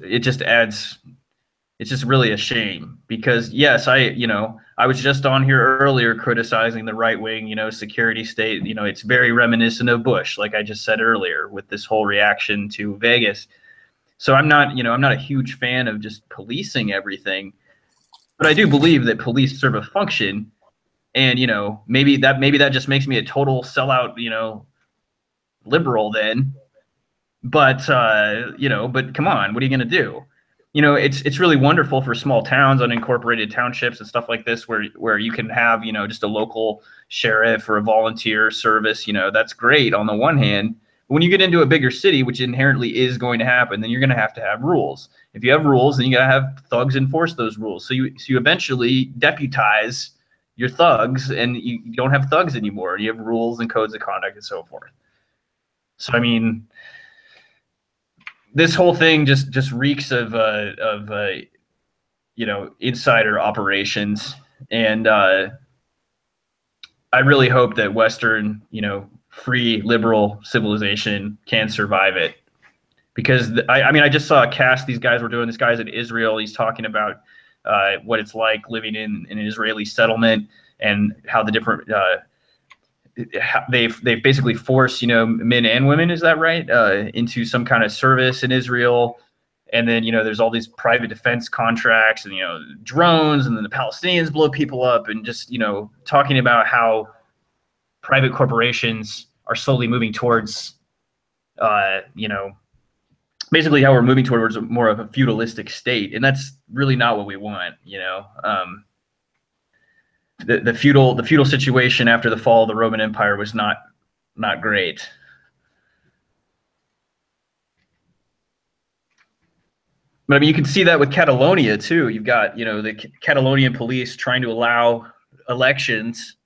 really a shame, because yes, I was just on here earlier criticizing the right wing, security state. It's very reminiscent of Bush, like I just said earlier, with this whole reaction to Vegas. So I'm not a huge fan of just policing everything, but I do believe that police serve a function. And maybe that just makes me a total sellout, liberal then. But but come on, what are you gonna do? It's really wonderful for small towns, unincorporated townships and stuff like this, where you can have, just a local sheriff or a volunteer service. That's great on the one hand. But when you get into a bigger city, which inherently is going to happen, then you're going to have rules. If you have rules, then you got to have thugs enforce those rules. So you eventually deputize your thugs, and you don't have thugs anymore. You have rules and codes of conduct and so forth. So I mean, this whole thing just reeks of insider operations, and I really hope that Western, free liberal civilization can survive it, because I just saw a cast these guys were doing. This guy's in Israel. He's talking about what it's like living in an Israeli settlement, and how the different they've basically forced men and women, is that right, into some kind of service in Israel. And then there's all these private defense contracts, and drones, and then the Palestinians blow people up, and just talking about how private corporations are slowly moving towards basically how we're moving towards more of a feudalistic state, and that's really not what we want. The feudal situation after the fall of the Roman Empire was not great. But I mean, you can see that with Catalonia too. You've got, the Catalonian police trying to allow elections,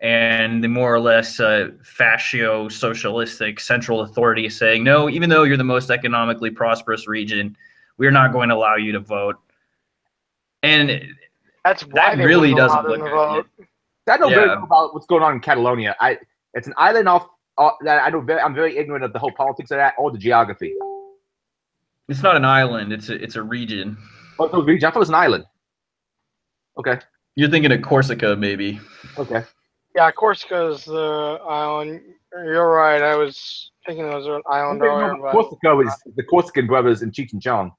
and the more or less fascio-socialistic central authority saying, no, even though you're the most economically prosperous region, we're not going to allow you to vote. And that's why that they really wouldn't allow doesn't them look to vote. I know very little about what's going on in Catalonia. It's an island off that I know. I'm very ignorant of the whole politics of that or the geography. It's not an island. It's a region. Oh, it's a region. I thought it was an island. Okay. You're thinking of Corsica, maybe. Okay. Yeah, Corsica's the island. You're right. I was thinking it was an island earlier. Corsica is the Corsican brothers in Cheech and Chong.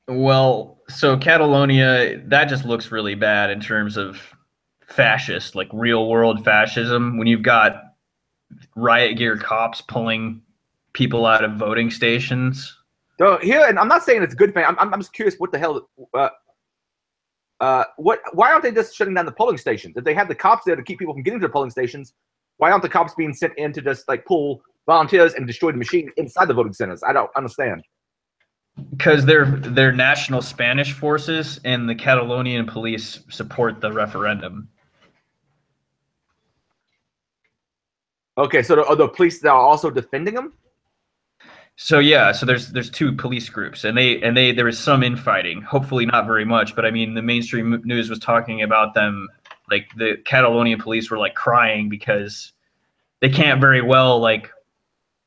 Well, so Catalonia, that just looks really bad in terms of fascist, like real world fascism. When you've got riot gear cops pulling people out of voting stations. So here, and I'm not saying it's a good thing. I'm just curious what the hell. Why aren't they just shutting down the polling stations? If they have the cops there to keep people from getting to the polling stations, why aren't the cops being sent in to just like pull volunteers and destroy the machine inside the voting centers? I don't understand. Because they're national Spanish forces, and the Catalonian police support the referendum. Okay, so are the police that are also defending them? So yeah, so there's two police groups, and there is some infighting. Hopefully not very much, but I mean the mainstream news was talking about them, like the Catalonian police were like crying because they can't very well like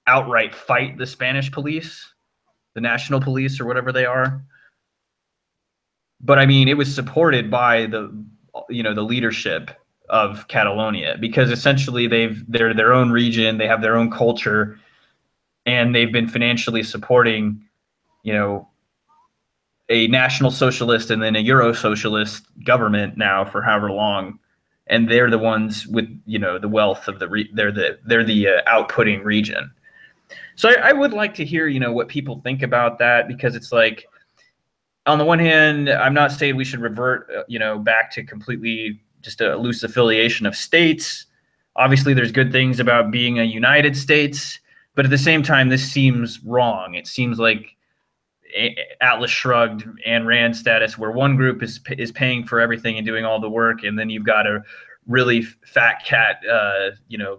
outright fight the Spanish police, the national police or whatever they are. But I mean, it was supported by the leadership of Catalonia, because essentially they're their own region, they have their own culture, and they've been financially supporting, a national socialist and then a Euro socialist government now for however long, and they're the ones with the wealth of they're the outputting region. So I would like to hear what people think about that, because it's like, on the one hand, I'm not saying we should revert back to completely just a loose affiliation of states. Obviously, there's good things about being a United States, but at the same time, this seems wrong. It seems like Atlas Shrugged and Rand status, where one group is paying for everything and doing all the work, and then you've got a really fat cat,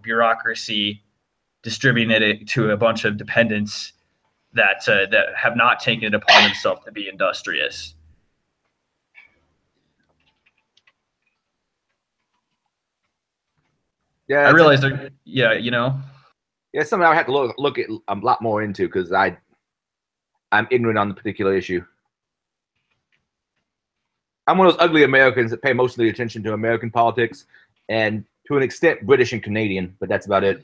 bureaucracy distributing it to a bunch of dependents that have not taken it upon themselves to be industrious. Yeah, I realize Yeah, it's something I have to look at a lot more into, because I'm ignorant on the particular issue. I'm one of those ugly Americans that pay most of the attention to American politics, and to an extent British and Canadian, but that's about it.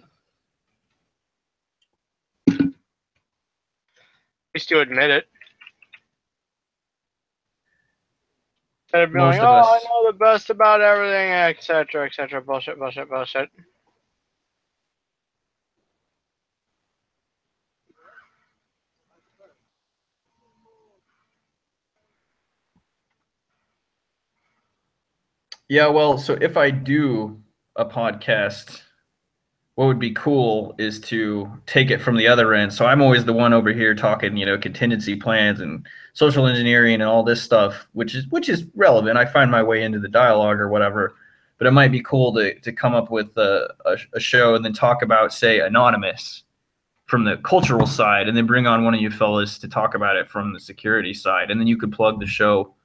At least you admit it. Instead of being like, I know the best about everything, etc., etc. Bullshit, bullshit, bullshit. Yeah, well, so if I do a podcast, what would be cool is to take it from the other end. So I'm always the one over here talking, contingency plans and social engineering and all this stuff, which is relevant. I find my way into the dialogue or whatever, but it might be cool to come up with a show and then talk about, say, Anonymous from the cultural side, and then bring on one of you fellas to talk about it from the security side, and then you could plug the show.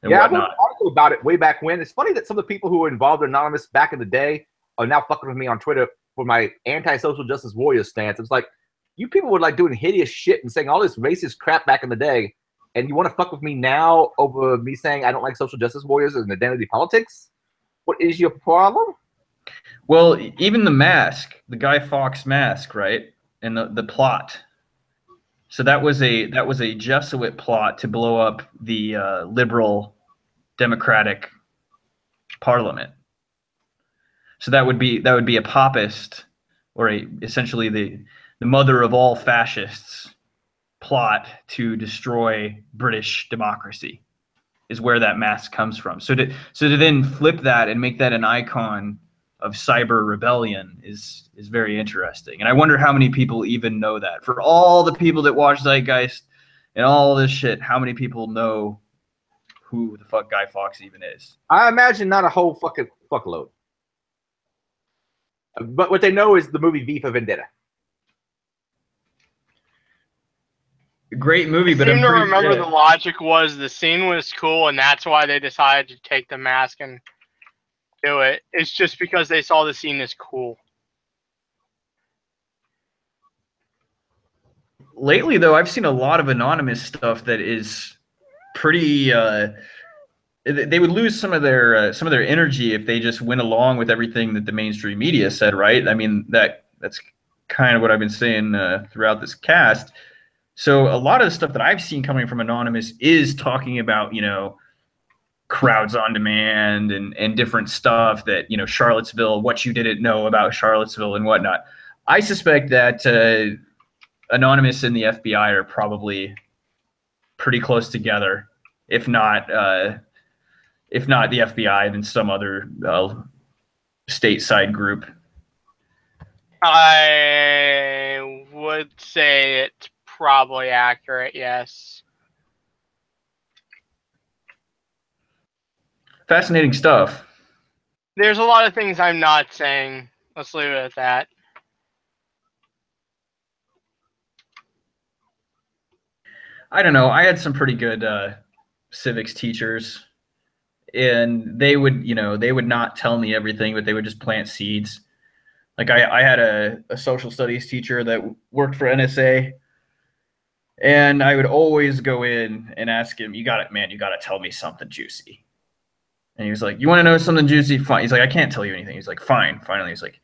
Yeah, I wrote an article about it way back when. It's funny that some of the people who were involved in Anonymous back in the day are now fucking with me on Twitter for my anti-social justice warrior stance. It's like, you people were like doing hideous shit and saying all this racist crap back in the day, and you want to fuck with me now over me saying I don't like social justice warriors and identity politics? What is your problem? Well, even the mask, the Guy Fawkes mask, right? And the plot. So that was a Jesuit plot to blow up the liberal democratic parliament. So that would be a papist, or essentially the mother of all fascists plot to destroy British democracy, is where that mask comes from. So to then flip that and make that an icon cyber rebellion is very interesting. And I wonder how many people even know that. For all the people that watch Zeitgeist and all this shit, how many people know who the fuck Guy Fawkes even is? I imagine not a whole fucking fuckload. But what they know is the movie V for Vendetta. Great movie, but I seem to remember the logic was the scene was cool, and that's why they decided to take the mask and do it. It's just because they saw the scene as cool. Lately, though, I've seen a lot of anonymous stuff that is pretty. They would lose some of their energy if they just went along with everything that the mainstream media said, right? I mean, that's kind of what I've been saying throughout this cast. So a lot of the stuff that I've seen coming from Anonymous is talking about, crowds on demand and different stuff that, Charlottesville, what you didn't know about Charlottesville and whatnot. I suspect that Anonymous and the FBI are probably pretty close together. If not the FBI, then some other stateside group. I would say it's probably accurate, yes. Fascinating stuff. There's a lot of things I'm not saying. Let's leave it at that. I don't know. I had some pretty good civics teachers, and they would not tell me everything, but they would just plant seeds. Like I had a social studies teacher that worked for NSA, and I would always go in and ask him, you got to tell me something juicy. And he was like, you want to know something juicy? Fine. He's like, I can't tell you anything. He's like, fine. Finally, he's like,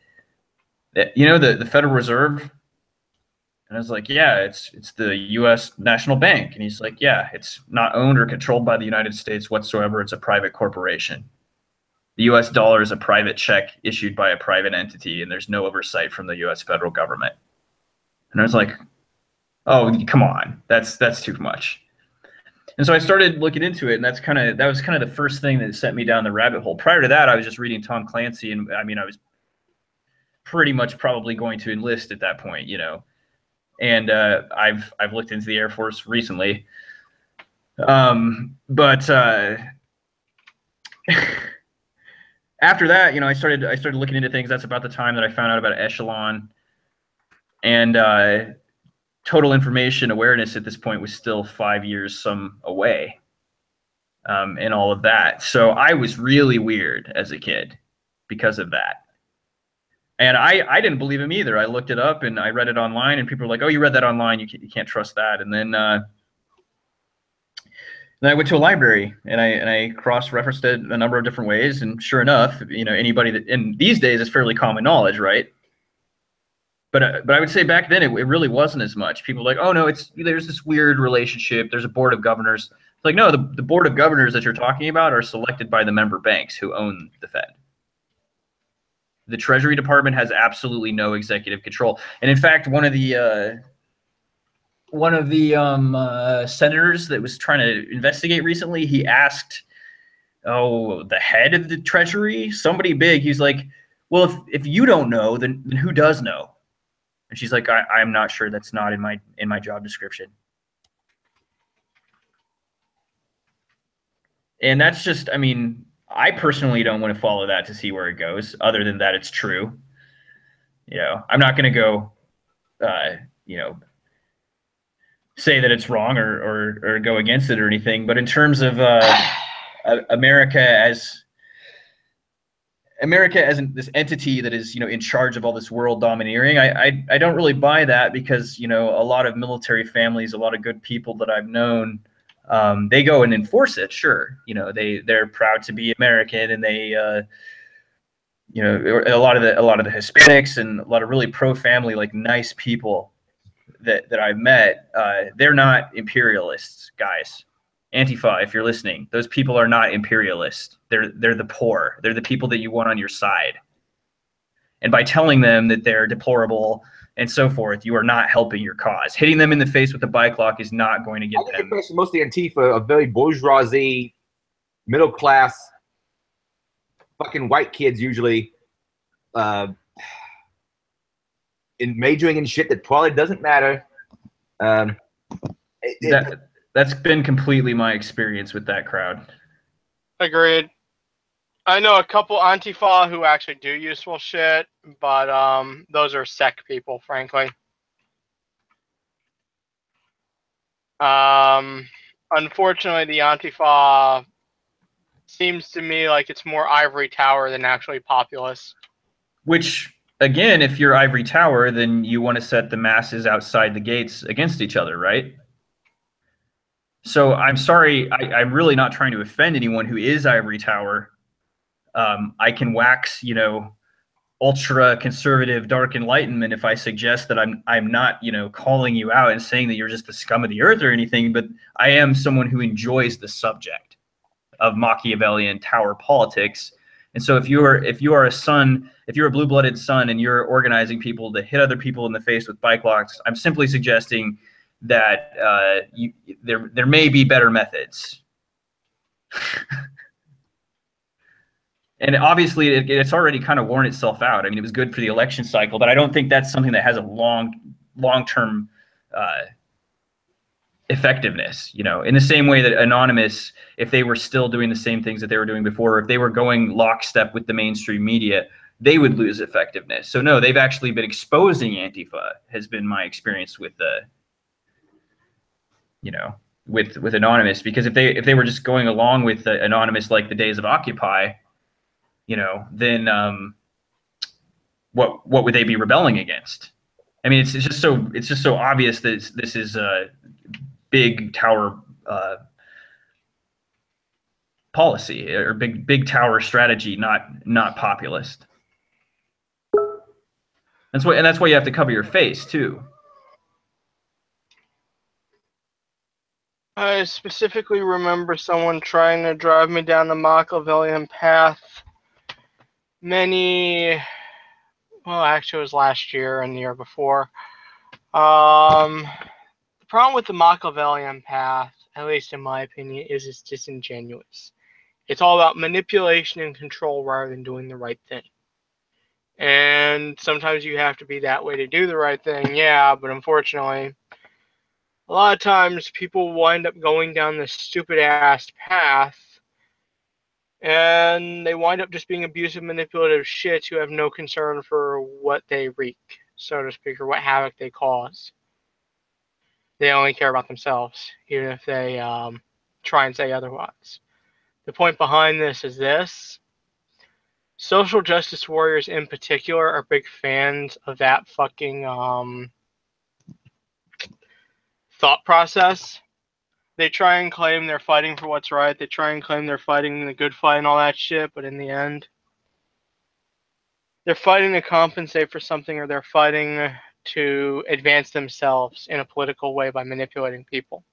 the Federal Reserve? And I was like, yeah, it's the U.S. National Bank. And he's like, yeah, it's not owned or controlled by the United States whatsoever. It's a private corporation. The U.S. dollar is a private check issued by a private entity, and there's no oversight from the U.S. federal government. And I was like, oh, come on, that's too much. And so I started looking into it, and that was kind of the first thing that sent me down the rabbit hole. Prior to that, I was just reading Tom Clancy, and I mean, I was pretty much probably going to enlist at that point, And I've looked into the Air Force recently, but after that, I started looking into things. That's about the time that I found out about Echelon, and total information awareness at this point was still 5 years some away, and all of that. So I was really weird as a kid because of that. And I didn't believe him either. I looked it up and I read it online, and people were like, oh, you read that online, you can't trust that. And then I went to a library and I cross-referenced it a number of different ways. And sure enough, anybody that, and these days it's fairly common knowledge, right? But I would say back then it really wasn't as much. People were like, oh no, there's this weird relationship. There's a board of governors. It's like, no, the board of governors that you're talking about are selected by the member banks who own the Fed. The Treasury Department has absolutely no executive control. And in fact, one of the senators that was trying to investigate recently, he asked, the head of the Treasury, somebody big, he's like, well, if you don't know, then who does know? And she's like, I'm not sure. That's not in my job description. And that's just, I mean, I personally don't want to follow that to see where it goes, other than that it's true. I'm not going to go, say that it's wrong or go against it or anything. But in terms of America as this entity that is, in charge of all this world domineering, I don't really buy that, because, a lot of military families, a lot of good people that I've known, they go and enforce it. Sure. They're proud to be American, and they, a lot of the Hispanics and a lot of really pro-family, like nice people that I've met, they're not imperialists, guys. Antifa, if you're listening, those people are not imperialists. They're the poor. They're the people that you want on your side. And by telling them that they're deplorable and so forth, you are not helping your cause. Hitting them in the face with a bike lock is not going to get them. Most of the Antifa are very bourgeoisie, middle class, fucking white kids usually, in majoring in shit that probably doesn't matter. That's been completely my experience with that crowd. Agreed. I know a couple Antifa who actually do useful shit, but those are sec people, frankly. Unfortunately, the Antifa seems to me like it's more ivory tower than actually populist. Which, again, if you're ivory tower, then you want to set the masses outside the gates against each other, right? So I'm sorry, I'm really not trying to offend anyone who is ivory tower. I can wax, ultra conservative dark enlightenment if I suggest that I'm not, calling you out and saying that you're just the scum of the earth or anything, but I am someone who enjoys the subject of Machiavellian tower politics. And so if you are a son, if you're a blue-blooded son and you're organizing people to hit other people in the face with bike locks, I'm simply suggesting that there may be better methods. And obviously, it's already kind of worn itself out. I mean, it was good for the election cycle, but I don't think that's something that has a long-term effectiveness. In the same way that Anonymous, if they were still doing the same things that they were doing before, if they were going lockstep with the mainstream media, they would lose effectiveness. So no, they've actually been exposing Antifa, has been my experience with with Anonymous, because if they were just going along with Anonymous like the days of Occupy, then what would they be rebelling against? I mean, it's just so obvious that this is a big tower policy or big tower strategy, not populist. That's why you have to cover your face too. I specifically remember someone trying to drive me down the Machiavellian path actually it was last year and the year before. The problem with the Machiavellian path, at least in my opinion, is it's disingenuous. It's all about manipulation and control rather than doing the right thing. And sometimes you have to be that way to do the right thing, yeah, but unfortunately, a lot of times people wind up going down this stupid ass path and they wind up just being abusive, manipulative shits who have no concern for what they wreak, so to speak, or what havoc they cause. They only care about themselves, even if they try and say otherwise. The point behind this is this. Social justice warriors in particular are big fans of that fucking thought process. They try and claim they're fighting for what's right. They try and claim they're fighting the good fight and all that shit, but in the end, they're fighting to compensate for something, or they're fighting to advance themselves in a political way by manipulating people.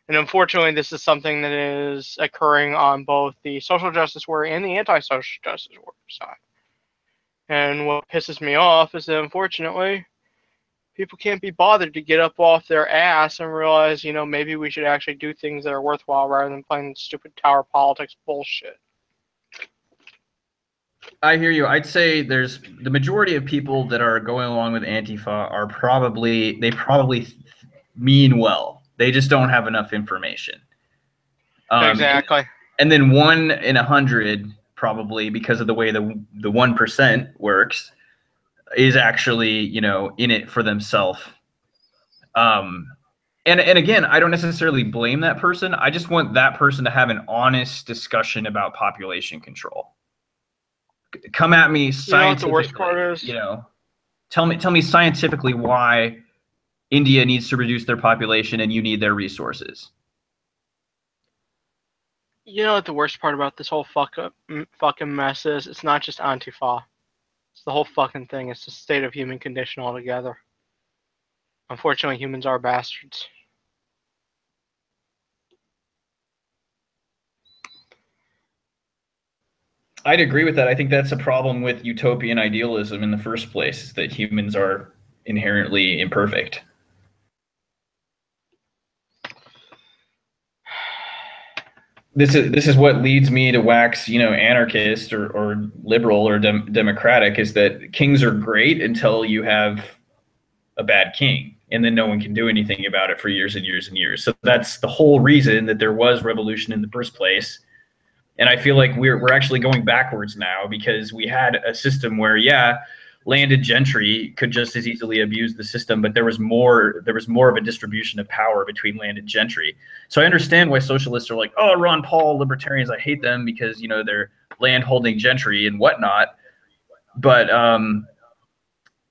And unfortunately, this is something that is occurring on both the social justice warrior and the anti-social justice warrior side. And what pisses me off is that, unfortunately, people can't be bothered to get up off their ass and realize, maybe we should actually do things that are worthwhile rather than playing stupid tower politics bullshit. I hear you. I'd say there's the majority of people that are going along with Antifa are probably mean well. They just don't have enough information. Exactly. And then 1 in 100, probably because of the way the 1% works, is actually in it for themselves. And again, I don't necessarily blame that person. I just want that person to have an honest discussion about population control. Come at me scientifically. You know what the worst part is? Tell me scientifically why India needs to reduce their population and you need their resources. You know what the worst part about this whole fucking mess is? It's not just Antifa. It's the whole fucking thing. It's the state of human condition altogether. Unfortunately, humans are bastards. I'd agree with that. I think that's a problem with utopian idealism in the first place, is that humans are inherently imperfect. this is what leads me to wax, anarchist or liberal or democratic, is that kings are great until you have a bad king, and then no one can do anything about it for years and years and years. So that's the whole reason that there was revolution in the first place. And I feel like we're actually going backwards now, because we had a system where, landed gentry could just as easily abuse the system, but there was more of a distribution of power between landed gentry. So I understand why socialists are like, oh, Ron Paul, libertarians, I hate them because they're land holding gentry and whatnot. But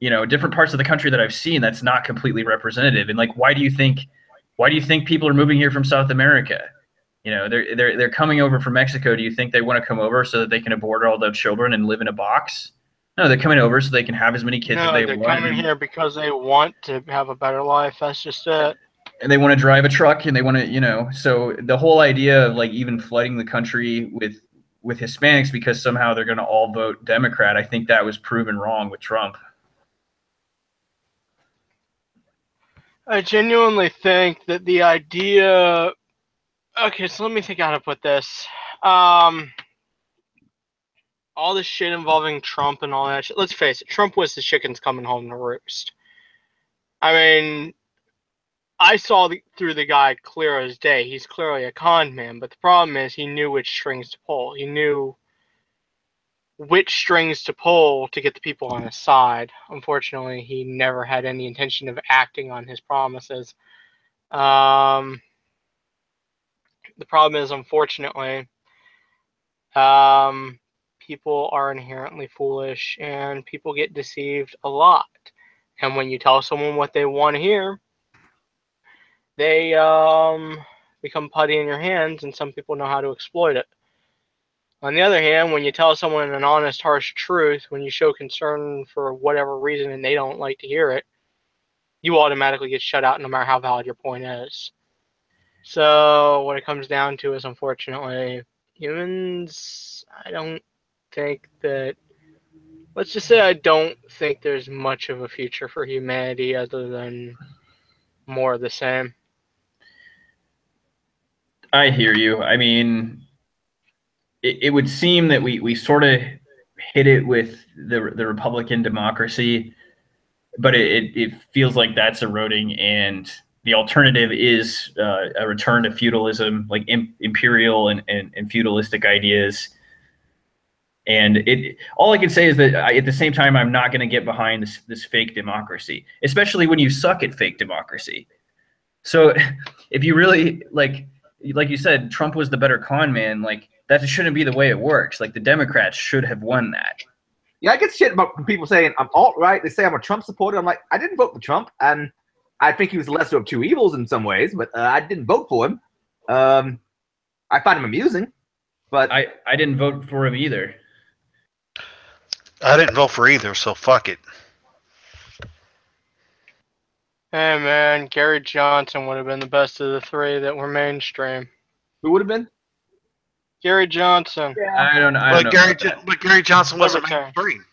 different parts of the country that I've seen, that's not completely representative. And like, why do you think people are moving here from South America? They're coming over from Mexico. Do you think they want to come over so that they can abort all their children and live in a box? No, they're coming over so they can have as many kids as they want. No, they're coming here because they want to have a better life. That's just it. And they want to drive a truck, and they want to, so the whole idea of like even flooding the country with Hispanics because somehow they're going to all vote Democrat, I think that was proven wrong with Trump. I genuinely think that the idea... Okay, so let me think how to put this. All this shit involving Trump and all that shit. Let's face it, Trump was the chickens coming home to roost. I mean, I saw through the guy clear as day. He's clearly a con man, but the problem is he knew which strings to pull. He knew which strings to pull to get the people on his side. Unfortunately, he never had any intention of acting on his promises. The problem is, unfortunately, people are inherently foolish, and people get deceived a lot. And when you tell someone what they want to hear, they become putty in your hands, and some people know how to exploit it. On the other hand, when you tell someone an honest, harsh truth, when you show concern for whatever reason and they don't like to hear it, you automatically get shut out no matter how valid your point is. So what it comes down to is, unfortunately, humans, I don't think that... Let's just say I don't think there's much of a future for humanity other than more of the same. I hear you. I mean, it would seem that we sort of hit it with the Republican democracy, but it feels like that's eroding, and the alternative is a return to feudalism, like imperial and feudalistic ideas. And all I can say is that at the same time, I'm not going to get behind this fake democracy, especially when you suck at fake democracy. So if you really, like you said, Trump was the better con man, like that shouldn't be the way it works. Like the Democrats should have won that. Yeah, I get shit about people saying I'm alt-right. They say I'm a Trump supporter. I'm like, I didn't vote for Trump, and I think he was the lesser of two evils in some ways, but I didn't vote for him. I find him amusing, but I didn't vote for him either. I didn't vote for either, so fuck it. Hey man, Gary Johnson would have been the best of the three that were mainstream. Who would have been? Gary Johnson. Yeah. I don't know. But Gary Johnson wasn't mainstream.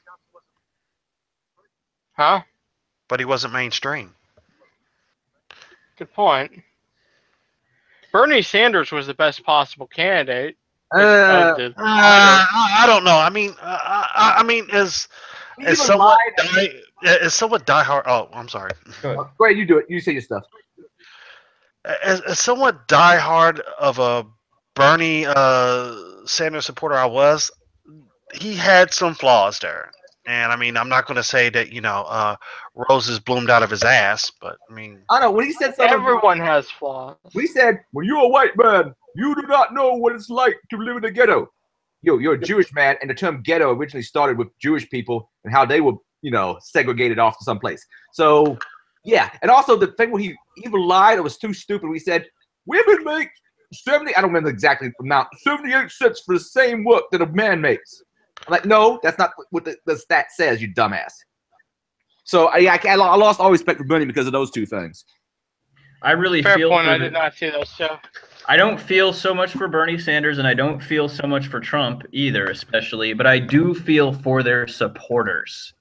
Huh? But he wasn't mainstream. Good point. Bernie Sanders was the best possible candidate. I don't know. I mean, as someone diehard. Oh, I'm sorry. Go ahead, you do it. You say your stuff. As somewhat diehard of a Bernie Sanders supporter I was, he had some flaws there. And I mean, I'm not going to say that roses bloomed out of his ass, but I mean, I know when he said something. Everyone has flaws. We said, when you're a white man, you do not know what it's like to live in a ghetto. You're a Jewish man, and the term ghetto originally started with Jewish people and how they were, segregated off to someplace. So, yeah. And also the thing when he even lied or was too stupid, we said, women make 70, I don't remember exactly the amount, 78 cents for the same work that a man makes. I'm like, no, that's not what the stat says, you dumbass. So, I lost all respect for Bernie because of those two things. I really Fair feel point. I did not see those two. I don't feel so much for Bernie Sanders, and I don't feel so much for Trump either, especially. But I do feel for their supporters.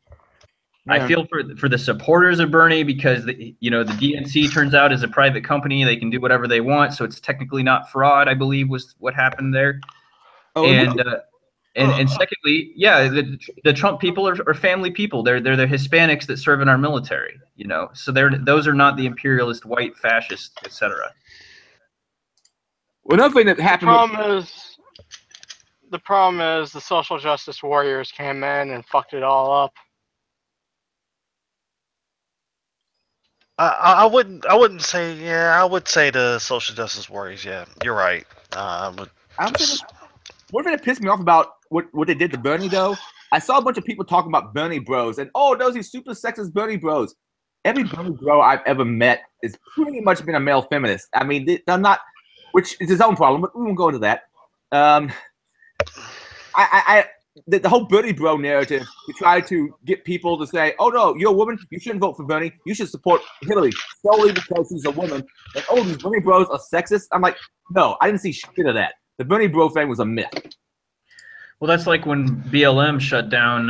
I feel for the supporters of Bernie because the DNC turns out is a private company. They can do whatever they want, so it's technically not fraud. I believe was what happened there. Oh, and secondly, yeah, the Trump people are family people. They're the Hispanics that serve in our military. So those are not the imperialist white fascists, etc. Well, another thing that happened. The problem is the social justice warriors came in and fucked it all up. I wouldn't say. Yeah, I would say the social justice warriors. Yeah, you're right. One thing that pissed me off about what they did to Bernie, though, I saw a bunch of people talking about Bernie bros and those are super sexist Bernie bros. Every Bernie bro I've ever met is pretty much been a male feminist. I mean, they're not, which is his own problem, but we won't go into that. The whole Bernie bro narrative to try to get people to say, "Oh no, you're a woman, you shouldn't vote for Bernie. You should support Hillary solely because she's a woman." And these Bernie bros are sexist. I'm like, no, I didn't see shit of that. The Bernie bro thing was a myth. Well, that's like when BLM shut down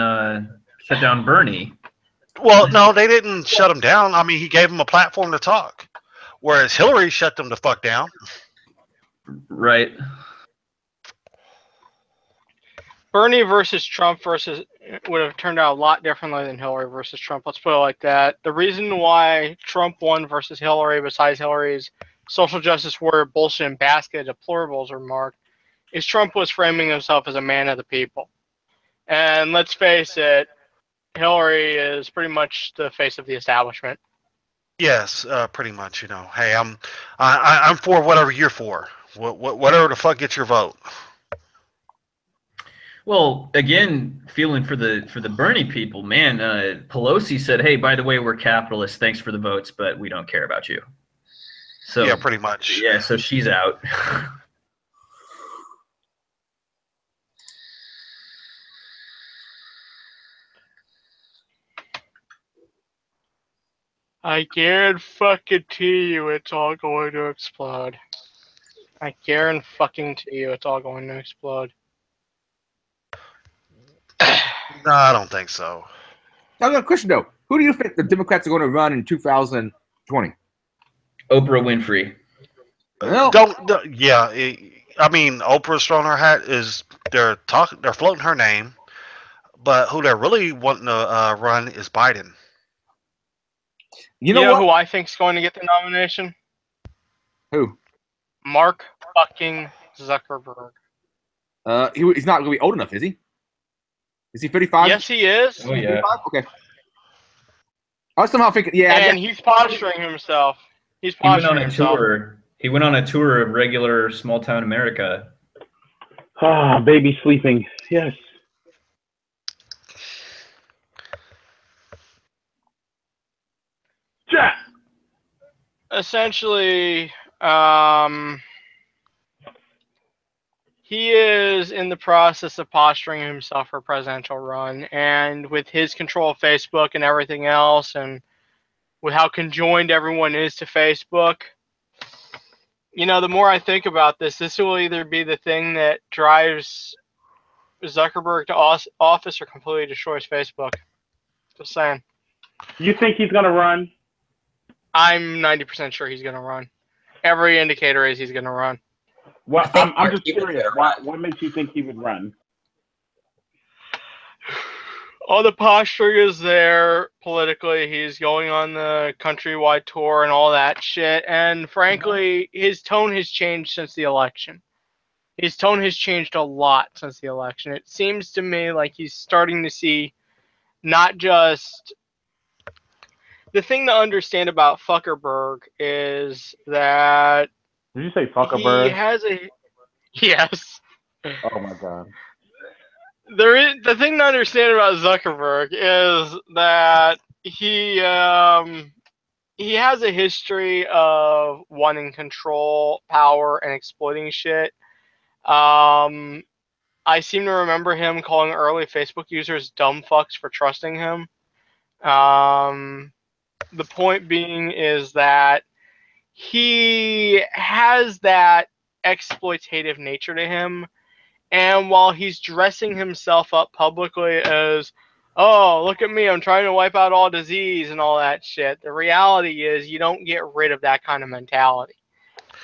Bernie. Well, no, they didn't shut him down. I mean, he gave him a platform to talk, whereas Hillary shut them the fuck down. Right. Bernie versus Trump would have turned out a lot differently than Hillary versus Trump. Let's put it like that. The reason why Trump won versus Hillary, besides Hillary's social justice warrior bullshit and basket of deplorables remark, is Trump was framing himself as a man of the people. And let's face it, Hillary is pretty much the face of the establishment. Yes, pretty much. Hey, I'm for whatever you're for. Whatever the fuck gets your vote. Well, again, feeling for the Bernie people, man. Pelosi said, "Hey, by the way, we're capitalists. Thanks for the votes, but we don't care about you." So yeah, pretty much. Yeah, so she's out. I guarantee you it's all going to explode. I guarantee you it's all going to explode. No, I don't think so. Now, I got a question though. Who do you think the Democrats are going to run in 2020? Oprah Winfrey. Well, I mean, Oprah's throwing her hat. They're floating her name, but who they're really wanting to run is Biden. You know who I think is going to get the nomination? Who? Mark fucking Zuckerberg. He's not going to be old enough, is he? Is he 35? Yes, he is. Oh yeah. Okay. I was somehow thinking, yeah. And he's posturing himself. He went on a tour. He went on a tour of regular small town America. Ah, baby sleeping. Yes. Yeah. Essentially, he is in the process of posturing himself for a presidential run, and with his control of Facebook and everything else, and with how conjoined everyone is to Facebook, the more I think about this will either be the thing that drives Zuckerberg to office or completely destroys Facebook. Just saying. You think he's going to run? I'm 90% sure he's going to run. Every indicator is he's going to run. Well, I'm just curious. What makes you think he would run? All the posturing is there politically. He's going on the countrywide tour and all that shit. And frankly, his tone has changed since the election. His tone has changed a lot since the election. It seems to me like he's starting to see not just... The thing to understand about Zuckerberg is that... Did you say Zuckerberg? He has a... Yes. Oh my god. The thing to understand about Zuckerberg is that he has a history of wanting control, power, and exploiting shit. I seem to remember him calling early Facebook users dumb fucks for trusting him. The point being is that he has that exploitative nature to him. And while he's dressing himself up publicly as, oh, look at me, I'm trying to wipe out all disease and all that shit. The reality is you don't get rid of that kind of mentality.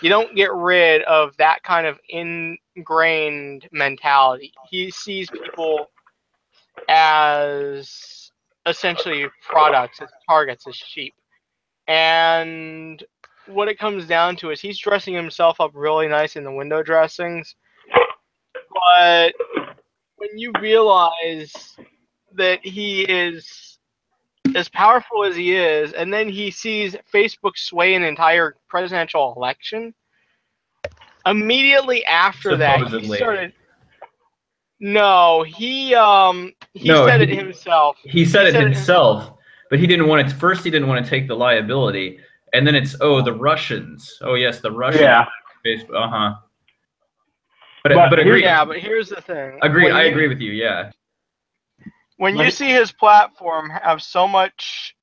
You don't get rid of that kind of ingrained mentality. He sees people as essentially products, as targets, as sheep. And what it comes down to is he's dressing himself up really nice in the window dressings. But when you realize that he is as powerful as he is, and then he sees Facebook sway an entire presidential election, immediately after that, he started. No, he said it himself. He said it himself, but he didn't want to. First, he didn't want to take the liability, and then it's the Russians. Oh yes, the Russians. Yeah. Facebook. But agree. Yeah, but here's the thing. I agree with you. Yeah. When you see his platform have so much.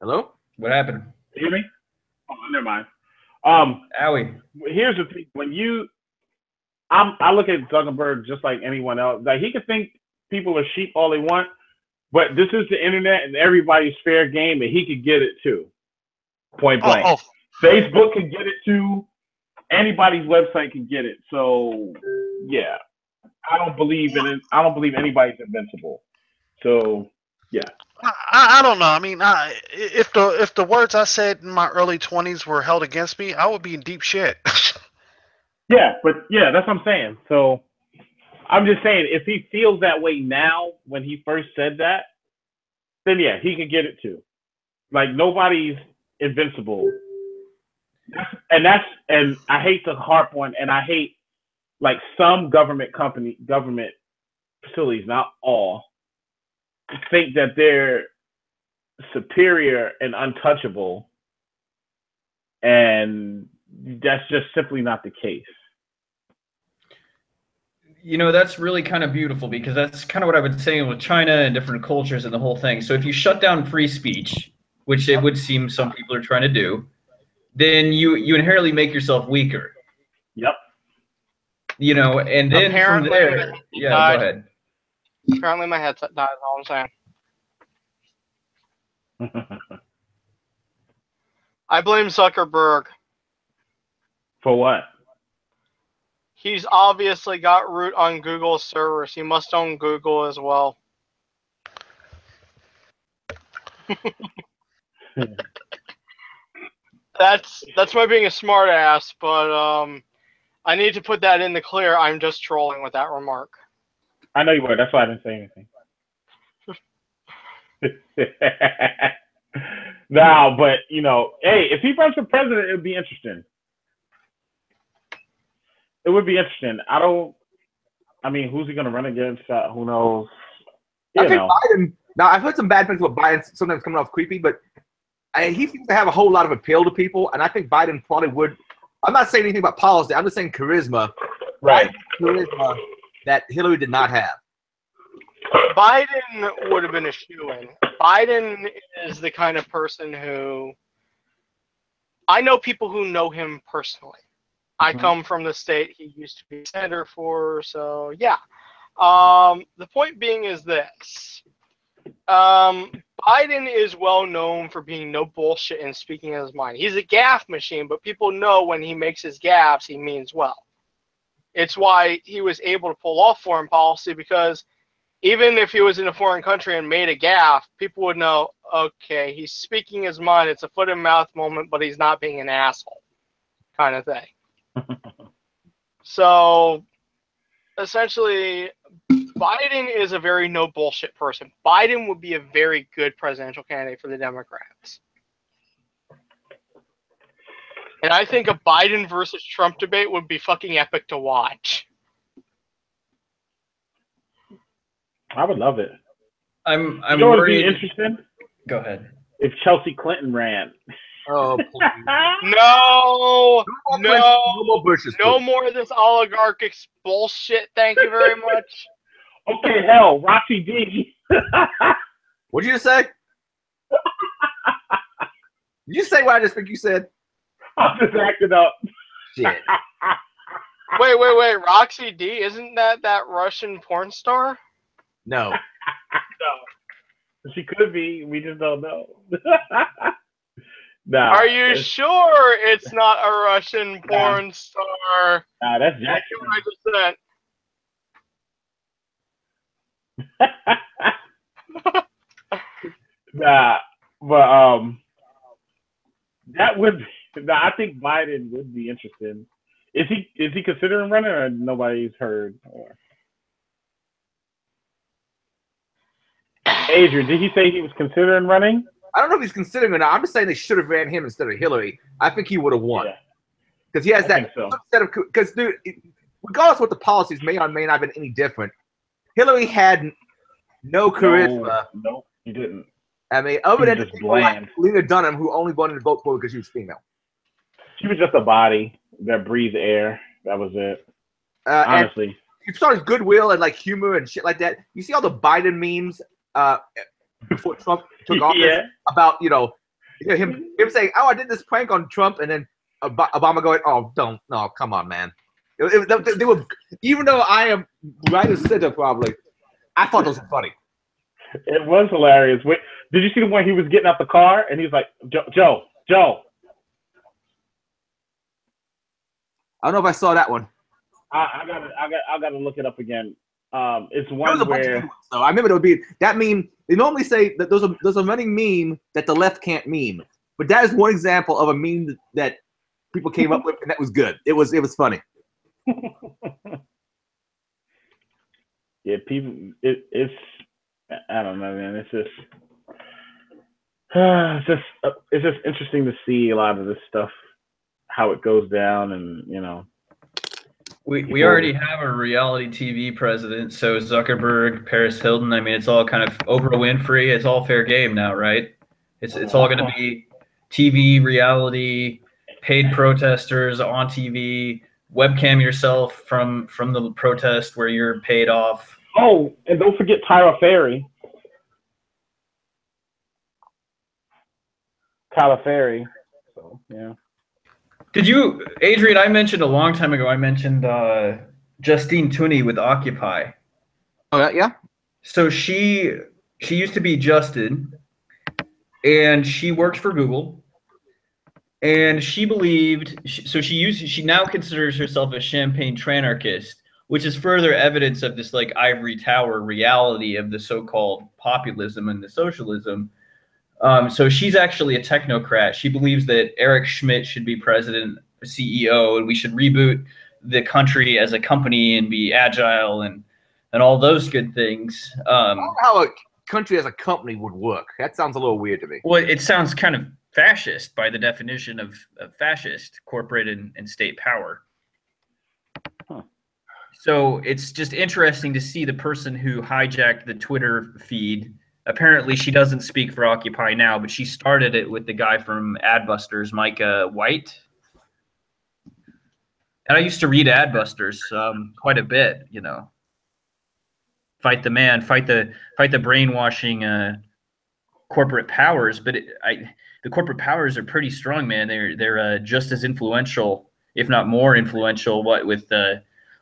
Hello? What happened? You hear me? Oh, never mind. Owie. Here's the thing: I look at Zuckerberg just like anyone else. Like, he can think people are sheep all they want, but this is the internet and everybody's fair game, and he could get it too. Point blank. Facebook can get it too. Anybody's website can get it. So yeah, I don't believe in it. I don't believe anybody's invincible. So yeah. I don't know. I mean, if the words I said in my early 20s were held against me, I would be in deep shit. Yeah, but yeah, that's what I'm saying. So I'm just saying, if he feels that way now when he first said that, then yeah, he could get it too. Like, nobody's invincible. And I hate to harp on, and I hate, like, some government facilities, not all, think that they're superior and untouchable, and that's just simply not the case. You know, that's really kind of beautiful, because that's kind of what I've been saying with China and different cultures and the whole thing. So if you shut down free speech, which it would seem some people are trying to do, then you inherently make yourself weaker. Yep. You know, and then Apparently, from there, yeah, go ahead. Apparently my headset died, is all I'm saying. I blame Zuckerberg. For what? He's obviously got root on Google's servers. He must own Google as well. That's my being a smart ass, but I need to put that in the clear. I'm just trolling with that remark. I know you were. That's why I didn't say anything. No, but you know, hey, if he runs for president, it would be interesting. It would be interesting. I mean, who's he going to run against? Who knows? I think Biden. Now, I've heard some bad things about Biden. Sometimes coming off creepy, but he seems to have a whole lot of appeal to people, and I think Biden probably would. I'm not saying anything about policy. I'm just saying charisma. Right. Charisma that Hillary did not have. Biden would have been a shoo-in. Biden is the kind of person who... I know people who know him personally. I come from the state he used to be senator for, so yeah. The point being is this. Biden is well known for being no bullshit and speaking his mind. He's a gaffe machine, but people know when he makes his gaffes, he means well. It's why he was able to pull off foreign policy, because even if he was in a foreign country and made a gaffe, people would know, okay, he's speaking his mind. It's a foot in mouth moment, but he's not being an asshole kind of thing. So, essentially, Biden is a very no bullshit person. Biden would be a very good presidential candidate for the Democrats. And I think a Biden versus Trump debate would be fucking epic to watch. I would love it. I'm you know what would worried. be interesting? Go ahead. If Chelsea Clinton ran. Oh, no no more of this oligarchic bullshit. Thank you very much. Okay, hell, Roxy D. What'd you say? Did you say what I just think you said? I'm just acting up. Shit. Wait. Roxy D, isn't that Russian porn star? No. No. She could be. We just don't know. Nah. Are you sure it's not a Russian porn star? Nah, that's Jack. Nah, but that would. Nah, I think Biden would be interesting. Is he considering running, or nobody's heard? Or Adrian, did he say he was considering running? I don't know if he's considering or not. I'm just saying they should have ran him instead of Hillary. I think he would have won. Because he has that set of. Because, dude, regardless of what the policies may or may not have been any different, Hillary had no charisma. No, he didn't. I mean, other than just bland. Like Lena Dunham, who only wanted to vote for her because she was female. She was just a body that breathed air. That was it. Honestly. You saw his goodwill and like humor and shit like that. You see all the Biden memes before Trump took office about him saying, "Oh, I did this prank on Trump," and then Obama going, "Oh, come on, man." They were, even though I am right of center, probably, I thought those were funny. It was hilarious. Wait, did you see the one he was getting out the car and he was like, Joe. I don't know if I saw that one. I gotta look it up again. It's one where I remember there would be that meme. They normally say that there's a running meme that the left can't meme, but that is one example of a meme that people came up with, and that was good. It was funny. Yeah, people. It's I don't know, man. It's just interesting to see a lot of this stuff, how it goes down, and We already have a reality TV president, so Zuckerberg, Paris Hilton. I mean, it's all kind of Oprah Winfrey. It's all fair game now, right? It's all going to be TV, reality, paid protesters on TV, webcam yourself from the protest where you're paid off. Oh, and don't forget Tyler Ferry. So, yeah. Did you, Adrian, I mentioned a long time ago, Justine Tunney with Occupy. Oh, yeah? So she used to be Justin, and she worked for Google, and she believed, she now considers herself a champagne tranarchist, which is further evidence of this like ivory tower reality of the so-called populism and the socialism. So she's actually a technocrat. She believes that Eric Schmidt should be president, CEO, and we should reboot the country as a company and be agile and all those good things. I don't know how a country as a company would work. That sounds a little weird to me. Well, it sounds kind of fascist by the definition of fascist, corporate and state power. Huh. So it's just interesting to see the person who hijacked the Twitter feed. Apparently, she doesn't speak for Occupy now, but she started it with the guy from Adbusters, Micah White. And I used to read Adbusters quite a bit, Fight the man, fight the brainwashing corporate powers. But the corporate powers are pretty strong, man. They're just as influential, if not more influential. With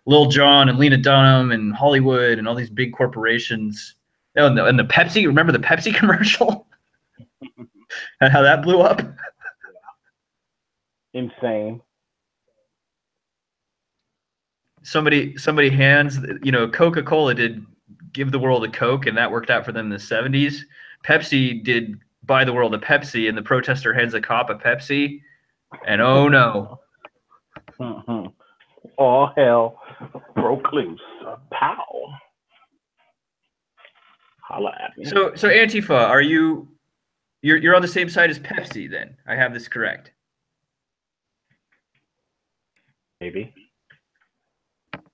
Lil Jon and Lena Dunham and Hollywood and all these big corporations. Oh, and the Pepsi. Remember the Pepsi commercial? And how that blew up? Insane. Somebody hands, Coca-Cola did give the world a Coke, and that worked out for them in the 70s. Pepsi did buy the world a Pepsi, and the protester hands a cop a Pepsi, and oh no. All hell broke loose. Pow. Holla at me. So Antifa, you're on the same side as Pepsi then? I have this correct. Maybe.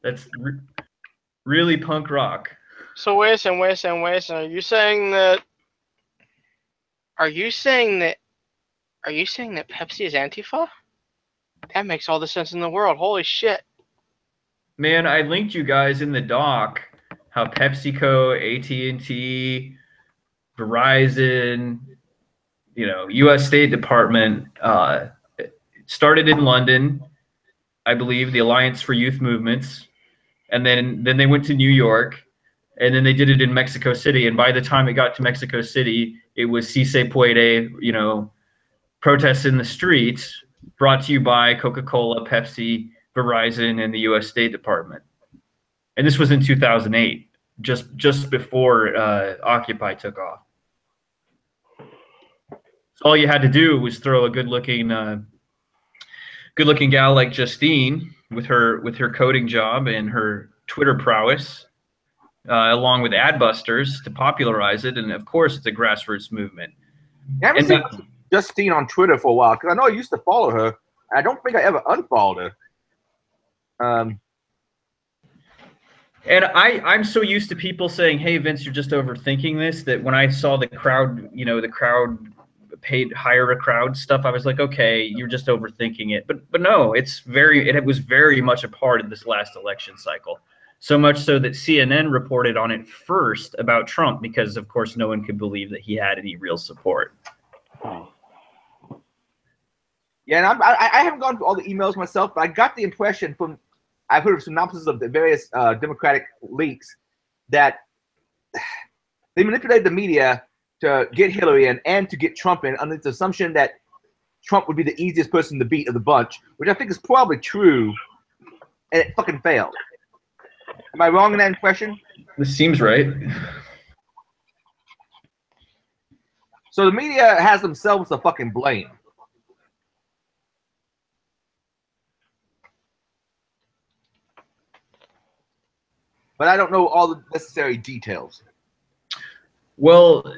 That's really punk rock. So wait. Are you saying that Pepsi is Antifa? That makes all the sense in the world. Holy shit. Man, I linked you guys in the doc how PepsiCo, AT&T, Verizon, U.S. State Department, started in London, I believe, the Alliance for Youth Movements, and then they went to New York, and then they did it in Mexico City. And by the time it got to Mexico City, it was Si Se Puede, protests in the streets, brought to you by Coca-Cola, Pepsi, Verizon, and the U.S. State Department. And this was in 2008, just before Occupy took off. So all you had to do was throw a good-looking gal like Justine with her coding job and her Twitter prowess, along with Adbusters, to popularize it. And of course, it's a grassroots movement. I haven't seen Justine on Twitter for a while, because I know I used to follow her. I don't think I ever unfollowed her. And I'm so used to people saying, "Hey, Vince, you're just overthinking this," that when I saw the crowd, the crowd paid hire a crowd stuff, I was like, okay, you're just overthinking it. But no, it was very much a part of this last election cycle. So much so that CNN reported on it first about Trump, because of course no one could believe that he had any real support. Yeah, and I haven't gone through all the emails myself, but I got the impression from, I've heard of synopses of the various Democratic leaks, that they manipulated the media to get Hillary in and to get Trump in under the assumption that Trump would be the easiest person to beat of the bunch, which I think is probably true, and it fucking failed. Am I wrong in that impression? This seems right. So the media has themselves to fucking blame. But I don't know all the necessary details. Well,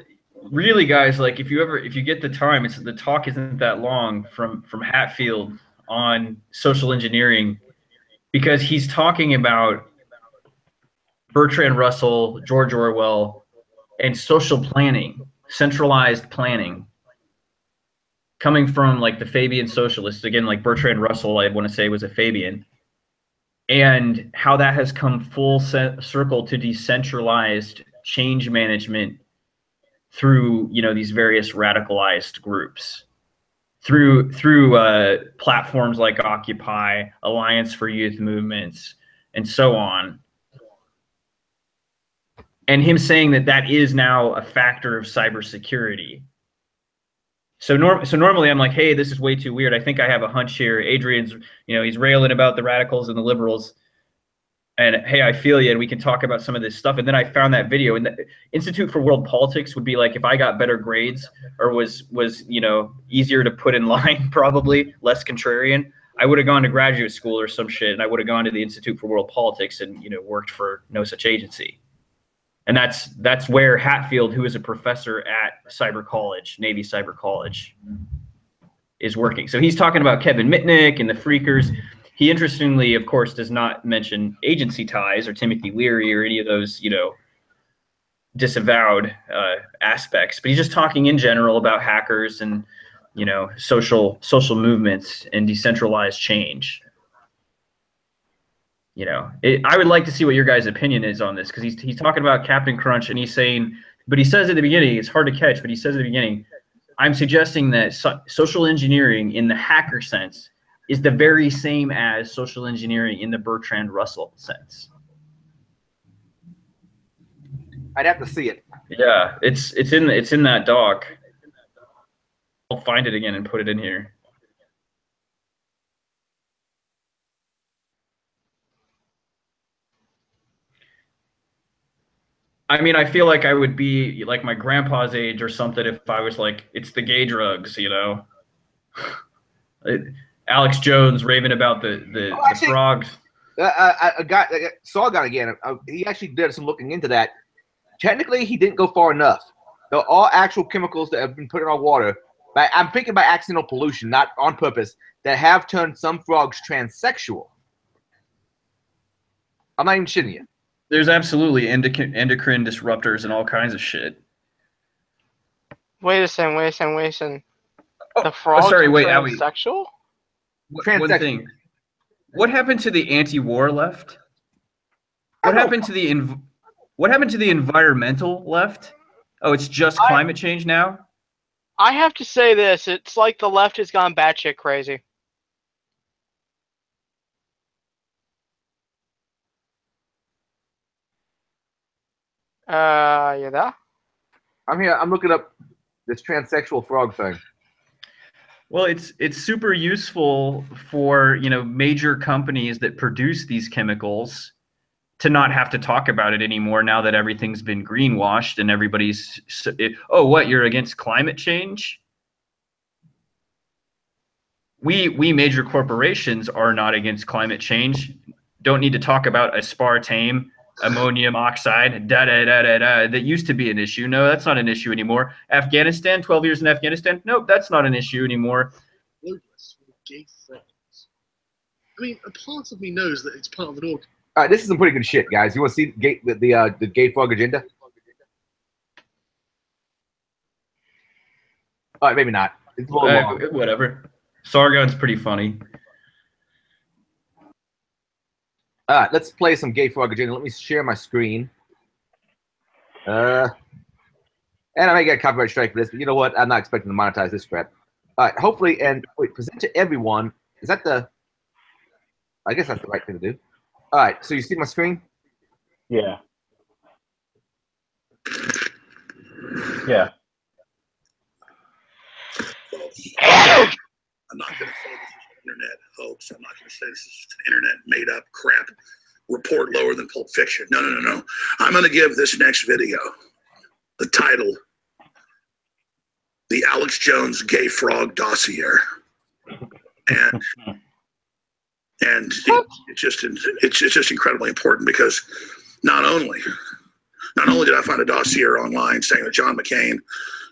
really, guys, like if you get the time, the talk isn't that long from Hatfield on social engineering, because he's talking about Bertrand Russell, George Orwell, and social planning, centralized planning, coming from like the Fabian socialists, again, like Bertrand Russell, I want to say was a Fabian, and how that has come full circle to decentralized change management through these various radicalized groups, through platforms like Occupy, Alliance for Youth Movements, and so on. And him saying that is now a factor of cybersecurity. So normally I'm like, hey, this is way too weird. I think I have a hunch here. Adrian's, he's railing about the radicals and the liberals. And hey, I feel you, and we can talk about some of this stuff. And then I found that video, and the Institute for World Politics would be like, if I got better grades or was easier to put in line, probably less contrarian, I would have gone to graduate school or some shit, and I would have gone to the Institute for World Politics and worked for no such agency. And that's where Hatfield, who is a professor at Cyber College, Navy Cyber College, is working. So he's talking about Kevin Mitnick and the Freakers. He interestingly, of course, does not mention agency ties or Timothy Leary or any of those, disavowed aspects. But he's just talking in general about hackers and, social movements and decentralized change. I would like to see what your guys' opinion is on this, because he's talking about Captain Crunch, and he's saying, but he says at the beginning, it's hard to catch, but he says at the beginning, I'm suggesting that social engineering in the hacker sense is the very same as social engineering in the Bertrand Russell sense. I'd have to see it. Yeah, it's in that doc. I'll find it again and put it in here. I mean, I feel like I would be like my grandpa's age or something if I was like, it's the gay drugs, Alex Jones raving about the frogs. Saw a guy again. He actually did some looking into that. Technically, he didn't go far enough. They're all actual chemicals that have been put in our water. I'm thinking by accidental pollution, not on purpose, that have turned some frogs transsexual. I'm not even shitting you. There's absolutely endocrine disruptors and all kinds of shit. Wait a second. The frogs are transsexual? One thing. What happened to the anti-war left? What happened to the environmental left? Oh, it's just climate change now? I have to say this. It's like the left has gone batshit crazy. You there? I'm here. I'm looking up this transsexual frog thing. Well, it's super useful for major companies that produce these chemicals to not have to talk about it anymore now that everything's been greenwashed and everybody's what, you're against climate change? We major corporations are not against climate change. Don't need to talk about aspartame, ammonium oxide, that used to be an issue. No, that's not an issue anymore. Afghanistan, 12 years in Afghanistan. Nope, that's not an issue anymore. Gay frogs. I mean, a part of me knows that it's part of an org. All right, this is some pretty good shit, guys. You want to see the gay frog agenda? All right, maybe not. It's a little long. Whatever. Sargon's pretty funny. All right, let's play some gay frog agenda. Let me share my screen. And I may get a copyright strike for this, but you know what? I'm not expecting to monetize this crap. All right, hopefully, and wait, present to everyone. Is that the? I guess that's the right thing to do. All right, so you see my screen? Yeah. Yeah. I'm not going to say this is an internet hoax. I'm not going to say this is an internet made-up crap report lower than Pulp Fiction. No. I'm going to give this next video the title, The Alex Jones Gay Frog Dossier. And it's just incredibly important because not only did I find a dossier online saying that John McCain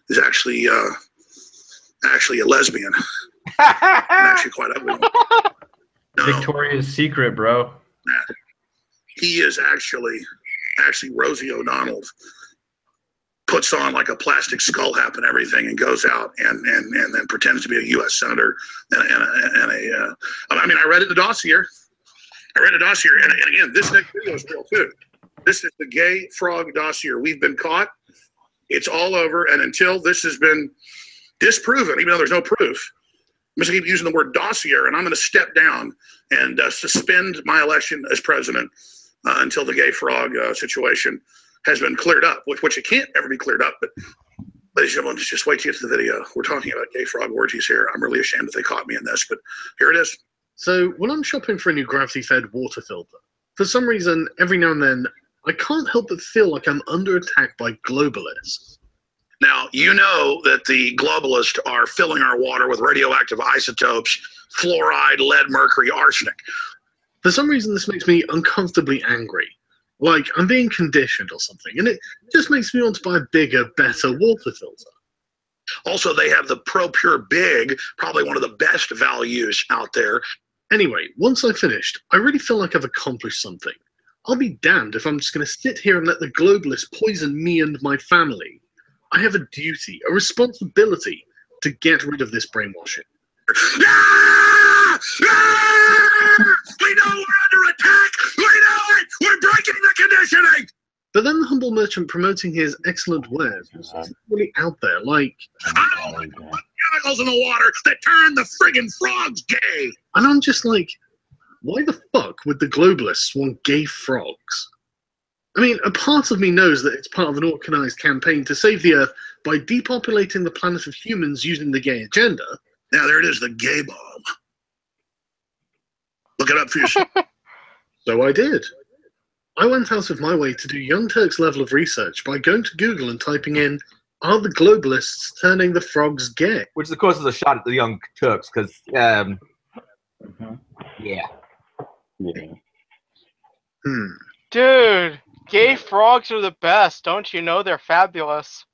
is actually a lesbian, and actually quite ugly. No, Victoria's Secret, bro. He is actually Rosie O'Donnell puts on like a plastic skull cap and everything and goes out and then pretends to be a U.S. senator I mean, I read it in the dossier. And again, this next video is real too. This is the gay frog dossier. We've been caught. It's all over. And until this has been disproven, even though there's no proof, I'm just going to keep using the word dossier, and I'm going to step down and suspend my election as president until the gay frog situation has been cleared up, which it can't ever be cleared up. But ladies and gentlemen, just wait to get to the video. We're talking about gay frog orgies here. I'm really ashamed that they caught me in this, but here it is. So when I'm shopping for a new gravity-fed water filter, for some reason, every now and then, I can't help but feel like I'm under attack by globalists. Now, you know that the globalists are filling our water with radioactive isotopes, fluoride, lead, mercury, arsenic. For some reason, this makes me uncomfortably angry. Like I'm being conditioned or something. And it just makes me want to buy a bigger, better water filter. Also, they have the ProPure Big, probably one of the best values out there. Anyway, once I've finished, I really feel like I've accomplished something. I'll be damned if I'm just going to sit here and let the globalists poison me and my family. I have a duty, a responsibility to get rid of this brainwashing. We know we're under attack! We know it! We're breaking the conditioning! But then the humble merchant promoting his excellent wares was really out there, like... I don't like chemicals in the water that turn the friggin' frogs gay! And I'm just like, why the fuck would the globalists want gay frogs? I mean, a part of me knows that it's part of an organized campaign to save the Earth by depopulating the planet of humans using the gay agenda. Now there it is, the gay bomb. Look it up for yourself. So I did. I went out of my way to do Young Turk's level of research by going to Google and typing in, "Are the globalists turning the frogs gay?" Which, of course, is a shot at the Young Turks, because, yeah. Dude, gay frogs are the best. Don't you know they're fabulous?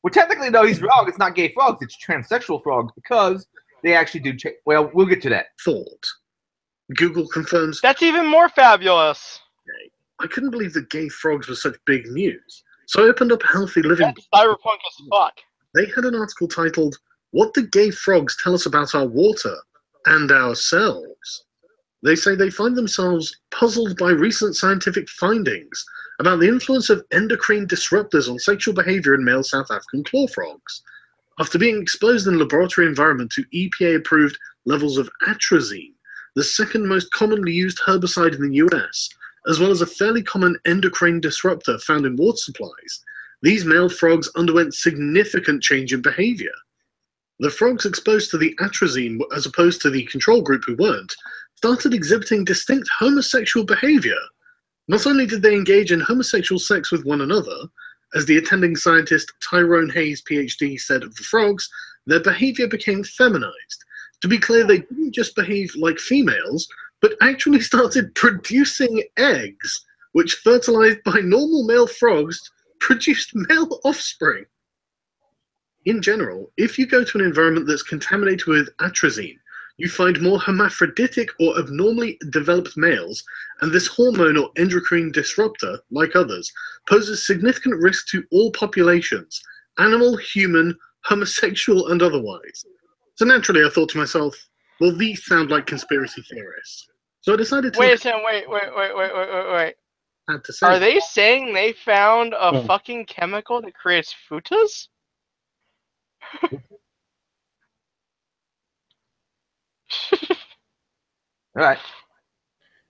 Well, technically, no, he's wrong. It's not gay frogs. It's transsexual frogs, because they actually do well, we'll get to that. Thought. Google confirms. That's even more fabulous. I couldn't believe that gay frogs were such big news. So I opened up Healthy Living. That's cyberpunk as fuck. They had an article titled, "What do gay frogs tell us about our water and ourselves?" They say they find themselves puzzled by recent scientific findings about the influence of endocrine disruptors on sexual behavior in male South African claw frogs. After being exposed in a laboratory environment to EPA-approved levels of atrazine, the second most commonly used herbicide in the US, as well as a fairly common endocrine disruptor found in water supplies, these male frogs underwent significant change in behavior. The frogs exposed to the atrazine, as opposed to the control group who weren't, started exhibiting distinct homosexual behavior. Not only did they engage in homosexual sex with one another, as the attending scientist Tyrone Hayes, PhD, said of the frogs, their behavior became feminized. To be clear, they didn't just behave like females, but actually started producing eggs, which, fertilized by normal male frogs, produced male offspring. In general, if you go to an environment that's contaminated with atrazine, you find more hermaphroditic or abnormally developed males, and this hormone or endocrine disruptor, like others, poses significant risk to all populations, animal, human, homosexual, and otherwise. So naturally I thought to myself, well, these sound like conspiracy theorists. So I decided to... Wait a second, wait. Had to say. Are they saying they found a fucking chemical that creates futas? Alright.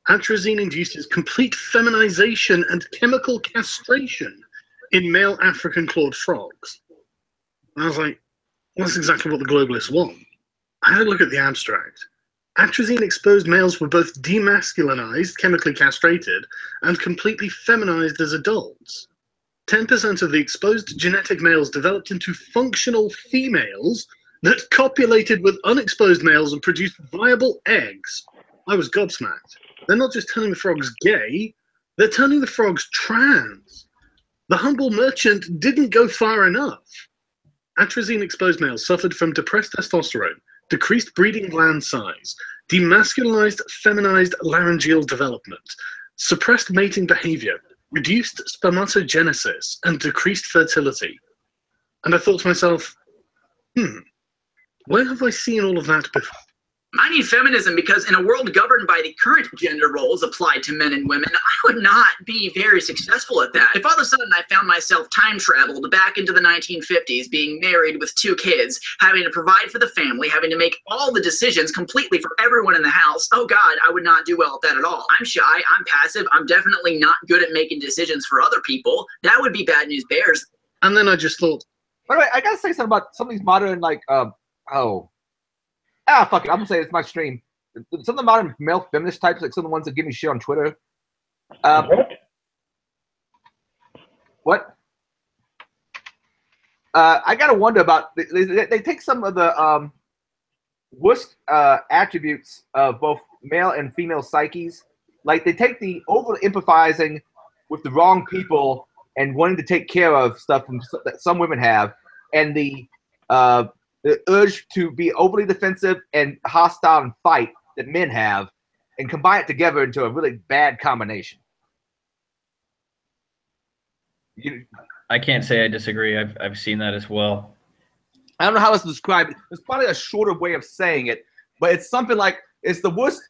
Atrazine induces complete feminization and chemical castration in male African clawed frogs. And I was like, well, that's exactly what the globalists want. I had a look at the abstract. Atrazine-exposed males were both demasculinized, chemically castrated, and completely feminized as adults. 10% of the exposed genetic males developed into functional females that copulated with unexposed males and produced viable eggs. I was gobsmacked. They're not just turning the frogs gay, they're turning the frogs trans. The humble merchant didn't go far enough. Atrazine-exposed males suffered from depressed testosterone, decreased breeding gland size, demasculinized, feminized laryngeal development, suppressed mating behavior, reduced spermatogenesis, and decreased fertility. And I thought to myself, where have I seen all of that before? I need feminism because in a world governed by the current gender roles applied to men and women, I would not be very successful at that. If all of a sudden I found myself time traveled back into the 1950s, being married with 2 kids, having to provide for the family, having to make all the decisions completely for everyone in the house, oh God, I would not do well at that at all. I'm shy, I'm passive, I'm definitely not good at making decisions for other people. That would be bad news bears. And then I just thought... By the way, I gotta say something about some of these modern, like, fuck it, I'm gonna say it's my stream. Some of the modern male feminist types, like some of the ones that give me shit on Twitter. What? I gotta wonder about, they take some of the worst attributes of both male and female psyches. Like, they take the over empathizing with the wrong people and wanting to take care of stuff that some women have, and the urge to be overly defensive and hostile and fight that men have, and combine it together into a really bad combination. I can't say I disagree. I've seen that as well. I don't know how else to describe it. There's probably a shorter way of saying it, but it's something like it's the worst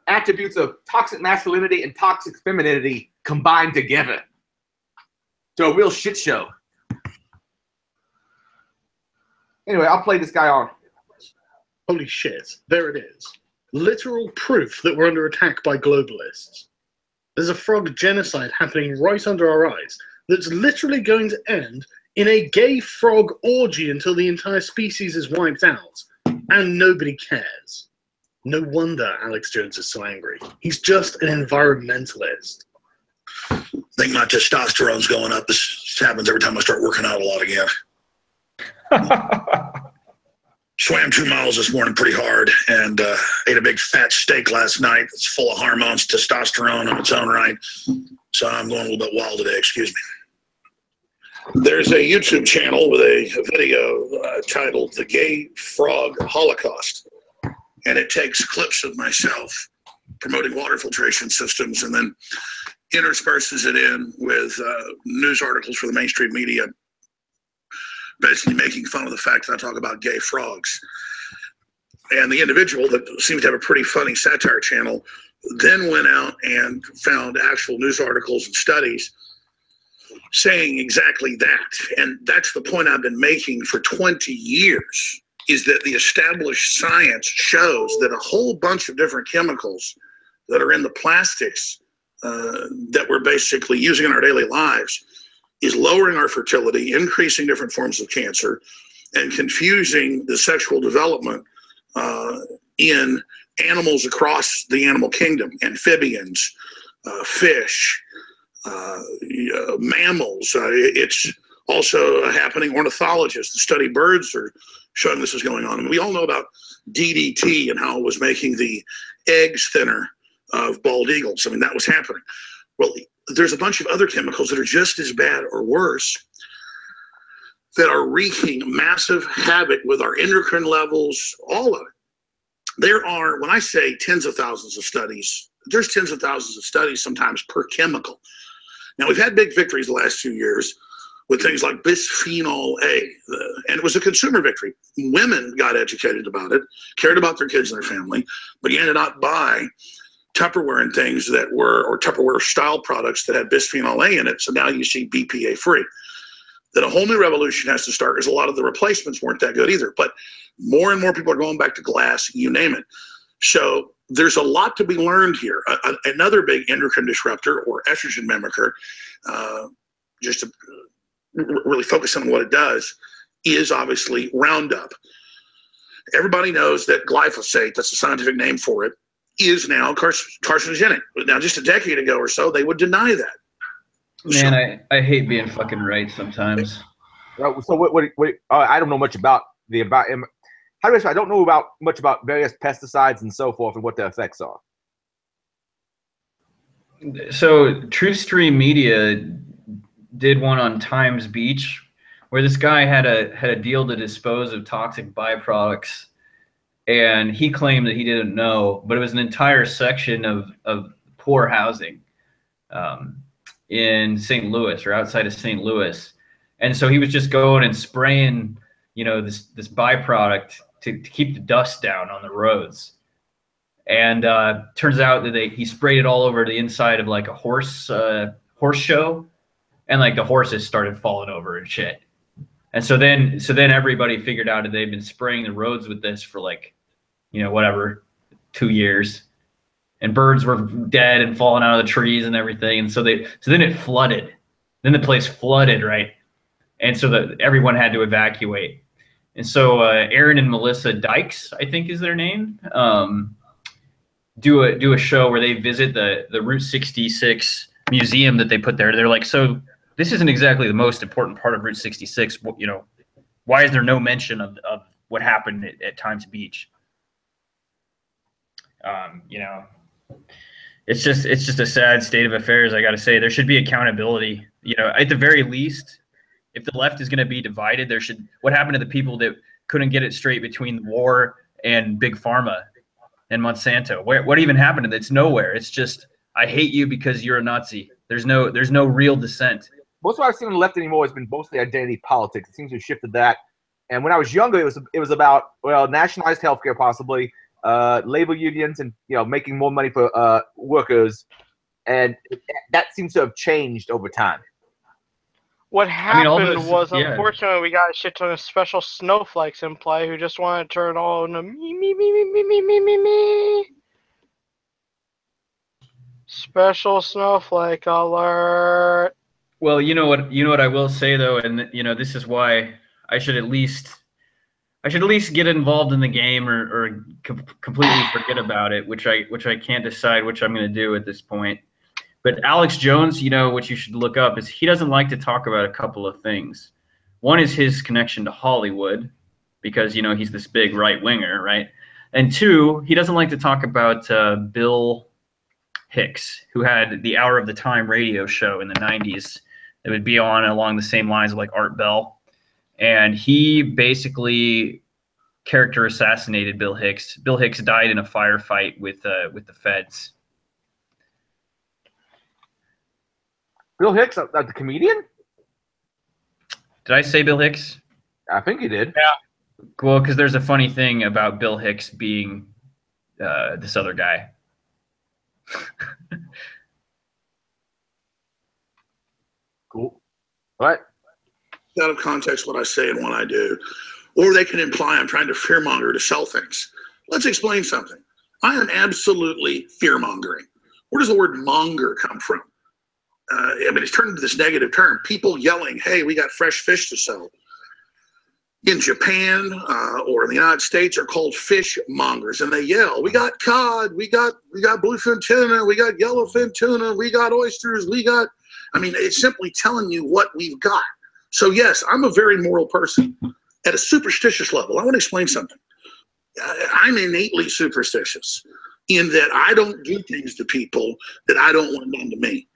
attributes of toxic masculinity and toxic femininity combined together to a real shit show. Anyway, I'll play this guy on. Holy shit, there it is. Literal proof that we're under attack by globalists. There's a frog genocide happening right under our eyes that's literally going to end in a gay frog orgy until the entire species is wiped out. And nobody cares. No wonder Alex Jones is so angry. He's just an environmentalist. I think my testosterone's going up. This happens every time I start working out a lot again. Swam 2 miles this morning pretty hard and ate a big fat steak last night. It's full of hormones, testosterone in its own right. So I'm going a little bit wild today, excuse me. There's a YouTube channel with a video titled The Gay Frog Holocaust. And it takes clips of myself promoting water filtration systems and then intersperses it in with news articles for the mainstream media, basically making fun of the fact that I talk about gay frogs. And the individual that seems to have a pretty funny satire channel then went out and found actual news articles and studies saying exactly that. And that's the point I've been making for 20 years, is that the established science shows that a whole bunch of different chemicals that are in the plastics that we're basically using in our daily lives is lowering our fertility, increasing different forms of cancer, and confusing the sexual development in animals across the animal kingdom, amphibians, fish, mammals. It's also happening. Ornithologists that study birds are showing this is going on. And we all know about DDT and how it was making the eggs thinner of bald eagles. I mean, that was happening. Well, there's a bunch of other chemicals that are just as bad or worse that are wreaking massive havoc with our endocrine levels, all of it. There are, when I say tens of thousands of studies, there's tens of thousands of studies sometimes per chemical. Now, we've had big victories the last few years with things like bisphenol A, and it was a consumer victory. Women got educated about it, cared about their kids and their family, began to not buy Tupperware and things that were, or Tupperware style products that had bisphenol A in it, so now you see BPA free. Then a whole new revolution has to start, because a lot of the replacements weren't that good either, but more and more people are going back to glass, you name it. So there's a lot to be learned here. Another big endocrine disruptor, or estrogen mimicker, just to really focus on what it does, is obviously Roundup. Everybody knows that glyphosate, that's the scientific name for it, is now carcinogenic. Now, just a decade ago or so, they would deny that. Man, I hate being fucking right sometimes. So what I don't know much about the environment. How do I say? I don't know much about various pesticides and so forth and what their effects are. So TruthStream Media did one on Times Beach, where this guy had a deal to dispose of toxic byproducts, and he claimed that he didn't know, but it was an entire section of poor housing in St. Louis, or outside of St. Louis, and so he was just going and spraying, this byproduct to keep the dust down on the roads. And turns out that he sprayed it all over the inside of like a horse show, and like the horses started falling over and shit. And so then everybody figured out that they'd been spraying the roads with this for like, 2 years, and birds were dead and falling out of the trees and everything. And so then it flooded. Then the place flooded, right? And so that everyone had to evacuate. And so Aaron and Melissa Dykes, I think is their name, do a show where they visit the Route 66 museum that they put there. They're like, so this isn't exactly the most important part of Route 66. Why is there no mention of what happened at Times Beach? It's just a sad state of affairs. I got to say, there should be accountability. At the very least, if the left is going to be divided, what happened to the people that couldn't get it straight between the war and Big Pharma and Monsanto? What even happened? It's nowhere. It's just, I hate you because you're a Nazi. There's no real dissent. Most of what I've seen on the left anymore has been mostly identity politics. It seems to have shifted that. And when I was younger, it was about, nationalized healthcare possibly, labor unions, and making more money for workers, and that seems to have changed over time. What happened was, unfortunately, we got a shit ton of special snowflakes in play who just want to turn it all into me. Special snowflake alert. Well, you know what I will say though, and this is why I should at least get involved in the game, or completely forget about it, which I can't decide which I'm going to do at this point. But Alex Jones, what you should look up is he doesn't like to talk about a couple of things. One is his connection to Hollywood, because he's this big right winger, right? And two, he doesn't like to talk about Bill Hicks, who had the Hour of the Time radio show in the 90s that would be on along the same lines of like Art Bell. And he basically character assassinated Bill Hicks. Bill Hicks died in a firefight with the feds. Bill Hicks, the comedian? Did I say Bill Hicks? I think you did. Yeah. Well, because there's a funny thing about Bill Hicks being this other guy. Cool. What? Out of context what I say and what I do. Or they can imply I'm trying to fearmonger to sell things. Let's explain something. I am absolutely fearmongering. Where does the word monger come from? I mean, it's turned into this negative term. People yelling, "Hey, we got fresh fish to sell." In Japan or in the United States are called fish mongers, and they yell, "We got cod, we got bluefin tuna, we got yellowfin tuna, we got oysters, we got." I mean, it's simply telling you what we've got. So yes, I'm a very moral person. At a superstitious level, I want to explain something. I'm innately superstitious in that I don't do things to people that I don't want done to me.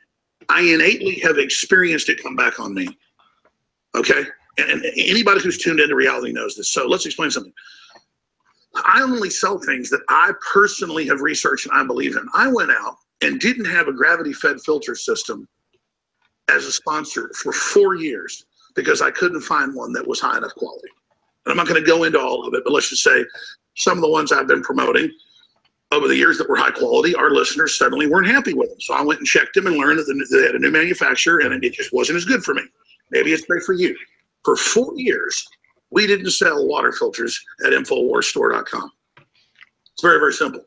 I innately have experienced it come back on me. Okay? And anybody who's tuned into reality knows this. So let's explain something. I only sell things that I personally have researched and I believe in. I went out and didn't have a gravity-fed filter system as a sponsor for 4 years because I couldn't find one that was high enough quality. And I'm not going to go into all of it, but let's just say some of the ones I've been promoting over the years that were high quality, our listeners suddenly weren't happy with them. So I went and checked them and learned that they had a new manufacturer and it just wasn't as good for me. Maybe it's great for you. For 4 years, we didn't sell water filters at InfoWarsStore.com. It's very, very simple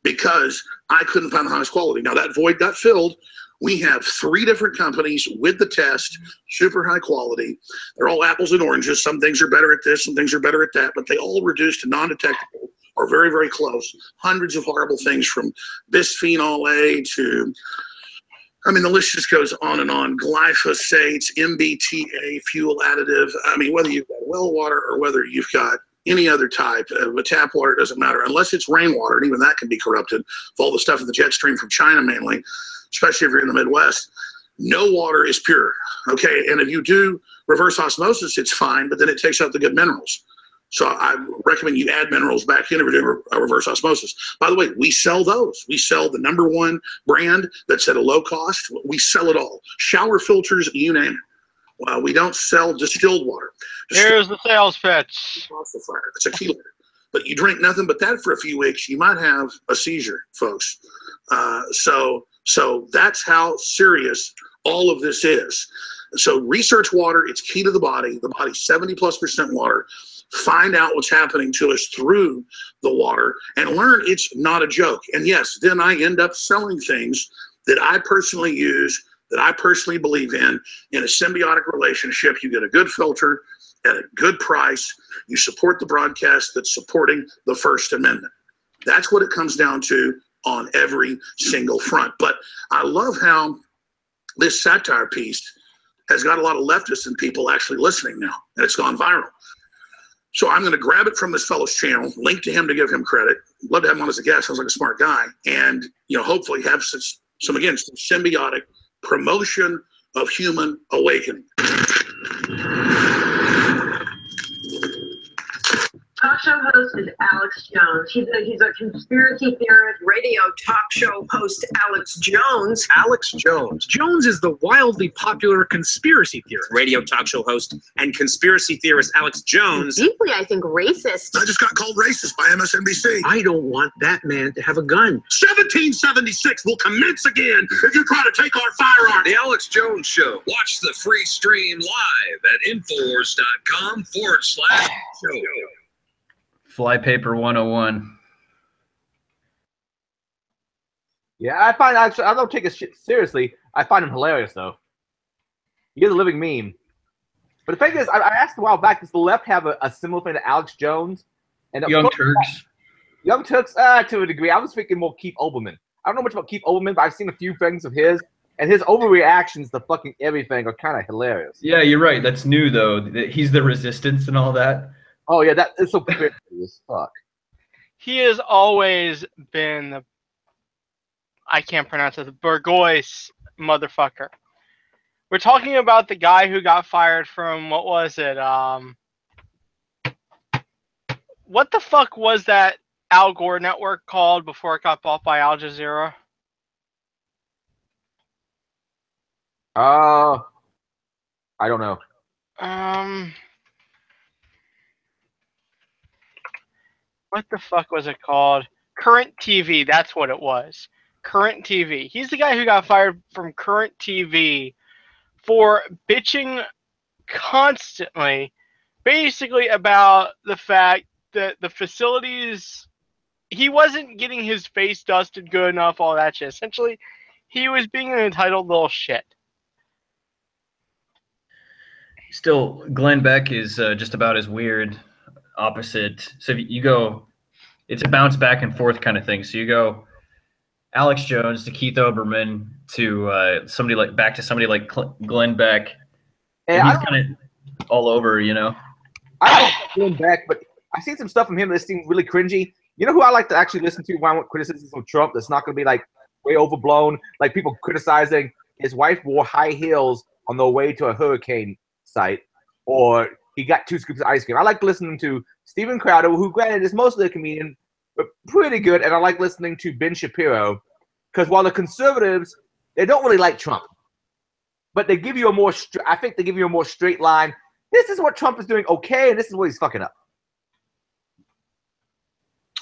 because I couldn't find the highest quality. Now that void got filled. We have 3 different companies with the test, super high quality. They're all apples and oranges. Some things are better at this, some things are better at that, but they all reduce to non-detectable or very, very close. Hundreds of horrible things from bisphenol A to, I mean, the list just goes on and on. Glyphosates, MBTA, fuel additive. I mean, whether you've got well water or whether you've got any other type of tap water, it doesn't matter, unless it's rainwater, and even that can be corrupted with all the stuff in the jet stream from China mainly, especially if you're in the Midwest. No water is pure, okay? And if you do reverse osmosis, it's fine, but then it takes out the good minerals. So I recommend you add minerals back in if you're doing a reverse osmosis. By the way, we sell those. We sell the #1 brand that's at a low cost. We sell it all. Shower filters, you name it. Well, we don't sell distilled water. Here's the sales pitch. It's a kilo. But you drink nothing but that for a few weeks, you might have a seizure, folks. So that's how serious all of this is. So research water. It's key to the body. The body's 70+% water. Find out what's happening to us through the water and learn it's not a joke. And yes, then I end up selling things that I personally use, that I personally believe in a symbiotic relationship. You get a good filter at a good price. You support the broadcast that's supporting the First Amendment. That's what it comes down to on every single front. But I love how this satire piece has got a lot of leftists and people actually listening now, and it's gone viral. So I'm going to grab it from this fellow's channel, link to him to give him credit. Love to have him on as a guest. Sounds like a smart guy. And, hopefully have some symbiotic promotion of human awakening. Talk show host is Alex Jones. He's a conspiracy theorist. Radio talk show host Alex Jones. Alex Jones. Jones is the wildly popular conspiracy theorist. Radio talk show host and conspiracy theorist Alex Jones. Deeply, I think, racist. I just got called racist by MSNBC. I don't want that man to have a gun. 1776 will commence again if you try to take our firearms. The Alex Jones Show. Watch the free stream live at Infowars.com/show. Flypaper 101. Yeah, I don't take his shit seriously. I find him hilarious, though. He is a living meme. But the thing is, I asked a while back, does the left have a similar thing to Alex Jones? And Young Turks. Young Turks, to a degree. I was thinking more Keith Olbermann. I don't know much about Keith Olbermann, but I've seen a few things of his. And his overreactions to fucking everything are kind of hilarious. Yeah, you're right. That's new, though. He's the resistance and all that. Oh, yeah, that is so crazy as fuck. He has always been the, I can't pronounce it, the Burgoyce motherfucker. We're talking about the guy who got fired from, what was it? What the fuck was that Al Gore network called before it got bought by Al Jazeera? I don't know. What the fuck was it called? Current TV, that's what it was. Current TV. He's the guy who got fired from Current TV for bitching constantly, basically about the fact that the facilities he wasn't getting his face dusted good enough, all that shit. Essentially, he was being an entitled little shit. Still, Glenn Beck is just about as weird, opposite. So if you go, it's a bounce back and forth kind of thing. So you go Alex Jones to Keith Olbermann to somebody like back to somebody like Glenn Beck. And he's kind of all over, you know. I don't know Glenn Beck, but I've seen some stuff from him that seems really cringy. You know who I like to actually listen to when I want criticisms of Trump that's not going to be like way overblown, like people criticizing his wife wore high heels on the way to a hurricane site, or he got 2 scoops of ice cream. I like listening to Steven Crowder, who granted is mostly a comedian, but pretty good, and I like listening to Ben Shapiro, because while the conservatives, they don't really like Trump, but they give you a more, I think they give you a more straight line. This is what Trump is doing okay, and this is what he's fucking up.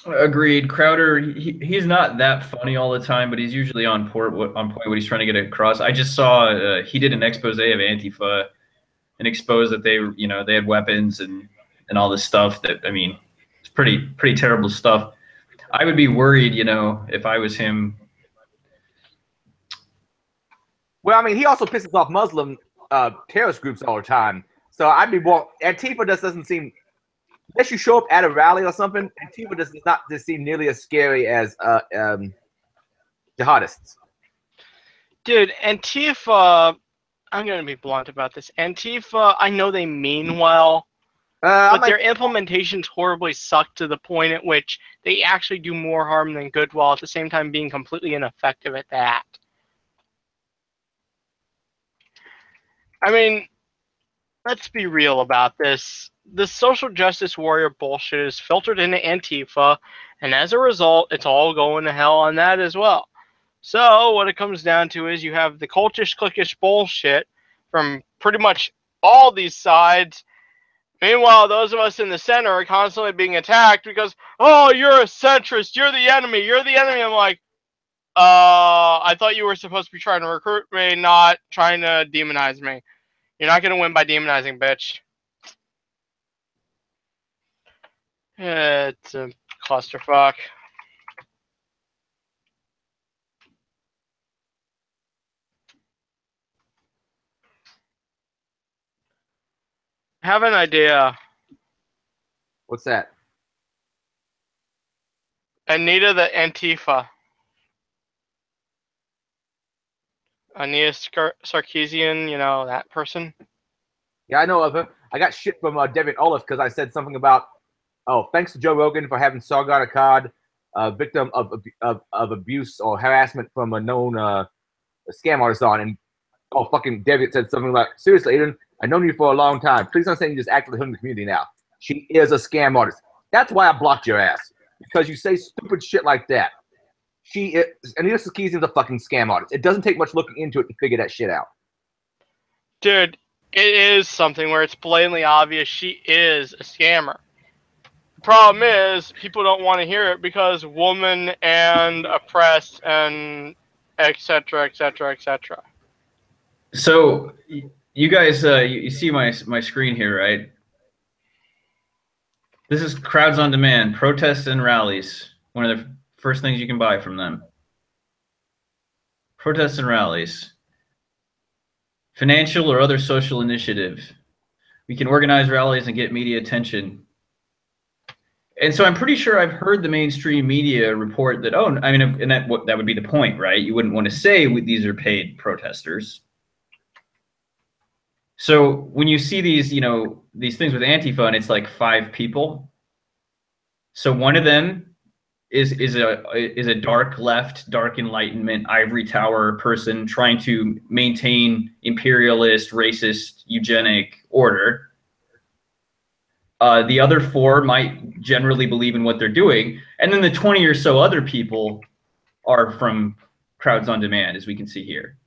Agreed. Crowder, he's not that funny all the time, but he's usually on point what he's trying to get across. I just saw he did an expose of Antifa and exposed that they had weapons and all this stuff that, I mean, it's pretty terrible stuff. I would be worried, if I was him. Well, I mean, he also pisses off Muslim terrorist groups all the time. So I'd be more, Antifa just doesn't seem, unless you show up at a rally or something, Antifa does not just seem nearly as scary as jihadists. Dude, Antifa, I'm going to be blunt about this. Antifa, I know they mean well, but their implementations horribly suck to the point at which they actually do more harm than good while at the same time being completely ineffective at that. I mean, let's be real about this. The social justice warrior bullshit is filtered into Antifa, and as a result, it's all going to hell on that as well. So what it comes down to is you have the cultish, cliquish bullshit from pretty much all these sides. Meanwhile, those of us in the center are constantly being attacked because, oh, you're a centrist, you're the enemy, you're the enemy. I'm like, I thought you were supposed to be trying to recruit me, not trying to demonize me. You're not going to win by demonizing, bitch. It's a clusterfuck. I have an idea. What's that? Anita the Antifa. Anita Sarkeesian, that person. Yeah, I know of her. I got shit from Devin Olive because I said something about, thanks to Joe Rogan for having Sargon Akkad, victim of abuse or harassment from a known scam artist on. And, fucking Devin said something like, seriously, Aiden, I've known you for a long time. Please don't say you just actively hurt the community now. She is a scam artist. That's why I blocked your ass. Because you say stupid shit like that. She is, Anita Sarkeesian's a fucking scam artist. It doesn't take much looking into it to figure that shit out. Dude, it is something where it's blatantly obvious she is a scammer. The problem is, people don't want to hear it because woman and oppressed and etc., etc., etc. So, you guys, you see my screen here, right? This is Crowds on Demand, protests and rallies. One of the first things you can buy from them. Protests and rallies. Financial or other social initiative. We can organize rallies and get media attention. And so I'm pretty sure I've heard the mainstream media report that, and that would be the point, right? You wouldn't want to say these are paid protesters. So when you see these, these things with Antifa, and it's like 5 people. So one of them is a dark left, dark enlightenment, ivory tower person trying to maintain imperialist, racist, eugenic order. The other 4 might generally believe in what they're doing. And then the 20 or so other people are from Crowds on Demand, as we can see here.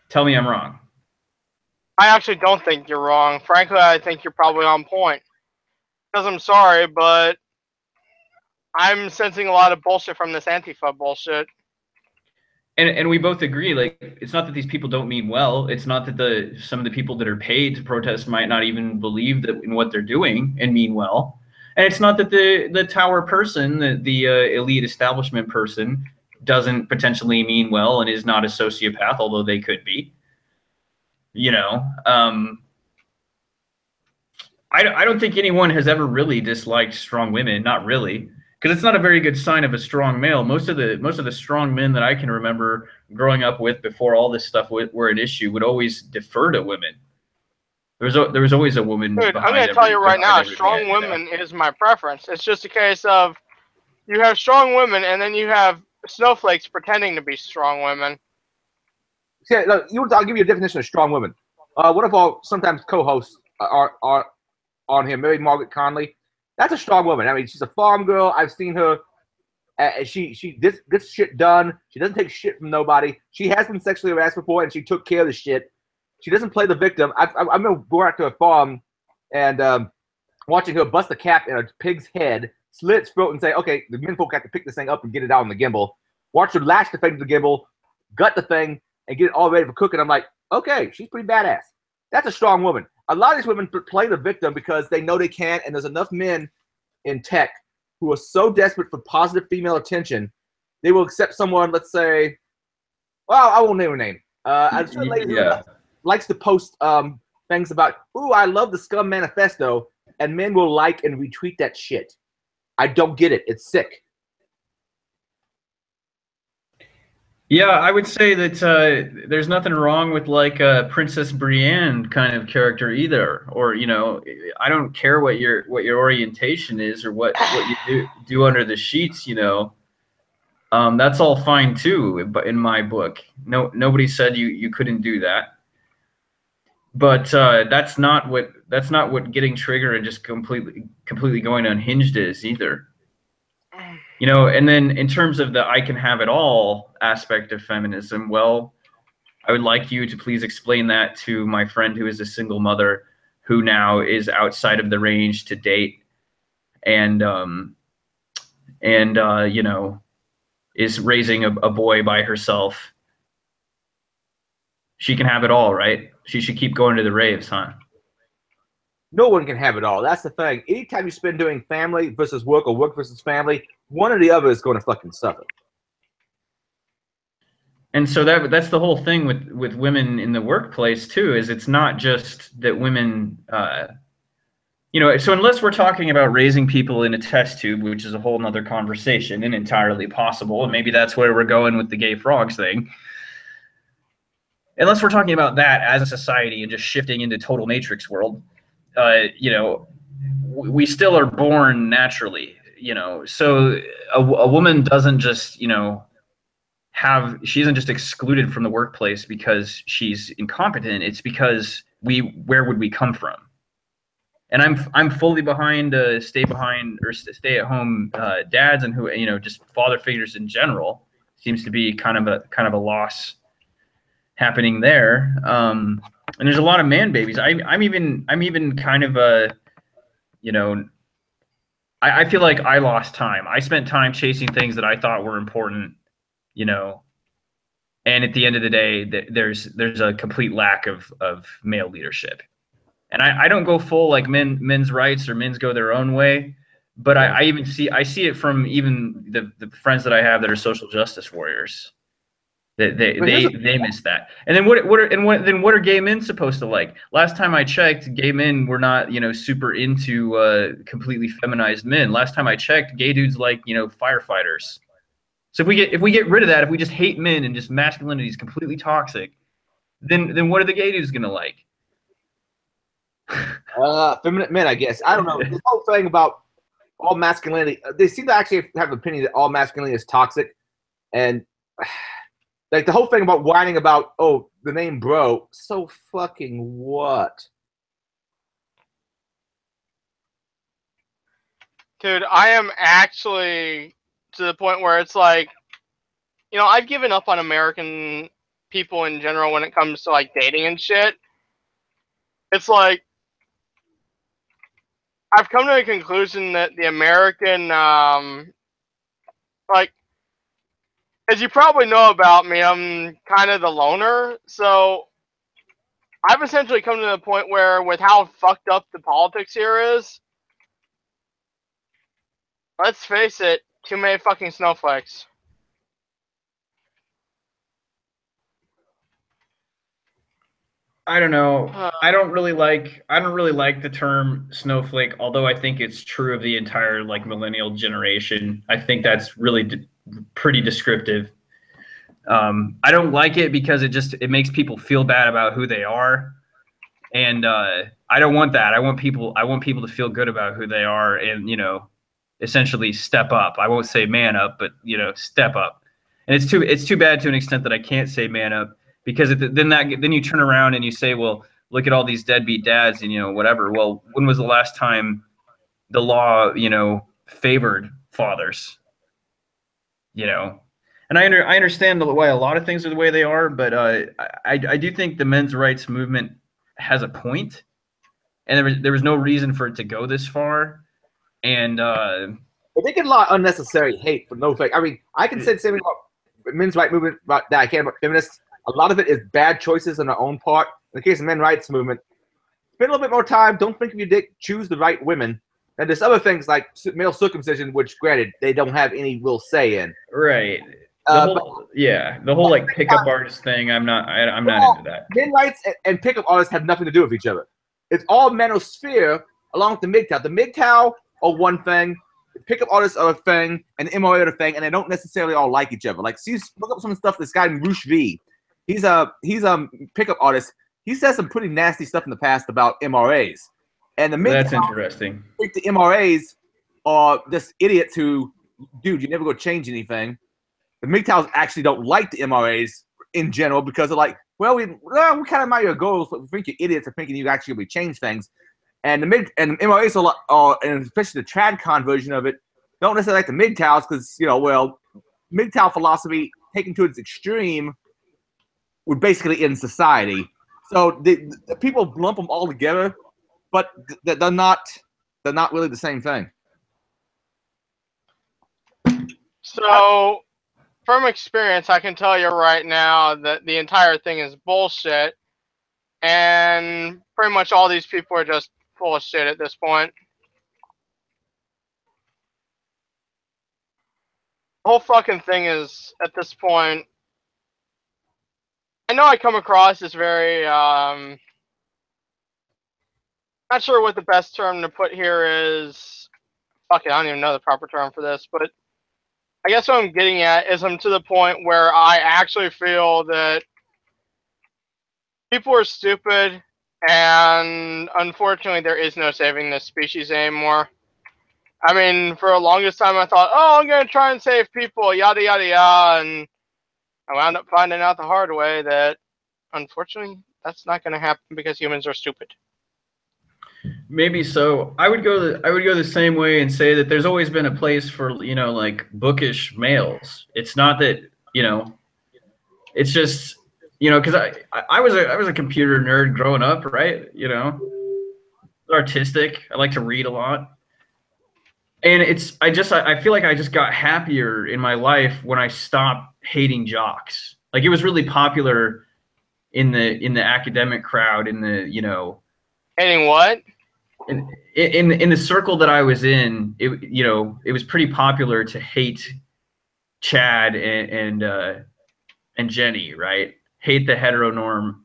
Tell me I'm wrong. I actually don't think you're wrong. Frankly, I think you're probably on point. Because I'm sorry, but I'm sensing a lot of bullshit from this Antifa bullshit. And we both agree, like, it's not that these people don't mean well. It's not that some of the people that are paid to protest might not even believe that in what they're doing and mean well. And it's not that the tower person, the elite establishment person, doesn't potentially mean well and is not a sociopath, although they could be. You know, I don't think anyone has ever really disliked strong women. Not really. Because it's not a very good sign of a strong male. Most of the strong men that I can remember growing up with before all this stuff were an issue would always defer to women. There was always a woman. Dude, I'm gonna tell you right now, strong women is my preference. It's just a case of you have strong women and then you have snowflakes pretending to be strong women. See, look, I'll give you a definition of strong women. One of our sometimes co-hosts are on here, Mary Margaret Conley. That's a strong woman. I mean, she's a farm girl. I've seen her. She gets shit done. She doesn't take shit from nobody. She has been sexually harassed before, and she took care of the shit. She doesn't play the victim. I remember going out to a farm and watching her bust a cap in a pig's head, slit its throat, and say, okay, the menfolk have to pick this thing up and get it out on the gimbal. Watch her lash the thing to the gimbal, gut the thing, and get it all ready for cooking. I'm like, okay, she's pretty badass. That's a strong woman. A lot of these women play the victim because they know they can, and there's enough men in tech who are so desperate for positive female attention, they will accept someone, let's say, well, I won't name her name. A certain lady who likes to post things about, ooh, I love the Scum Manifesto, and men will like and retweet that shit. I don't get it. It's sick. Yeah, I would say that there's nothing wrong with like a Princess Brienne kind of character either, or I don't care what your orientation is or what you do under the sheets. That's all fine too. But in my book, nobody said you couldn't do that. But that's not what getting triggered and just completely going unhinged is either. And then in terms of the I can have it all aspect of feminism, well, I would like you to please explain that to my friend who is a single mother who now is outside of the range to date and is raising a boy by herself. She can have it all, right? She should keep going to the raves, huh? No one can have it all. That's the thing. Anytime you spend doing family versus work or work versus family, one or the other is going to fucking suffer. And so that's the whole thing with women in the workplace too, is it's not just that women, so unless we're talking about raising people in a test tube, which is a whole nother conversation and entirely possible, and maybe that's where we're going with the gay frogs thing. Unless we're talking about that as a society and just shifting into total matrix world, we still are born naturally, so a woman doesn't just, she isn't just excluded from the workplace because she's incompetent. It's because where would we come from? And I'm fully behind stay at home dads and who, just father figures in general. Seems to be kind of a loss happening there. And there's a lot of man babies. I'm even kind of I feel like I lost time. I spent time chasing things that I thought were important, and at the end of the day, there's a complete lack of male leadership. And I don't go full like men's rights or men's go their own way, but I see it from even the friends that I have that are social justice warriors. They miss that. And then what are gay men supposed to like? Last time I checked, gay men were not super into completely feminized men. Last time I checked, gay dudes like firefighters. So if we get rid of that, if we just hate men and just masculinity is completely toxic, then what are the gay dudes gonna like? Feminine men, I guess. I don't know. This whole thing about all masculinity, they seem to actually have an opinion that all masculinity is toxic, and like the whole thing about whining about, oh, the name bro, so fucking what? Dude, I am actually to the point where it's like, I've given up on American people in general when it comes to like dating and shit. It's like I've come to the conclusion that the American as you probably know about me, I'm kind of the loner. So I've essentially come to the point where, with how fucked up the politics here is, let's face it, too many fucking snowflakes. I don't know. I don't really like the term snowflake, although I think it's true of the entire like millennial generation. I think that's really pretty descriptive. I don't like it because it makes people feel bad about who they are, and I don't want that. I want people to feel good about who they are, and essentially step up. I won't say man up, but step up. And it's too bad to an extent that I can't say man up, because then you turn around and you say, well, look at all these deadbeat dads and whatever. Well, when was the last time the law favored fathers? And I understand why a lot of things are the way they are, but I do think the men's rights movement has a point, and there was no reason for it to go this far. And but they get a lot of unnecessary hate for no fact. I mean, I can say the same thing about men's rights movement that I can about feminists. A lot of it is bad choices on their own part. In the case of men's rights movement, spend a little bit more time. Don't think of your dick. Choose the right women. And there's other things like male circumcision, which, granted, they don't have any real say in. Right. The whole like pickup artist thing. I'm not into that. Men rights and pickup artists have nothing to do with each other. It's all manosphere along with the MGTOW. The MGTOW are one thing, the pickup artists are a thing, and the MRA are a thing, and they don't necessarily all like each other. Like, see, look up some of the stuff. This guy Roosh V, he's a pickup artist. He says some pretty nasty stuff in the past about MRAs, and the MGTOW, that's interesting. I think the MRAs are just idiots who, dude, you're never going to change anything. The MGTOWs actually don't like the MRAs in general because they're like, well, we kind of admire your goals, but we think you're idiots for thinking you actually will change things. And the MRAs are, and especially the TradCon version of it, don't necessarily like the MGTOWs because, MGTOW philosophy taken to its extreme would basically end society. So the people lump them all together, but they're not really the same thing. So, from experience, I can tell you right now that the entire thing is bullshit, and pretty much all these people are just full of shit at this point. The whole fucking thing is, at this point, I know I come across as very, not sure what the best term to put here is. Fuck it, I don't even know the proper term for this, but I guess what I'm getting at is I'm to the point where I actually feel that people are stupid, and unfortunately there is no saving this species anymore. I mean, for the longest time I thought, oh, I'm going to try and save people, yada, yada, yada, and I wound up finding out the hard way that, unfortunately, that's not going to happen because humans are stupid. Maybe so. I would go the same way and say that there's always been a place for like bookish males. It's not that it's just because I was a computer nerd growing up, right? Artistic. I like to read a lot, and I feel like I just got happier in my life when I stopped hating jocks. Like, it was really popular in the academic crowd, in the hating what? In the circle that I was in, it was pretty popular to hate Chad and Jenny, right? Hate the heteronorm.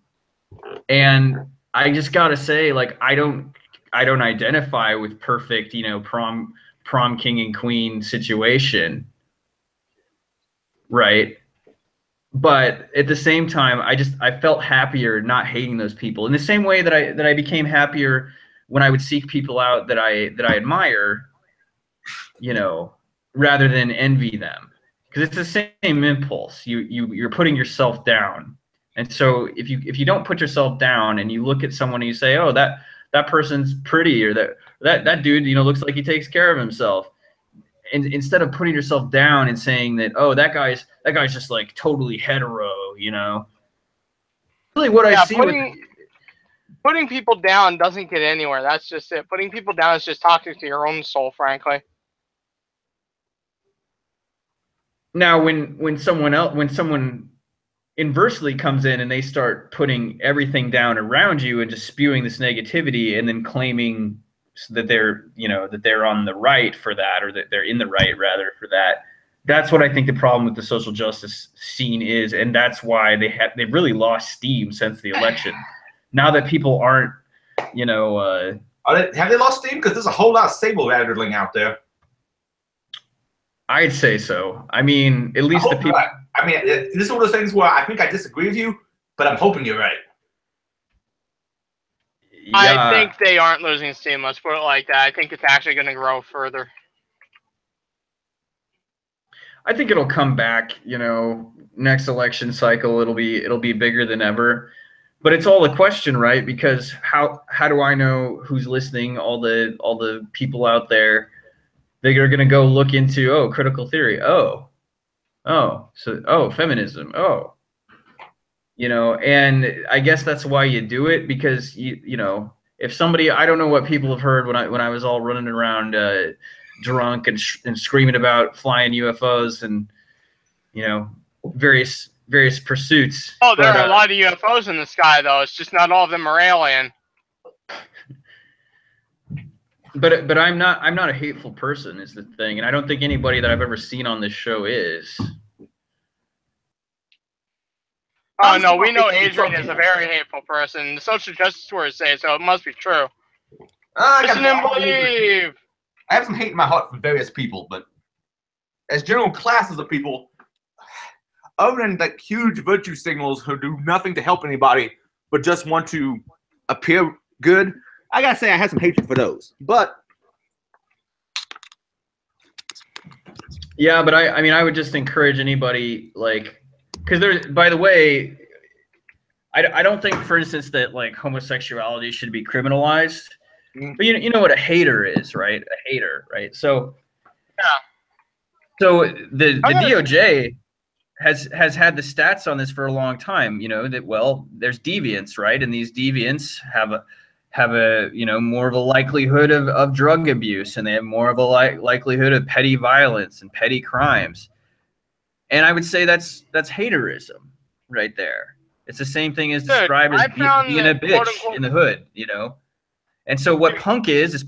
And I just gotta say, like, I don't identify with perfect, prom king and queen situation, right? But at the same time, I felt happier not hating those people in the same way that I became happier when I would seek people out that I admire, rather than envy them, because it's the same impulse. You're putting yourself down, and so if you don't put yourself down and you look at someone and you say, oh, that person's pretty, or that dude looks like he takes care of himself, and instead of putting yourself down and saying that, oh, that guy's just like totally hetero, really what I see putting people down doesn't get anywhere. That's just it. Putting people down is just toxic to your own soul, frankly. Now, when someone inversely comes in and they start putting everything down around you and just spewing this negativity and then claiming that they're on the right for that, or that they're in the right rather for that. That's what I think the problem with the social justice scene is, and that's why they've really lost steam since the election. Now that people aren't, have they lost steam? Because there's a whole lot of saber-rattling out there. I'd say so. I mean, at least the people. Right. I mean, this is one of those things where I think I disagree with you, but I'm hoping you're right. Yeah. I think they aren't losing steam. Let's put it like that. I think it's actually going to grow further. I think it'll come back. Next election cycle, it'll be bigger than ever. But it's all a question, right? Because how do I know who's listening? All the people out there, they're going to go look into critical theory. Feminism. And I guess that's why you do it, because if somebody, I don't know what people have heard when I was all running around drunk and screaming about flying UFOs and various pursuits. Oh, there are a lot of UFOs in the sky, though. It's just not all of them are alien. But I'm not a hateful person is the thing, and I don't think anybody that I've ever seen on this show is. Oh no, we know Adrian is a very hateful person. The social justice warriors say so. It must be true. Listen and believe. I have some hate in my heart for various people, but as general classes of people, other than like huge virtue signals who do nothing to help anybody but just want to appear good, I gotta say I have some hatred for those. But yeah, but I would just encourage anybody, because there's, by the way, I don't think, for instance, that homosexuality should be criminalized. But you know what a hater is, right? A hater, right? So yeah. So the DOJ has had the stats on this for a long time. That there's deviants, right? And these deviants have a more of a likelihood of drug abuse, and they have more of a likelihood of petty violence and petty crimes. And I would say that's haterism right there. It's the same thing as described as being a bitch in the hood, And so what punk is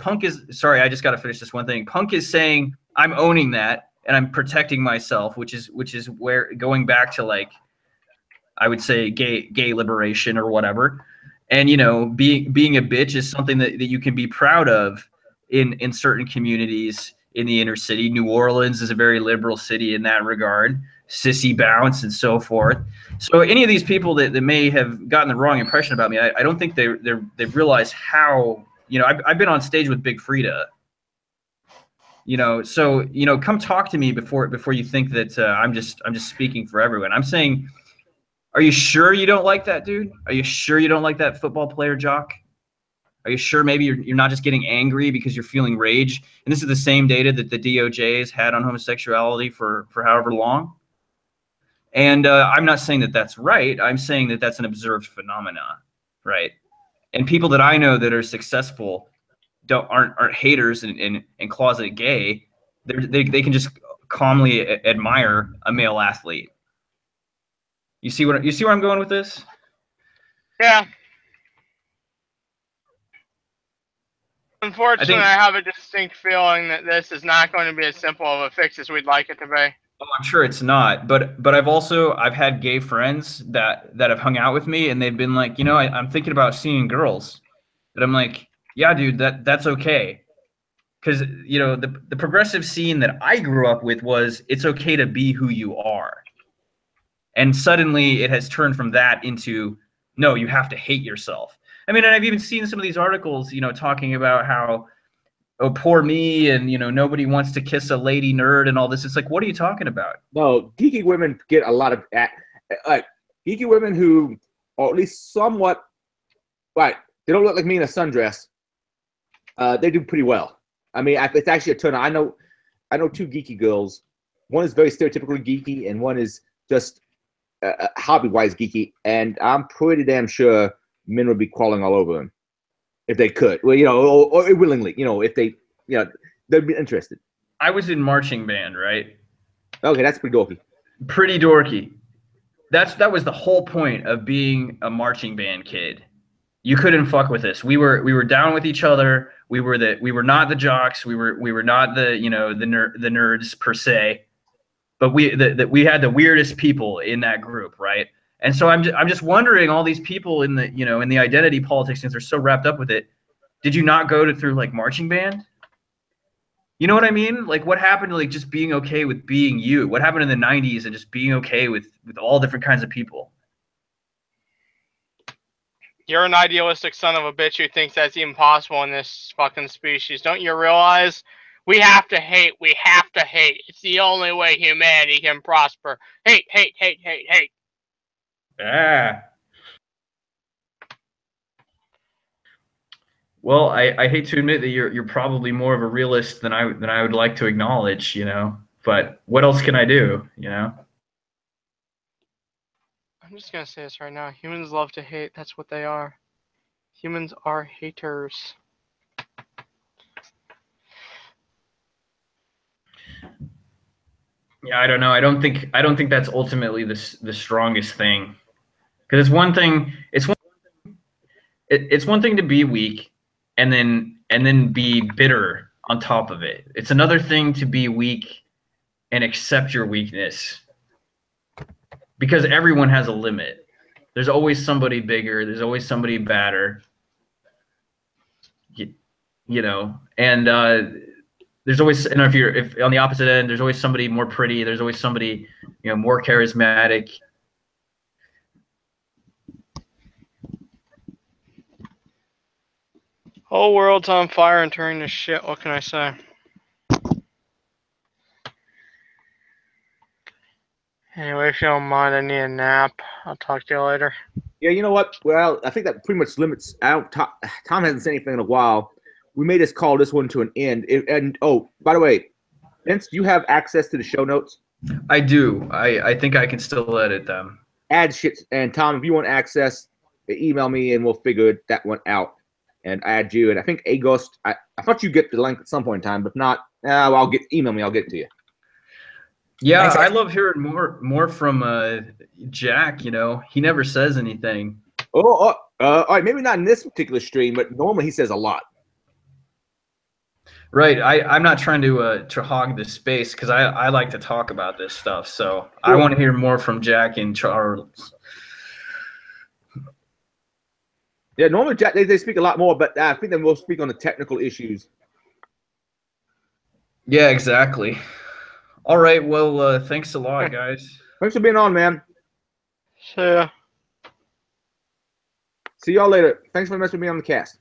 sorry, I just got to finish this one thing. Punk is saying I'm owning that and I'm protecting myself, which is where, going back to I would say gay liberation or whatever. And being a bitch is something that you can be proud of in certain communities in the inner city. New Orleans is a very liberal city in that regard. Sissy bounce and so forth. So any of these people that may have gotten the wrong impression about me, I don't think they've realized how, I've been on stage with Big Frida, so come talk to me before you think that I'm just speaking for everyone. I'm saying, are you sure you don't like that dude? Are you sure you don't like that football player jock? Are you sure maybe you're not just getting angry because you're feeling rage? And this is the same data that the DOJ has had on homosexuality for however long. And I'm not saying that that's right. I'm saying that that's an observed phenomenon, right? And people that I know that are successful aren't haters and closet gay. They can just calmly admire a male athlete. You see where I'm going with this? Yeah. Unfortunately, I have a distinct feeling that this is not going to be as simple of a fix as we'd like it to be. Oh, I'm sure it's not, but I've had gay friends that have hung out with me, and they've been like, I'm thinking about seeing girls, but I'm like, yeah, dude, that's okay, because the progressive scene that I grew up with was it's okay to be who you are, and suddenly it has turned from that into no, you have to hate yourself. I mean, and I've even seen some of these articles, talking about how, oh, poor me, and nobody wants to kiss a lady nerd and all this. It's like, what are you talking about? No, geeky women get a lot of geeky women who are at least somewhat right. They don't look like me in a sundress. They do pretty well. I mean, it's actually a turn on. I know two geeky girls. One is very stereotypically geeky, and one is just hobby-wise geeky. And I'm pretty damn sure men would be crawling all over them if they could. Well, or willingly. If they, they'd be interested. I was in marching band, right? Okay, that's pretty dorky. Pretty dorky. That was the whole point of being a marching band kid. You couldn't fuck with us. We were down with each other. We were not the jocks. We were not the the nerds per se. But we had the weirdest people in that group, right? And so I'm just wondering, all these people in the in the identity politics, since they're so wrapped up with it, did you not go through like marching band? You know what I mean? Like, what happened to like just being okay with being you? What happened in the 90s and just being okay with all different kinds of people? You're an idealistic son of a bitch who thinks that's even possible in this fucking species. Don't you realize? We have to hate. We have to hate. It's the only way humanity can prosper. Hate, hate, hate, hate, hate. Ah. Well, I hate to admit that you're probably more of a realist than I would like to acknowledge, But what else can I do, I'm just gonna say this right now. Humans love to hate. That's what they are. Humans are haters. Yeah, I don't know. I don't think that's ultimately the strongest thing, because it's one thing. It's one thing to be weak, and then be bitter on top of it. It's another thing to be weak and accept your weakness, because everyone has a limit. There's always somebody bigger. There's always somebody badder. And there's always, and if on the opposite end, there's always somebody more pretty. There's always somebody, more charismatic. Whole world's on fire and turning to shit. What can I say? Anyway, if you don't mind, I need a nap. I'll talk to you later. Yeah, you know what? Well, I think that pretty much limits out. Tom hasn't said anything in a while. We may just call this one to an end. And oh, by the way, Vince, do you have access to the show notes? I do. I think I can still edit them. Add shit. And Tom, if you want access, email me and we'll figure that one out and add you. And I think Agust, I thought you'd get the link at some point in time, but if not, email me. I'll get it to you. Yeah, I love hearing more from Jack. He never says anything. All right, maybe not in this particular stream, but normally he says a lot. Right, I'm not trying to hog this space, because I like to talk about this stuff. So I want to hear more from Jack and Charles. Yeah, normally Jack they speak a lot more, but I think they will speak on the technical issues. Yeah, exactly. All right, well, thanks a lot, guys. Thanks for being on, man. See ya. See y'all later. Thanks for messing with me on the cast.